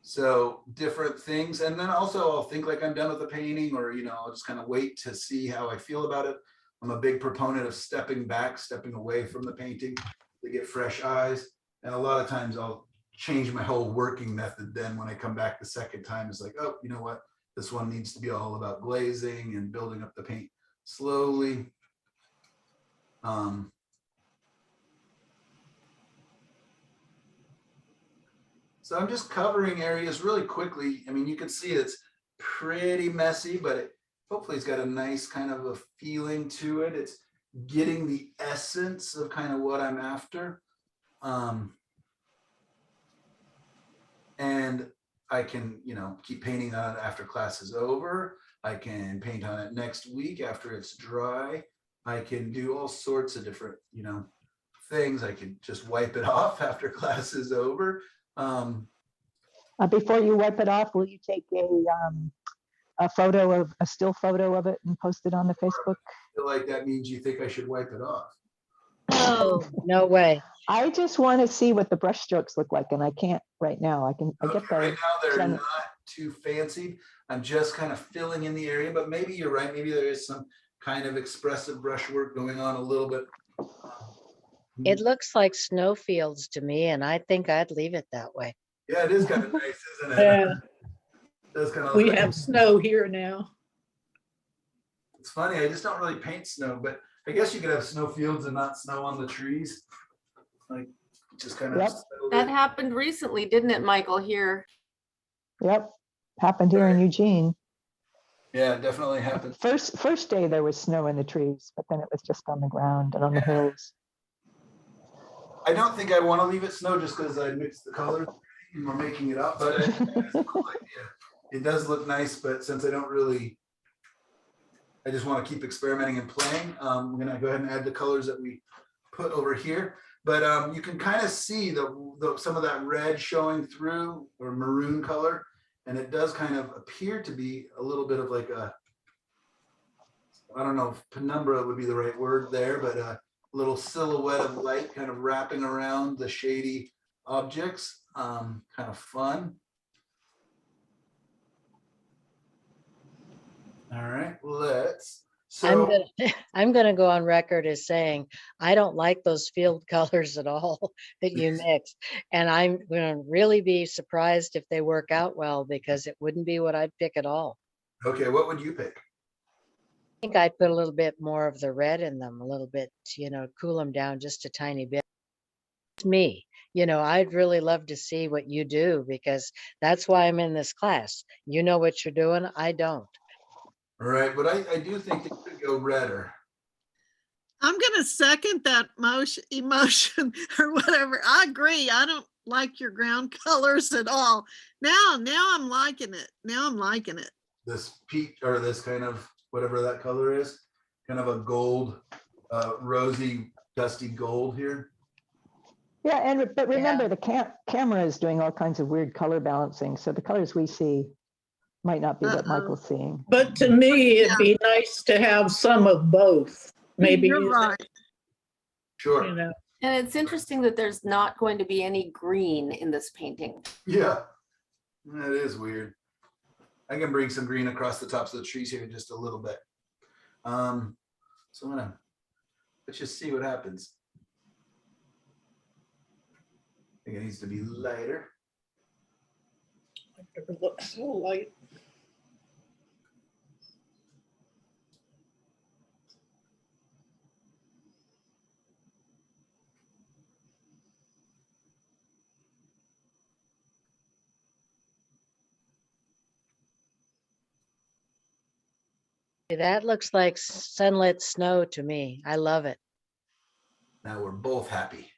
So different things. And then also I'll think like I'm done with the painting, or, you know, I'll just kind of wait to see how I feel about it. I'm a big proponent of stepping back, stepping away from the painting to get fresh eyes. And a lot of times I'll change my whole working method. Then when I come back the second time, it's like, oh, you know what? This one needs to be all about glazing and building up the paint slowly. So I'm just covering areas really quickly. I mean, you can see it's pretty messy, but hopefully it's got a nice kind of a feeling to it. It's getting the essence of kind of what I'm after. And I can, you know, keep painting on it after class is over. I can paint on it next week after it's dry. I can do all sorts of different, you know, things. I can just wipe it off after class is over. Before you wipe it off, will you take a still photo of it and post it on the Facebook? I feel like that means you think I should wipe it off. Oh, no way. I just want to see what the brush strokes look like, and I can't right now. I Okay, get the right now they're gen- not too fancied. I'm just kind of filling in the area, but maybe you're right. Maybe there is some kind of expressive brushwork going on a little bit. It looks like snowfields to me, and I think I'd leave it that way. Yeah, it is kind of nice, isn't it? Yeah, It does kind of we look like, have snow here now. it's funny, I just don't really paint snow, but I guess you could have snow fields and not snow on the trees. Like just kind of Yep. settled That in. happened recently, didn't it, Michael, here? Yep, happened here in Eugene. Yeah, it definitely happened. First day there was snow in the trees, but then it was just on the ground and on the hills. I don't think I want to leave it snow just because I mixed the colors and we're making it up, but it's a cool idea. It does look nice, but since I don't really, I just want to keep experimenting and playing. I'm going to go ahead and add the colors that we put over here. But you can kind of see some of that red showing through, or maroon color. And it does kind of appear to be a little bit of like a, I don't know if penumbra would be the right word there, but a little silhouette of light kind of wrapping around the shady objects. Kind of fun. All right, I'm gonna go on record as saying I don't like those field colors at all that you mix, and I'm gonna really be surprised if they work out well, because it wouldn't be what I'd pick at all. Okay, what would you pick? I think I'd put a little bit more of the red in them, a little bit, you know, cool them down just a tiny bit. It's me. you know, I'd really love to see what you do, because that's why I'm in this class. You know what you're doing, I don't. Right, but I do think it could go redder. I'm gonna second that emotion or whatever. I agree. I don't like your ground colors at all. Now I'm liking it. Now I'm liking it. This peach, or this kind of whatever that color is, kind of a gold, rosy, dusty gold here. Yeah, and but remember Yeah. the camera is doing all kinds of weird color balancing, so the colors we see might not be what Uh-oh. Michael's seeing. But to me, it'd be nice to have some of both. Maybe You're use right. it, Sure. you know. And it's interesting that there's not going to be any green in this painting. Yeah, that is weird. I can bring some green across the tops of the trees here just a little bit. So let's just see what happens. I think it needs to be lighter. It looks so light. That looks like sunlit snow to me. I love it. Now we're both happy.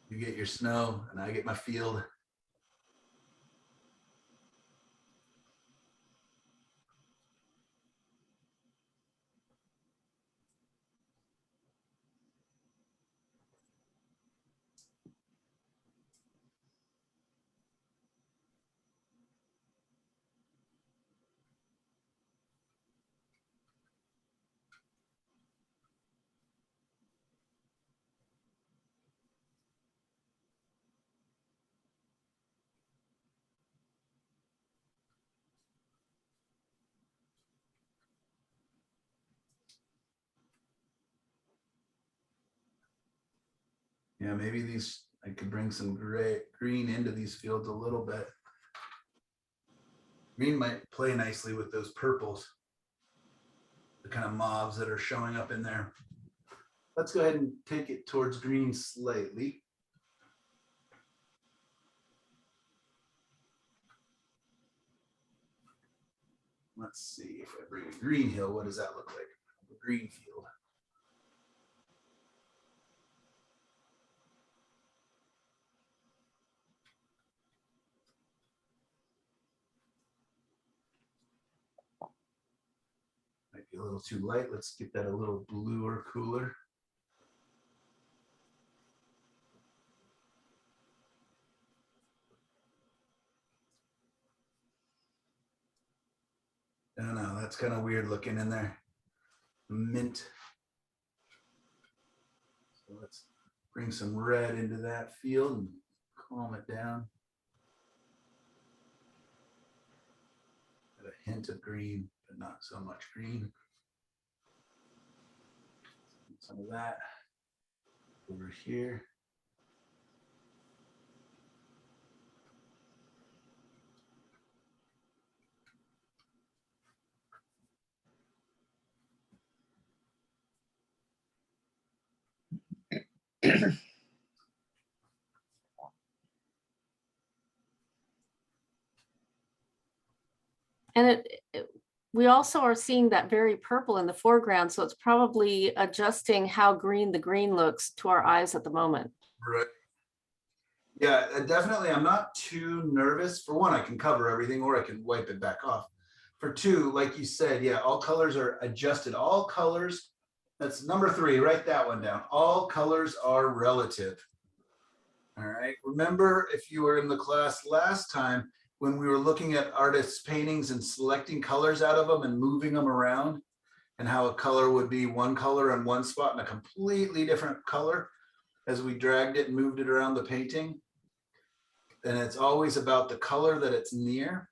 You get your snow and I get my field. Yeah, maybe these, I could bring some green into these fields a little bit. Green might play nicely with those purples, the kind of mauves that are showing up in there. Let's go ahead and take it towards green slightly. Let's see if I bring a green hill, what does that look like? A green field. Might be a little too light. Let's get that a little bluer, cooler. I don't know, that's kind of weird looking in there. Mint. So let's bring some red into that field and calm it down. Got a hint of green, but not so much green. Some of that over here. And we also are seeing that very purple in the foreground. So it's probably adjusting how green the green looks to our eyes at the moment. Right. Yeah, definitely. I'm not too nervous. For one, I can cover everything or I can wipe it back off. For two, like you said, yeah, all colors are adjusted. All colors, that's number 3, write that one down. All colors are relative. All right. Remember, if you were in the class last time, when we were looking at artists' paintings and selecting colors out of them and moving them around, and how a color would be one color in one spot and a completely different color as we dragged it and moved it around the painting. And it's always about the color that it's near.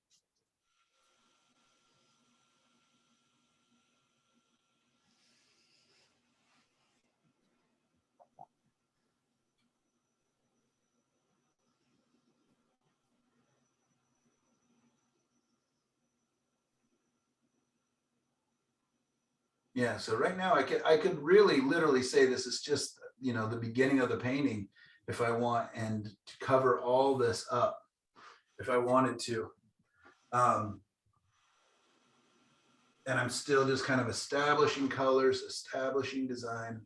Yeah, so right now I could really literally say this is just, you know, the beginning of the painting. if I want, and to cover all this up if I wanted to. And I'm still just kind of establishing colors, establishing design.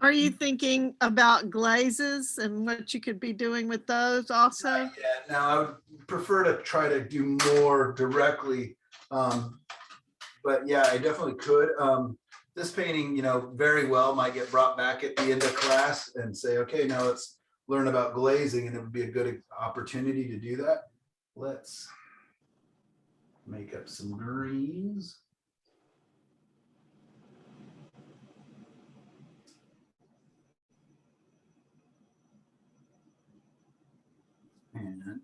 Are you thinking about glazes and what you could be doing with those also? Not yet. Now, I would prefer to try to do more directly. But yeah, I definitely could. This painting, you know, very well might get brought back at the end of class and say, okay, now let's learn about glazing, and it would be a good opportunity to do that. Let's make up some greens. And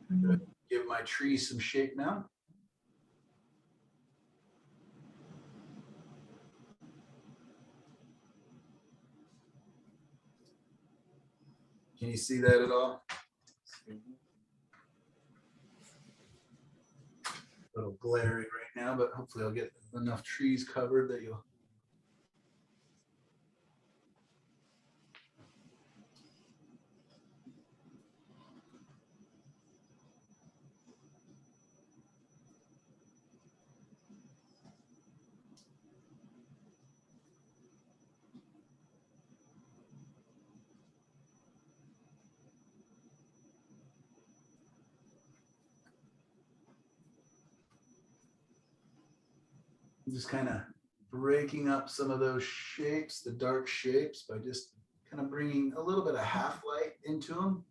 I'm gonna give my tree some shape now. Can you see that at all? A little glary right now, but hopefully I'll get enough trees covered that you'll. Just kind of breaking up some of those shapes, the dark shapes, by just kind of bringing a little bit of half light into them.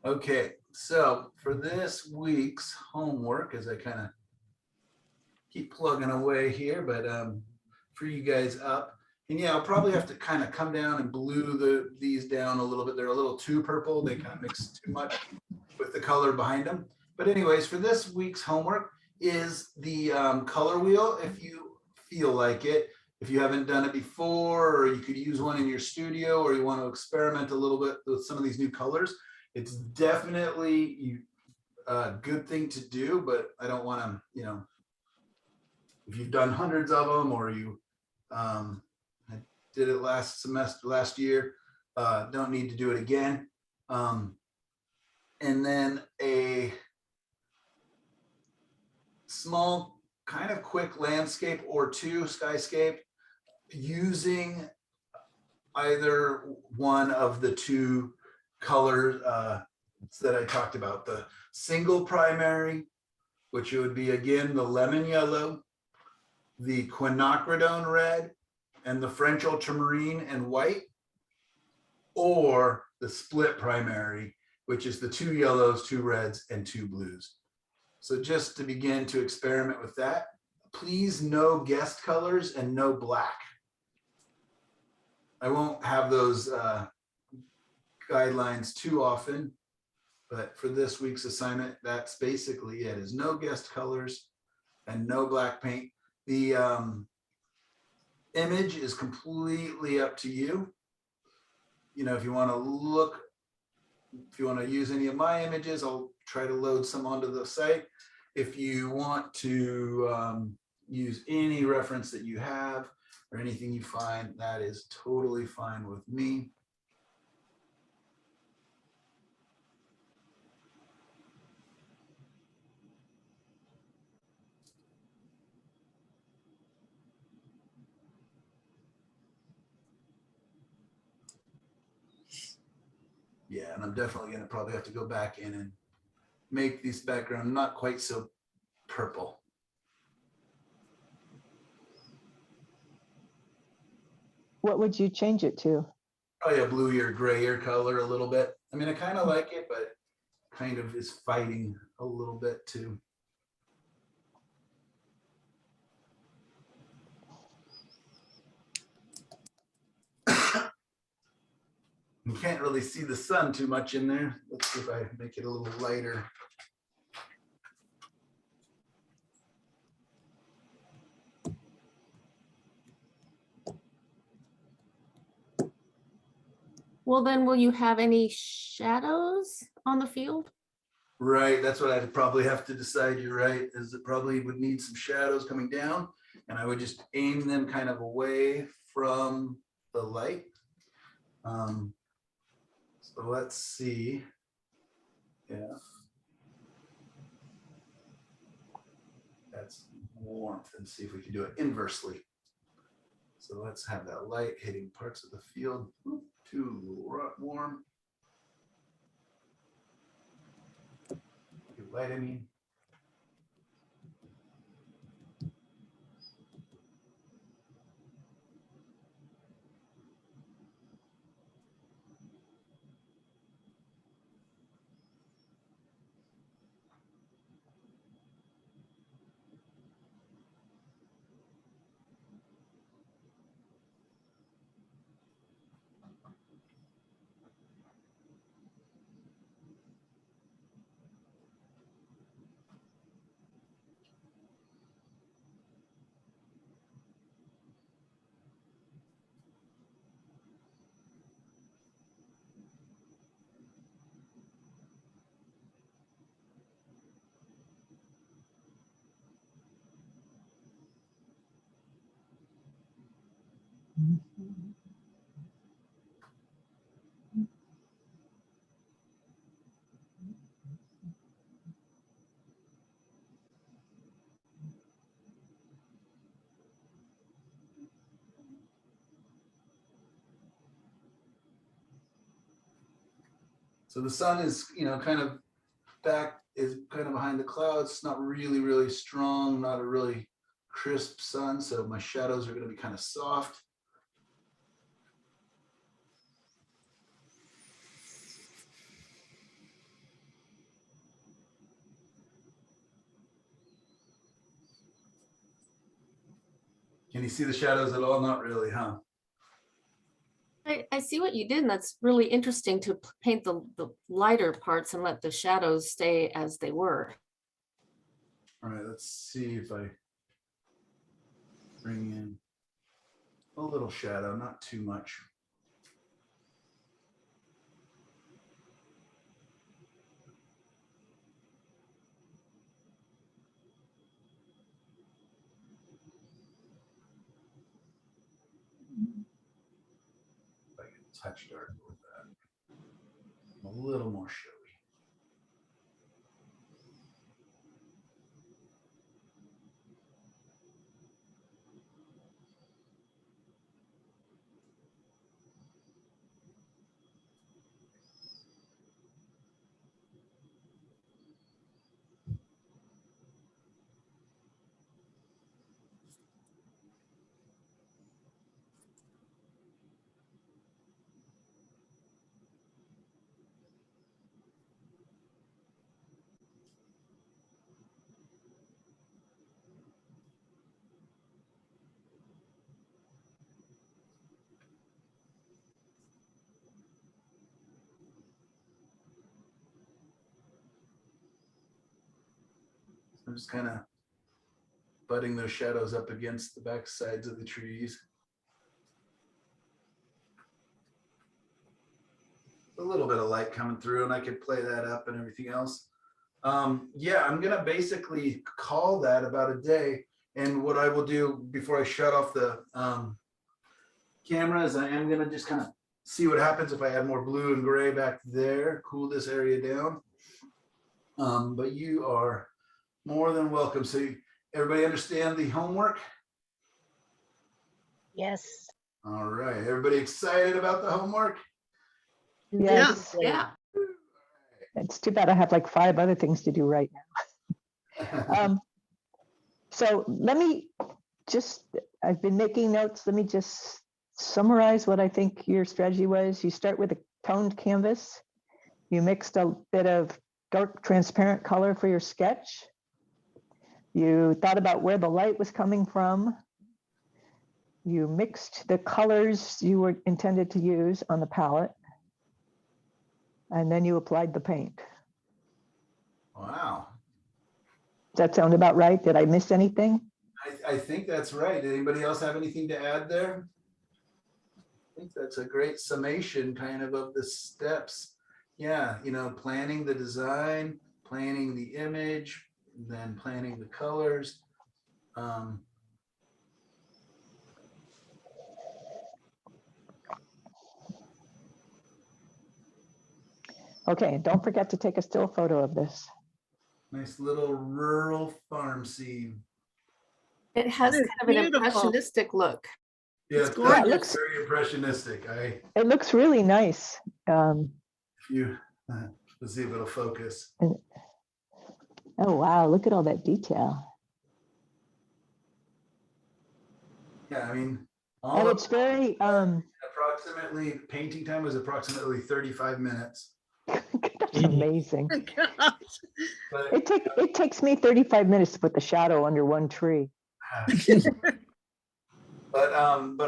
Okay, so for this week's homework, as I kind of keep plugging away here, but for you guys up, and yeah, I'll probably have to kind of come down and blue these down a little bit. They're a little too purple. They kind of mix too much with the color behind them. But anyways, for this week's homework is the color wheel, if you feel like it. If you haven't done it before, or you could use one in your studio, or you want to experiment a little bit with some of these new colors, it's definitely a good thing to do, but I don't want to, you know, if you've done hundreds of them, or you I did it last year, don't need to do it again. And then a small kind of quick landscape or two, skyscape, using either one of the two colors that I talked about, the single primary, which would be again the lemon yellow, the quinacridone red, and the French ultramarine and white, or the split primary, which is the two yellows, two reds, and two blues. So just to begin to experiment with that, please no guest colors and no black. I won't have those guidelines too often, but for this week's assignment, that's basically it, is no guest colors and no black paint. The image is completely up to you. You know, if you want to look, if you want to use any of my images, I'll try to load some onto the site. If you want to use any reference that you have or anything you find, that is totally fine with me. Yeah, and I'm definitely gonna probably have to go back in and make this background not quite so purple. What would you change it to? Probably a bluier, grayer color a little bit. I mean, I kind of like it, but kind of is fighting a little bit too. You can't really see the sun too much in there. Let's see if I make it a little lighter. Well, then will you have any shadows on the field? Right, that's what I'd probably have to decide. You're right, is it probably would need some shadows coming down, and I would just aim them kind of away from the light. So let's see. Yeah. That's warmth, and see if we can do it inversely. So let's have that light hitting parts of the field. Too warm. Too light, I mean. So the sun is, kind of is kind of behind the clouds. It's not really, really strong, not a really crisp sun. So my shadows are going to be kind of soft. Can you see the shadows at all? Not really, huh? I see what you did, and that's really interesting to paint the lighter parts and let the shadows stay as they were. All right, let's see if I bring in a little shadow, not too much. If I can touch dark with that. A little more showy. I'm just kind of butting those shadows up against the back sides of the trees. A little bit of light coming through, and I could play that up and everything else. Yeah, I'm gonna basically call that about a day. And what I will do before I shut off the camera is I am gonna just kind of see what happens if I add more blue and gray back there, cool this area down. But you are more than welcome. So everybody understand the homework? Yes. All right, everybody excited about the homework? Yes. Yeah. It's too bad I have like 5 other things to do right now. So let me just, I've been making notes. Let me just summarize what I think your strategy was. You start with a toned canvas. You mixed a bit of dark transparent color for your sketch. You thought about where the light was coming from. You mixed the colors you were intended to use on the palette. And then you applied the paint. Wow. Does that sound about right? Did I miss anything? I think that's right. Anybody else have anything to add there? I think that's a great summation kind of the steps. Yeah, you know, planning the design, planning the image, then planning the colors. Okay, don't forget to take a still photo of this. Nice little rural farm scene. It has It's kind of an beautiful. impressionistic look. Yeah, It's it's gorgeous. very, It looks- very impressionistic. It looks really nice. If you let's see if it'll focus. Oh, wow, look at all that detail. Yeah, I mean, all And of it's very, approximately painting time was approximately 35 minutes. that's amazing. Gosh. But It takes me 35 minutes to put the shadow under one tree. but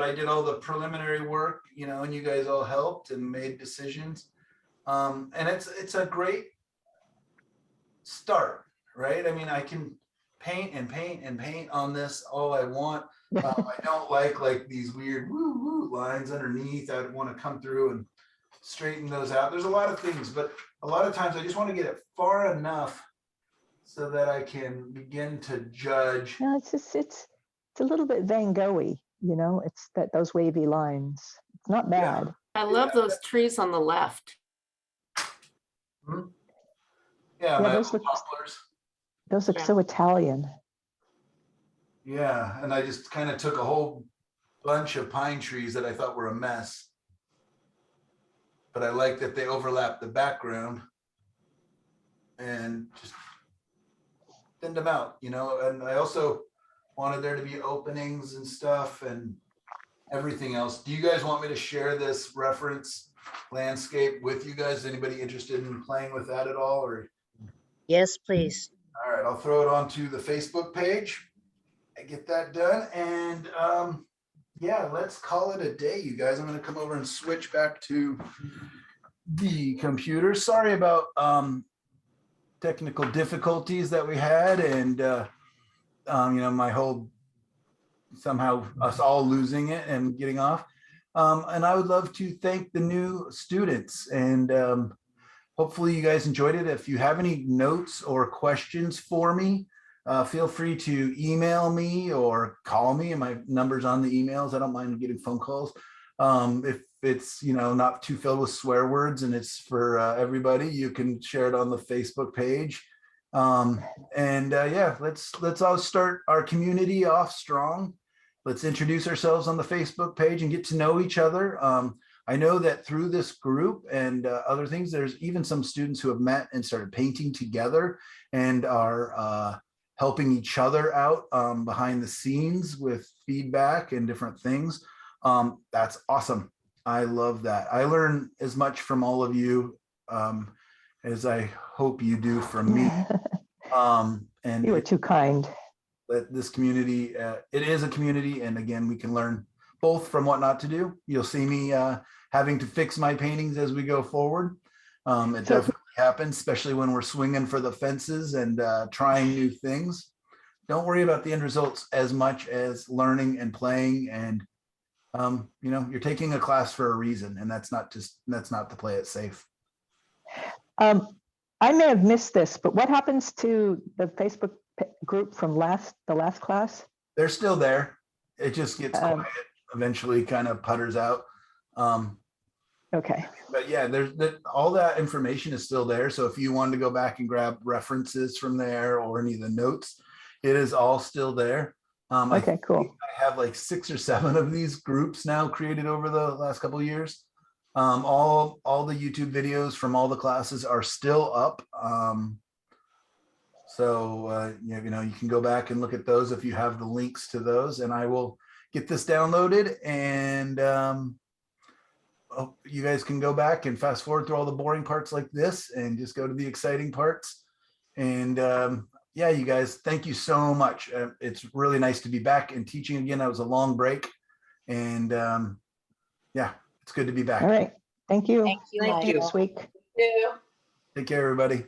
I did all the preliminary work, you know, and you guys all helped and made decisions. And it's a great start, right? I mean, I can paint and paint and paint on this all I want. I don't like these weird woo lines underneath. I want to come through and straighten those out. There's a lot of things, but a lot of times I just want to get it far enough so that I can begin to judge. No, it's a little bit Van Gogh-y, you know, it's those wavy lines. It's not Yeah. bad. I love those trees on the left. Yeah, Yeah, my those little look- poplars. Those look Yeah. so Italian. Yeah, and I just kind of took a whole bunch of pine trees that I thought were a mess. But I like that they overlap the background and just thinned them out, you know, and I also wanted there to be openings and stuff and everything else. Do you guys want me to share this reference landscape with you guys? Anybody interested in playing with that at all? Or Yes, please. all right, I'll throw it onto the Facebook page. I get that done. And yeah, let's call it a day, you guys. I'm going to come over and switch back to the computer. Sorry about technical difficulties that we had, and you know, my whole somehow us all losing it and getting off. And I would love to thank the new students, and hopefully you guys enjoyed it. If you have any notes or questions for me, feel free to email me or call me, and my number's on the emails. I don't mind getting phone calls. If it's, you know, not too filled with swear words and it's for everybody, you can share it on the Facebook page. Yeah, let's all start our community off strong. Let's introduce ourselves on the Facebook page and get to know each other. I know that through this group and other things, there's even some students who have met and started painting together and are helping each other out behind the scenes with feedback and different things. That's awesome. I love that. I learn as much from all of you as I hope you do from me. And You were too kind. that this community, it is a community, and again, we can learn both from what not to do. You'll see me having to fix my paintings as we go forward. It definitely happens, especially when we're swinging for the fences and trying new things. Don't worry about the end results as much as learning and playing, and you know, you're taking a class for a reason, and that's not to play it safe. I may have missed this, but what happens to the Facebook group from the last class? They're still there. It just gets quiet, eventually kind of putters out. Okay. But yeah, there's all that information is still there. So if you wanted to go back and grab references from there or any of the notes, it is all still there. Okay, cool. I have like 6 or 7 of these groups now created over the last couple of years. All the YouTube videos from all the classes are still up. You can go back and look at those if you have the links to those, and I will get this downloaded, and you guys can go back and fast forward through all the boring parts like this and just go to the exciting parts. And yeah, you guys, thank you so much. It's really nice to be back and teaching again. That was a long break, and yeah, it's good to be back. All right. Thank you. Thank you, Thank you. Michael. This week. Yeah. Take care, everybody.